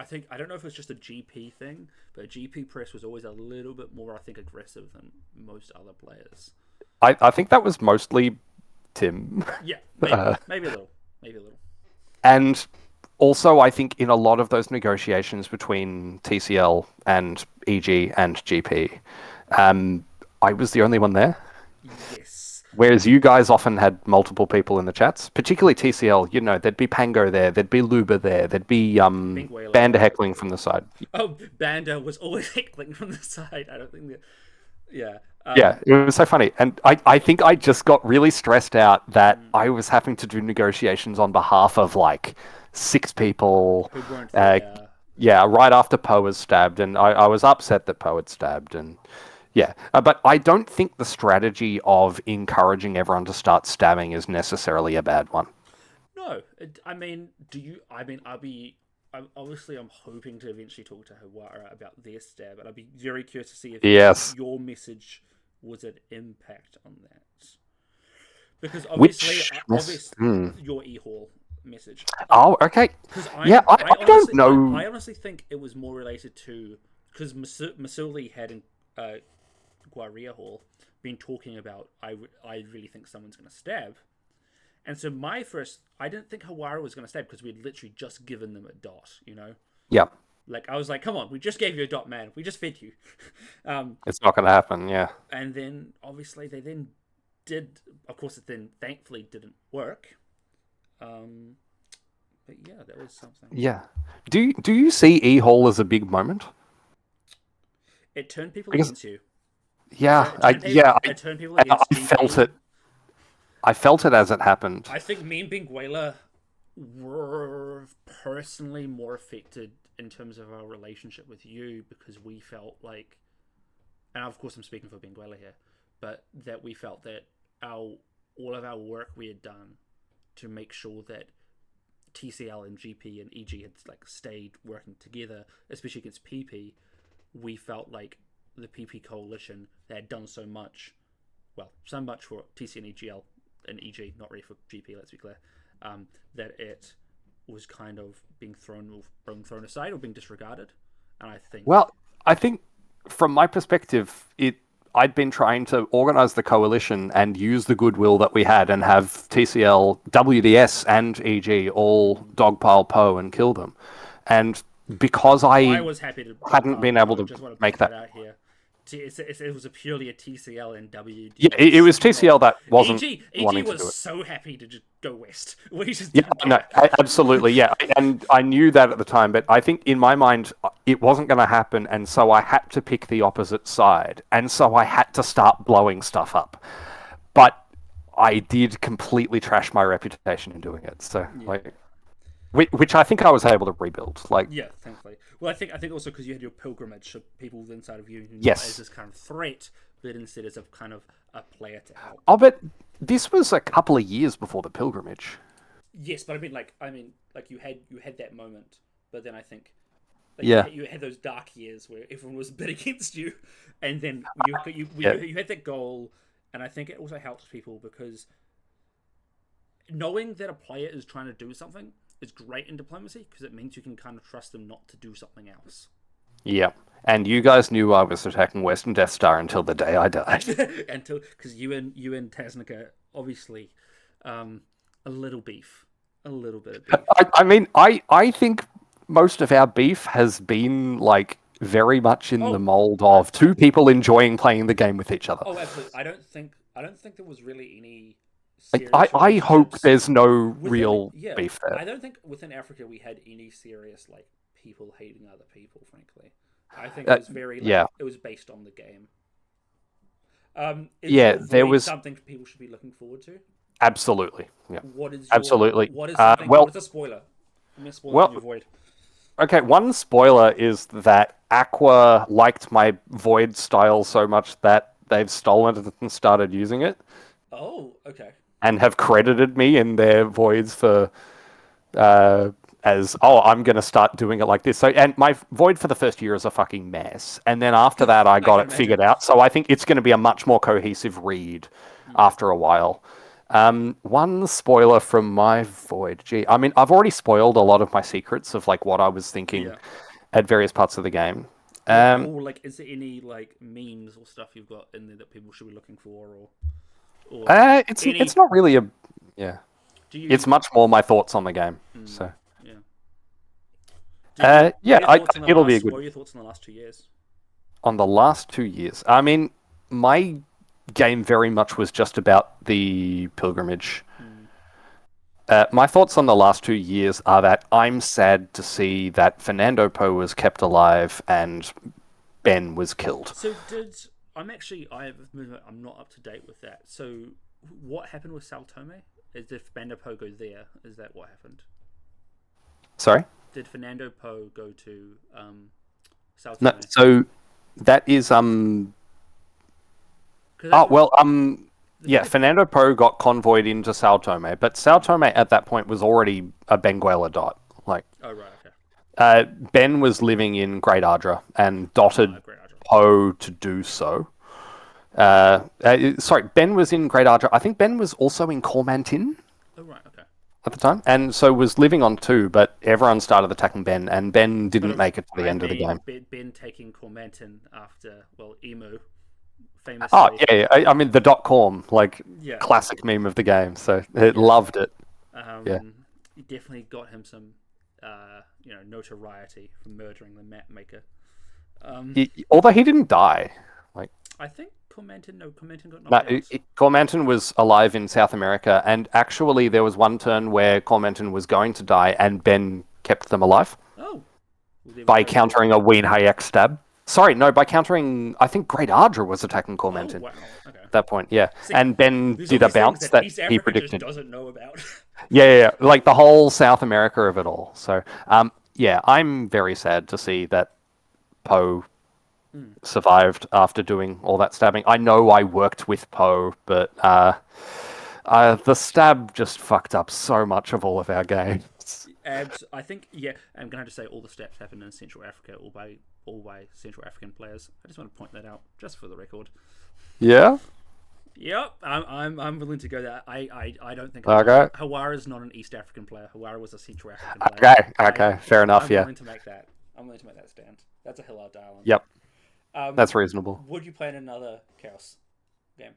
think I don't know if it's just a GP thing, but GP press was always a little bit more, I think, aggressive than most other players. I think that was mostly Tim. Yeah, maybe a little. And also, I think in a lot of those negotiations between TCL and EG and GP, I was the only one there. Yes. Whereas you guys often had multiple people in the chats, particularly TCL. You know, there'd be Pango there, there'd be Luba there, there'd be Banda heckling from the side. Oh, Banda was always heckling from the side. I don't think that. Yeah. Yeah, it was so funny. And I think I just got really stressed out that I was having to do negotiations on behalf of like 6 people. Who weren't there. Yeah, right after Poe was stabbed. And I was upset that Poe had stabbed. And yeah, but I don't think the strategy of encouraging everyone to start stabbing is necessarily a bad one. No. Obviously, I'm hoping to eventually talk to Hawara about their stab, and I'd be very curious to see if your message was an impact on that. Because obviously, your e-hall message. Oh, okay. I don't know. I honestly think it was more related to because Masuli had in Guaria Hall been talking about I really think someone's going to stab. And so I didn't think Hawara was going to stab because we'd literally just given them a dot, you know? Yeah. Like, I was like, come on, we just gave you a dot, man. We just fed you. It's not going to happen, yeah. And then, obviously, they then did... Of course, it then thankfully didn't work. But yeah, that was something. Yeah. Do you see E-Hall as a big moment? It turned people against you. Yeah, it turned people against I felt it. I felt it as it happened. I think me and Benguela were personally more affected in terms of our relationship with you because we felt like, and of course I'm speaking for Benguela here, but that we felt that all of our work we had done to make sure that TCL and GP and EG had like stayed working together, especially against PP, we felt like the PP coalition, they had done so much for TC and EGL and EG, not really for GP, let's be clear, that it was kind of being thrown aside or being disregarded. And I think from my perspective, I'd been trying to organize the coalition and use the goodwill that we had and have TCL, WDS, and EG all dogpile Poe and kill them. And because I was happy to hadn't been able to make that out here. It was purely a TCL and WDS. Yeah, it was TCL that wasn't EG wanting was to do it. so happy to just go west. Absolutely, yeah. And I knew that at the time, but I think in my mind, it wasn't going to happen, and so I had to pick the opposite side, and so I had to start blowing stuff up. But I did completely trash my reputation in doing it, so which I think I was able to rebuild. Thankfully. Well, I think also because you had your pilgrimage, so people inside of you as this kind of threat, but instead as a kind of a player to help. Oh, but this was a couple of years before the pilgrimage. Yes, but I mean, you had that moment, but then I think, you had those dark years where everyone was a bit against you, and then you had that goal, and I think it also helps people because knowing that a player is trying to do something is great in diplomacy because it means you can kind of trust them not to do something else. Yeah, and you guys knew I was attacking Western Death Star until the day I died. Because you and Tasnica obviously a little bit of beef. I think most of our beef has been like very much in the mold of two people enjoying playing the game with each other. Oh, absolutely. I don't think there was really any. I hope there's no real beef there. I don't think within Africa we had any serious people hating other people. Frankly, I think it was very it was based on the game. There was something people should be looking forward to. Absolutely, yeah. What is absolutely? What is something? What is a spoiler? I'm gonna spoil your void. Okay, one spoiler is that Aqua liked my Void style so much that they've stolen it and started using it, Oh, okay. and have credited me in their Voids for uh, as I'm gonna start doing it like this. So, and my Void for the first year is a fucking mess, and then after that, I got can it imagine. figured out. So I think it's going to be a much more cohesive read after a while. One spoiler from my Void. Gee, I mean, I've already spoiled a lot of my secrets of like what I was thinking Yeah. at various parts of the game. Yeah, or like, is there any like memes or stuff you've got in there that people should be looking for, or It's any? it's not really a yeah. Do you? It's much more my thoughts on the game. So Yeah. What yeah, are your thoughts on the it'll be a last? good What are your thoughts on the last 2 years? on the last 2 years. I mean, my game very much was just about the pilgrimage. My thoughts on the last 2 years are that I'm sad to see that Fernando Po was kept alive and Ben was killed. So I'm not up to date with that. So what happened with Sao Tome? Is if Fernando Po go there? Is that what happened? Sorry? Did Fernando Po go to Sao Tome? No, so that is 'Cause Oh that's- well, yeah, Fernando Po got convoyed into Sao Tome, but Sao Tome at that point was already a Benguela dot. Like, Oh right, okay. Ben was living in Great Ardra and dotted Great Idea. Po to do so. Sorry, Ben was in Great Ardra. I think Ben was also in Cormantin Oh right, okay. at the time, and so was living on 2, but everyone started attacking Ben, and Ben didn't But make it to the I end of the game. mean, Ben taking Cormantin after Emu, famously. Oh, yeah, I mean, the .com, like, Yeah. classic meme of the game, so it loved it. Yeah. He definitely got him some, notoriety for murdering the map maker. Although he didn't die. Like, I think Cormantin got no, knocked out. Cormantin was alive in South America, and actually there was one turn where Cormantin was going to die, and Ben kept them alive Oh. Well, there we by go. countering a Ween Hayek stab. Sorry, no, by countering, I think Great Ardra was attacking Oh, Cormantin wow. Okay. at that point, yeah. See, And Ben There's did all a these things bounce that East he Africa predicted. just doesn't know about. Yeah, like the whole South America of it all. So, yeah, I'm very sad to see that Poe survived after doing all that stabbing. I know I worked with Poe, but the stab just fucked up so much of all of our games. I think, yeah, I'm going to have to say all the steps happened in Central Africa, all by Central African players. I just want to point that out, just for the record. Yeah? Yep, I'm willing to go there. I don't think Okay. Hawara's not an East African player. Hawara was a Central African player. Okay, fair enough, I'm yeah. willing to make that. I'm willing to make that stand. That's a hill out dial. Yep, that's reasonable. Would you play in another Chaos game?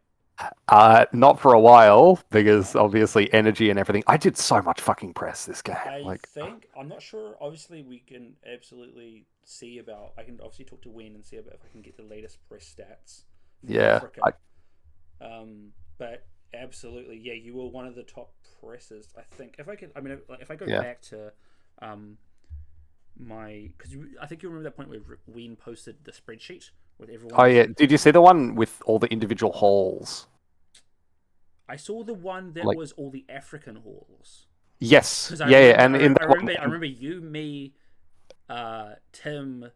Not for a while, because obviously energy and everything. I did so much fucking press this game. I think I'm not sure. Obviously, we can absolutely see about. I can obviously talk to Wayne and see about if I can get the latest press stats. For Africa. But absolutely, yeah, you were one of the top presses. I think if I could, I mean, if I go back to, because I think you remember that point where Wayne posted the spreadsheet with everyone. Oh yeah, did you see the one with all the individual halls? I saw the one that was all the African halls. Yes. I remember you, me, Tim,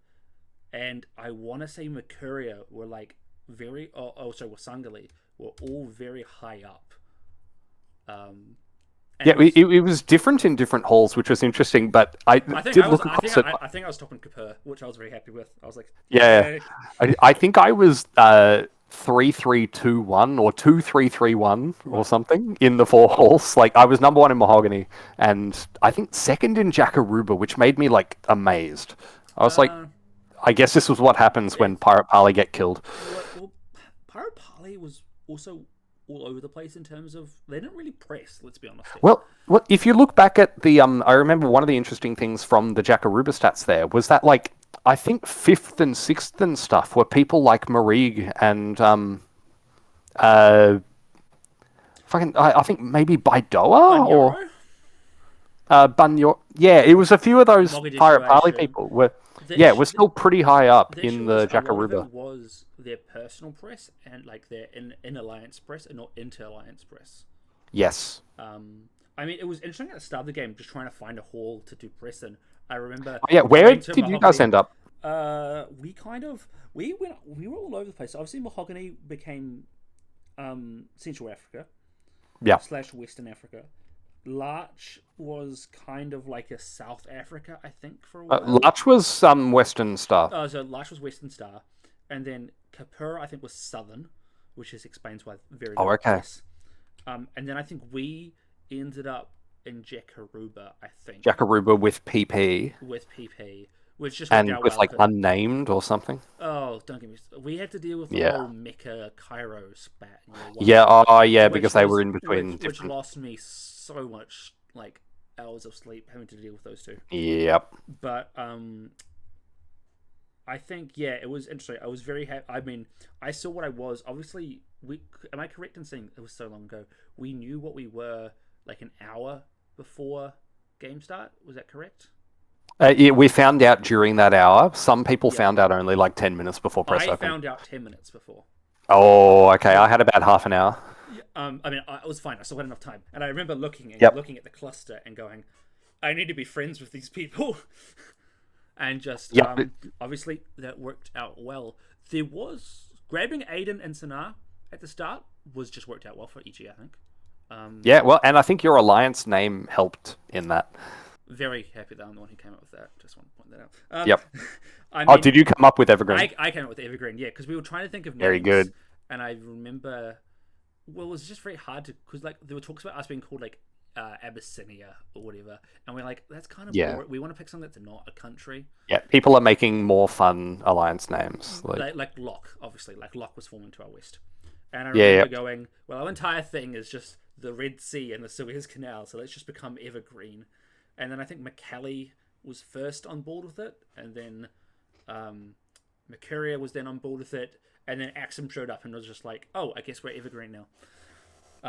and I want to say Mercuria were like very. Sorry, Wasangali were all very high up. It was different in different halls, which was interesting. But I think I was topping Kapur, which I was very happy with. I was like, yeah, I think I was 3-3-2-1 or 2-3-3-1 or something in the 4 halls. Like I was number 1 in Mahogany, and I think second in Jackaruba, which made me like amazed. I was like, I guess this was what happens when Pirate Parley get killed. Well, Pirate Parley was also all over the place in terms of they didn't really press. Let's be honest. Well, if you look back at the I remember one of the interesting things from the Jackaruba stats there was that like I think 5th and 6th and stuff were people like Marig and I think maybe Baidoa or Banyo. Yeah, it was a few of those Pirate Parley people were. Yeah, we're still pretty high up in the Jackaruba. A lot of it was their personal press and like their in alliance press and not inter alliance press. Yes. I mean, it was interesting at the start of the game, just trying to find a hall to do press in. I remember. Yeah, where going to did you guys Mahogany. end up? We were all over the place. Obviously, Mahogany became Central Africa Yeah. / Western Africa. Larch was kind of like a South Africa, I think, for a while. Lutch was some Western Star. So Larch was Western Star, and then Kapur, I think, was Southern, which explains why very Oh, little okay. press. And then I think we ended up in Jakaruba, I think, Jakaruba with PP with PP, which just and worked out with well. like unnamed or something. Oh, don't get me. We had to deal with the Yeah. whole Mecca Cairo spat. In year one, Yeah, oh yeah, which because they was- were in between which different. lost me so much like hours of sleep having to deal with those two. Yep. But I think it was interesting. I was very happy. I mean, I saw what I was. Obviously, am I correct in saying it was so long ago? We knew what we were like an hour before game start. Was that correct? Yeah, we found out during that hour. Some people Yeah. found out only like 10 minutes before press I open. found out 10 minutes before. Oh, okay. I had about half an hour. Yeah, I mean, it was fine. I still had enough time, and I remember looking Yep. at the cluster and going, "I need to be friends with these people," and just Yep. obviously that worked out well. There was grabbing Aiden and Sanar at the start was just worked out well for EG, I think. Yeah, well, and I think your alliance name helped in that. Very happy that I'm the one who came up with that. Just want to point that out. Yep. I mean, Oh, did you come up with Evergreen? I came up with Evergreen, yeah, because we were trying to think of names. Very good. And I remember, well, it was just very hard to, because like there were talks about us being called like Abyssinia or whatever, and we're like, that's kind of boring. We want to pick something that's not a country. Yeah, people are making more fun alliance names. Like Locke, obviously, like Locke was formed to our west, and I Yeah, remember going, well, our entire thing is just the Red Sea and the Suez Canal, so let's just become Evergreen. And then I think McCallie was first on board with it, and then Mercuria was then on board with it, and then Axum showed up and was just like, oh, I guess we're Evergreen now.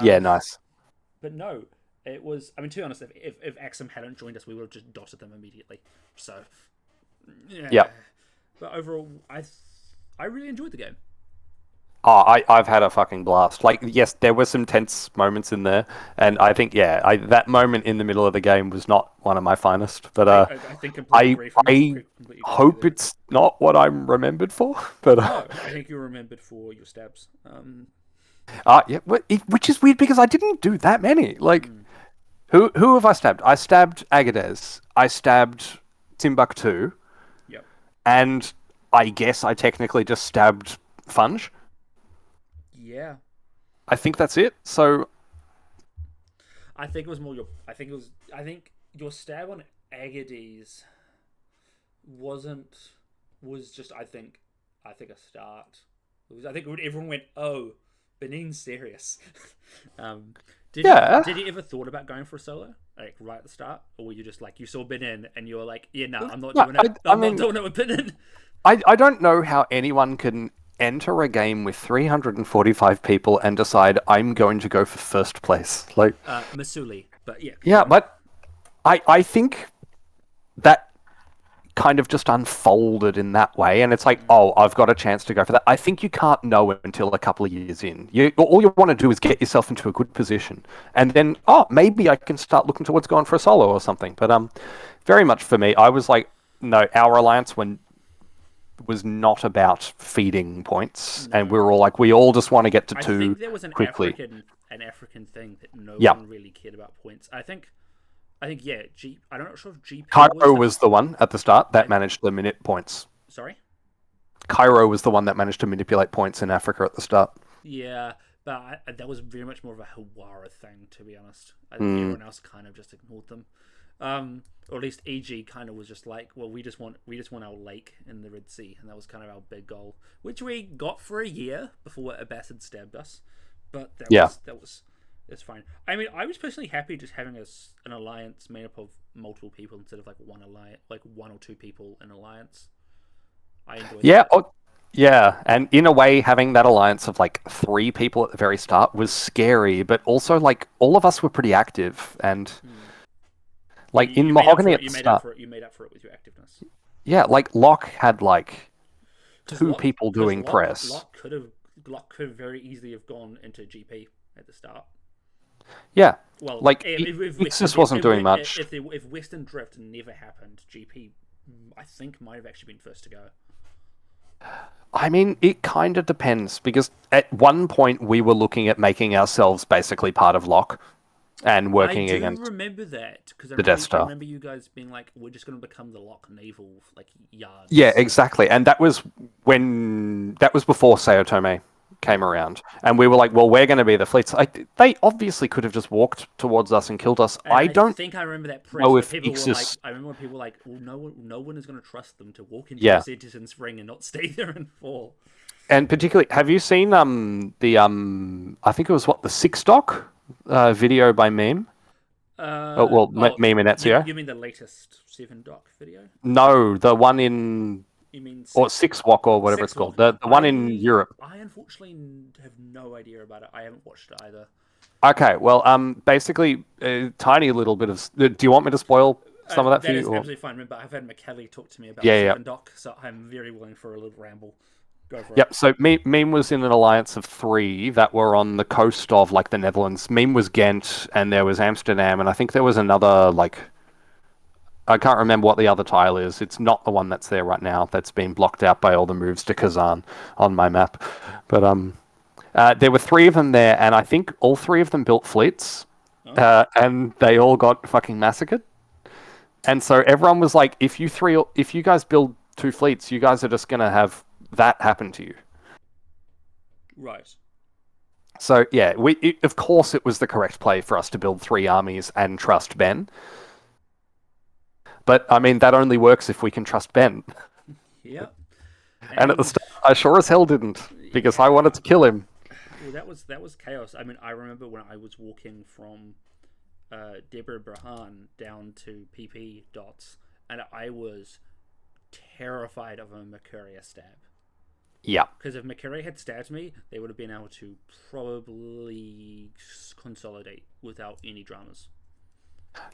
Yeah, nice. But no, it was, I mean, to be honest, if Axum hadn't joined us, we would have just dotted them immediately. So, yeah. Yep. But overall, I really enjoyed the game. Oh, I've had a fucking blast. Like, yes, there were some tense moments in there, and I think, that moment in the middle of the game was not one of my finest. But I think completely agree from- I completely agree hope there. it's not what I'm remembered for. But No, I think you're remembered for your stabs. yeah, which is weird because I didn't do that many. Like, who have I stabbed? I stabbed Agadez. I stabbed Timbuktu, Yep. and I guess I technically just stabbed Funge. Yeah. I think that's it. So I think it was more your. I think your stab on Agades was just. I think a start. I think everyone went, oh, Benin's serious. Did you ever thought about going for a solo, like right at the start, or were you just like you saw Benin and you were like, yeah, no, I'm not doing it. I'm not doing it with Benin. I don't know how anyone can enter a game with 345 people and decide I'm going to go for first place. Like, Masuli, but yeah. yeah, but I think that kind of just unfolded in that way, and it's like, oh, I've got a chance to go for that. I think you can't know it until a couple of years in. All you want to do is get yourself into a good position, and then, oh, maybe I can start looking towards going for a solo or something. But very much for me, I was like, no, our alliance was not about feeding points, and we were all like, we all just want to get to I two think there was an quickly. African thing that no Yeah. one really cared about points. I think yeah. I'm not sure if GP Cairo was the one at the start that managed to manipulate points. Sorry. Cairo was the one that managed to manipulate points in Africa at the start. Yeah, but that was very much more of a Hawara thing, to be honest. I think everyone else kind of just ignored them, or at least EG kind of was just like, well, we just want our lake in the Red Sea, and that was kind of our big goal, which we got for a year before Abbasid stabbed us. But it's fine. I mean, I was personally happy just having an alliance made up of multiple people instead of like one alliance, like one or two people in alliance. I enjoyed that. Yeah, and in a way, having that alliance of like 3 people at the very start was scary, but also like all of us were pretty active, and like in Mahogany at the start, you made up for it with your activeness. yeah, like Locke had like 2 Locke- people doing Locke- press. Locke could have very easily have gone into GP at the start. Yeah, Well, Like, if Ixis wasn't doing much. If Western Drift never happened, GP, I think, might have actually been first to go. I mean, it kind of depends, because at one point we were looking at making ourselves basically part of Lock and working I do against remember that, because the Death I Star. remember you guys being like, we're just going to become the Lock naval yards. Yeah, exactly. And that was before Sao Tome came around. And we were like, well, we're going to be the fleets. They obviously could have just walked towards us and killed us. And I don't think I remember that press know where if people were like, Ixis... I remember when people were like, well, no one is going to trust them to walk into Yeah. the citizen spring and not stay there and fall. And particularly, have you seen I think it was the Six Doc video by Meme? Meme and Ezio? You mean the latest 7 doc video? No, the one in... You mean Or Six Walk, or whatever it's called. The one in Europe. I unfortunately have no idea about it. I haven't watched it either. Okay, well, basically, a tiny little bit of... Do you want me to spoil some of that for you? That is or... absolutely fine. Remember, I've had McKelly talk to me about Yeah. 7 doc, so I'm very willing for a little ramble. Go for it. Yep, so Meme was in an alliance of 3 that were on the coast of, the Netherlands. Meme was Ghent, and there was Amsterdam, and I think there was another, I can't remember what the other tile is. It's not the one that's there right now. That's been blocked out by all the moves to Kazan on my map. But there were 3 of them there, and I think all 3 of them built fleets, and they all got fucking massacred. And so everyone was like, if you guys build 2 fleets, you guys are just going to have that happen to you. Right. So yeah, of course it was the correct play for us to build 3 armies and trust Ben. But I mean, that only works if we can trust Ben. Yeah. And at the start, I sure as hell didn't, because I wanted to kill him. Well, that was chaos. I mean, I remember when I was walking from Deborah Brahan down to PP dots, and I was terrified of a Mercuria stab. Yeah. Because if Mercuria had stabbed me, they would have been able to probably consolidate without any dramas.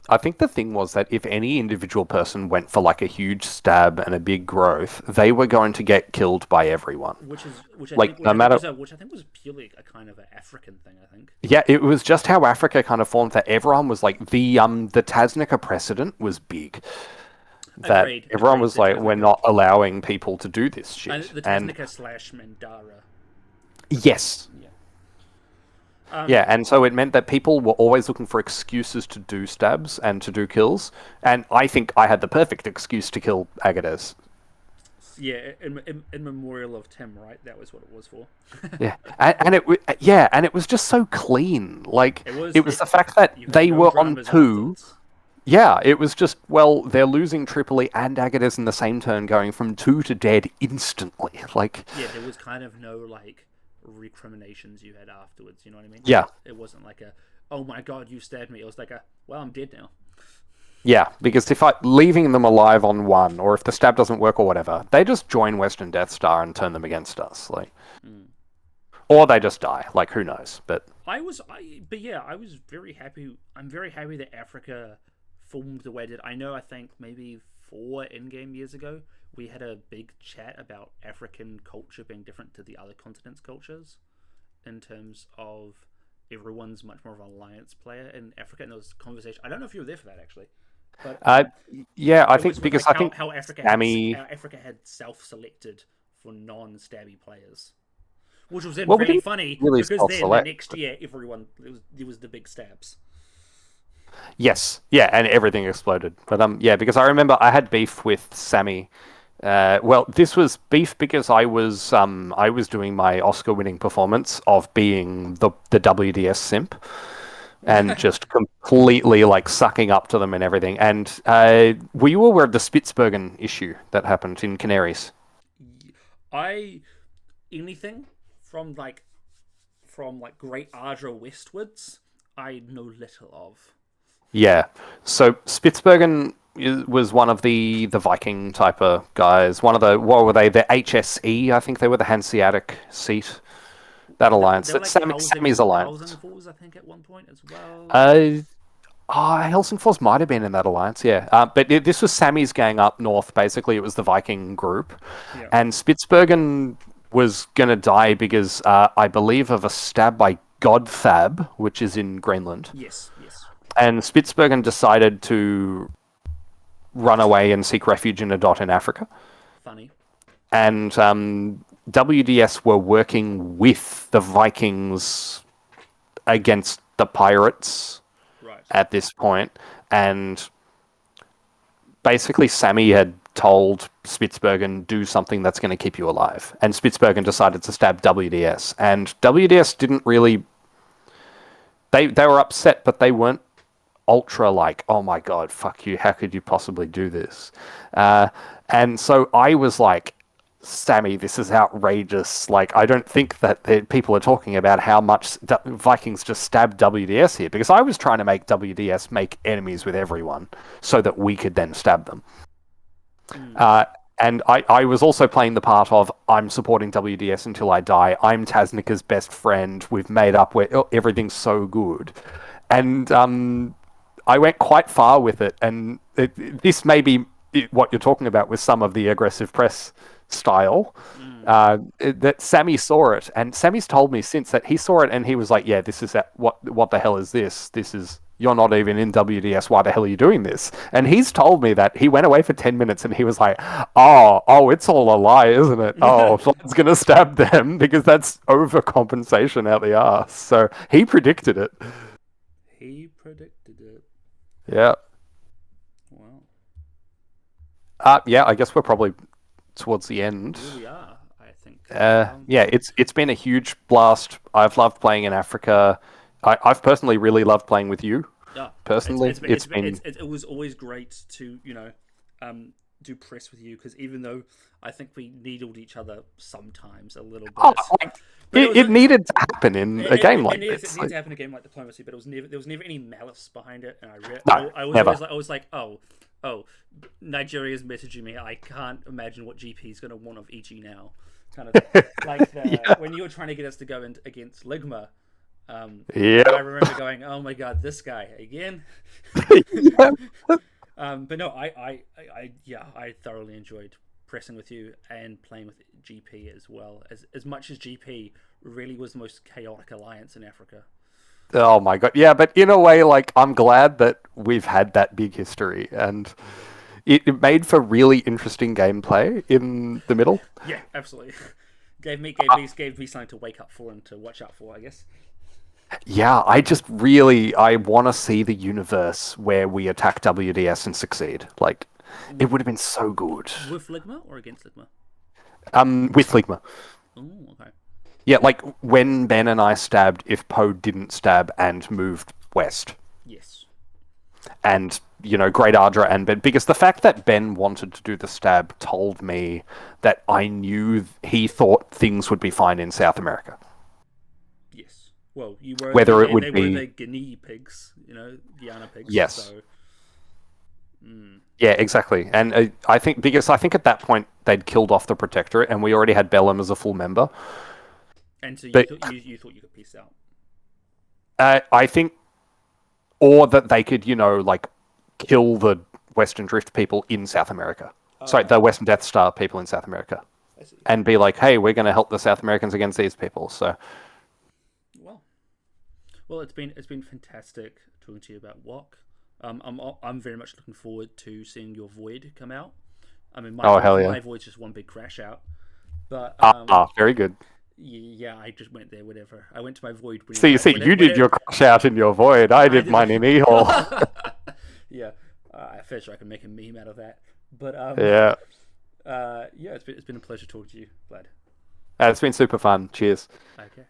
I think the thing was that if any individual person went for a huge stab and a big growth, they were going to get killed by everyone. Which I think was purely a kind of an African thing. I think. Yeah, it was just how Africa kind of formed. That everyone was like the Tasnica precedent was big. That everyone was like, we're not allowing people to do this shit. The Tasnica / Mandara. Yes. Yeah, and so it meant that people were always looking for excuses to do stabs and to do kills, and I think I had the perfect excuse to kill Agades. Yeah, in memorial of Tim, right? That was what it was for. Yeah, and it was just so clean. It was the fact that they were on 2. Afterwards. Yeah, it was just, well, they're losing Tripoli and Agades in the same turn, going from 2 to dead instantly. Yeah, there was kind of no recriminations you had afterwards. You know what I mean? Yeah. It wasn't like oh my god, you stabbed me. It was like well, I'm dead now. Yeah, because if leaving them alive on 1, or if the stab doesn't work or whatever, they just join Western Death Star and turn them against us. Or they just die. Who knows? But I was very happy. I'm very happy that Africa formed the way it did. I think maybe 4 in-game years ago, we had a big chat about African culture being different to the other continents' cultures in terms of everyone's much more of an alliance player in Africa. And there was conversation. I don't know if you were there for that, actually. But, I think because how Africa had self-selected for non-stabby players, which was then really funny because then the next year there was the big stabs. Yes, yeah, and everything exploded. But because I remember I had beef with Sammy. This was beef because I was doing my Oscar-winning performance of being the WDS simp, and just completely sucking up to them and everything. And were you aware of the Spitsbergen issue that happened in Canaries? Anything from Great Ardra westwards, I know little of. Yeah, so Spitsbergen was one of the Viking type of guys. One of the, what were they? The HSE, I think they were the Hanseatic seat. That alliance, that Sammy's alliance. Helsingfors, I think, at one point as well. Helsingfors might have been in that alliance, yeah. But this was Sammy's gang up north. Basically, it was the Viking group, and Spitsbergen was going to die because I believe of a stab by Godthab, which is in Greenland. Yes. and Spitsbergen decided to run away and seek refuge in a dot in Africa. Funny. And WDS were working with the Vikings against the pirates Right. at this point, and basically Sammy had told Spitsbergen, do something that's going to keep you alive, and Spitsbergen decided to stab WDS, and WDS didn't really... They were upset, but they weren't ultra like, oh my god, fuck you, how could you possibly do this? And so I was like, Sammy, this is outrageous. Like, I don't think that people are talking about how much Vikings just stabbed WDS here, because I was trying to make WDS make enemies with everyone so that we could then stab them. And I was also playing the part of, I'm supporting WDS until I die. I'm Tasnika's best friend. We've made up where everything's so good. And I went quite far with it. And this may be what you're talking about with some of the aggressive press style. That Sammy saw it. And Sammy's told me since that he saw it and he was like, yeah, this is what the hell is this? This is... You're not even in WDS. Why the hell are you doing this? And he's told me that he went away for 10 minutes and he was like, oh, it's all a lie, isn't it? Oh, Vlad's going to stab them because that's overcompensation out the arse. So he predicted it. He predicted it. Yeah. Wow. Yeah, I guess we're probably towards the end. Here we are, I think. Yeah, it's been a huge blast. I've loved playing in Africa. I've personally really loved playing with you. Yeah, personally, it was always great to do press with you, because even though I think we needled each other sometimes a little bit. It needed to happen in a game like this. It needed to happen in a game like Diplomacy, but there was never any malice behind it, and I was like, oh, Nigeria's messaging me. I can't imagine what GP is going to want of EG now. Kind of like when you were trying to get us to go in against Ligma. I remember going, oh my god, this guy again. But no, I thoroughly enjoyed pressing with you and playing with GP as well. As much as GP really was the most chaotic alliance in Africa. Oh my god, yeah, but in a way, like, I'm glad that we've had that big history, and it made for really interesting gameplay in the middle. Yeah, absolutely. Gave me something to wake up for and to watch out for, I guess. Yeah, I want to see the universe where we attack WDS and succeed. Like, it would have been so good. With Ligma or against Ligma? With Ligma. Oh, okay. Yeah, like when Ben and I stabbed, if Poe didn't stab and moved west. Yes. And, Great Ardra and Ben, because the fact that Ben wanted to do the stab told me that I knew he thought things would be fine in South America. Yes. Well, you were whether it they would were be the Guinea pigs, Guyana pigs. Yes. So, Yeah, exactly. And I think at that point they'd killed off the Protectorate, and we already had Bellum as a full member. And so you thought you could peace out. I think, or that they could, kill the Western Drift people in South America. Sorry, the Western Death Star people in South America, and be like, "Hey, we're going to help the South Americans against these people." So. Well, it's been fantastic talking to you about WoC. I'm very much looking forward to seeing your Void come out. I mean, my Void's just one big crash out. But very good. Yeah, I just went there. Whatever. I went to my Void. You did your crash out in your Void. I did mine in E-Hall. Yeah, I feel sure I can make a meme out of that. But it's been a pleasure talking to you, Vlad. It's been super fun. Cheers. Okay.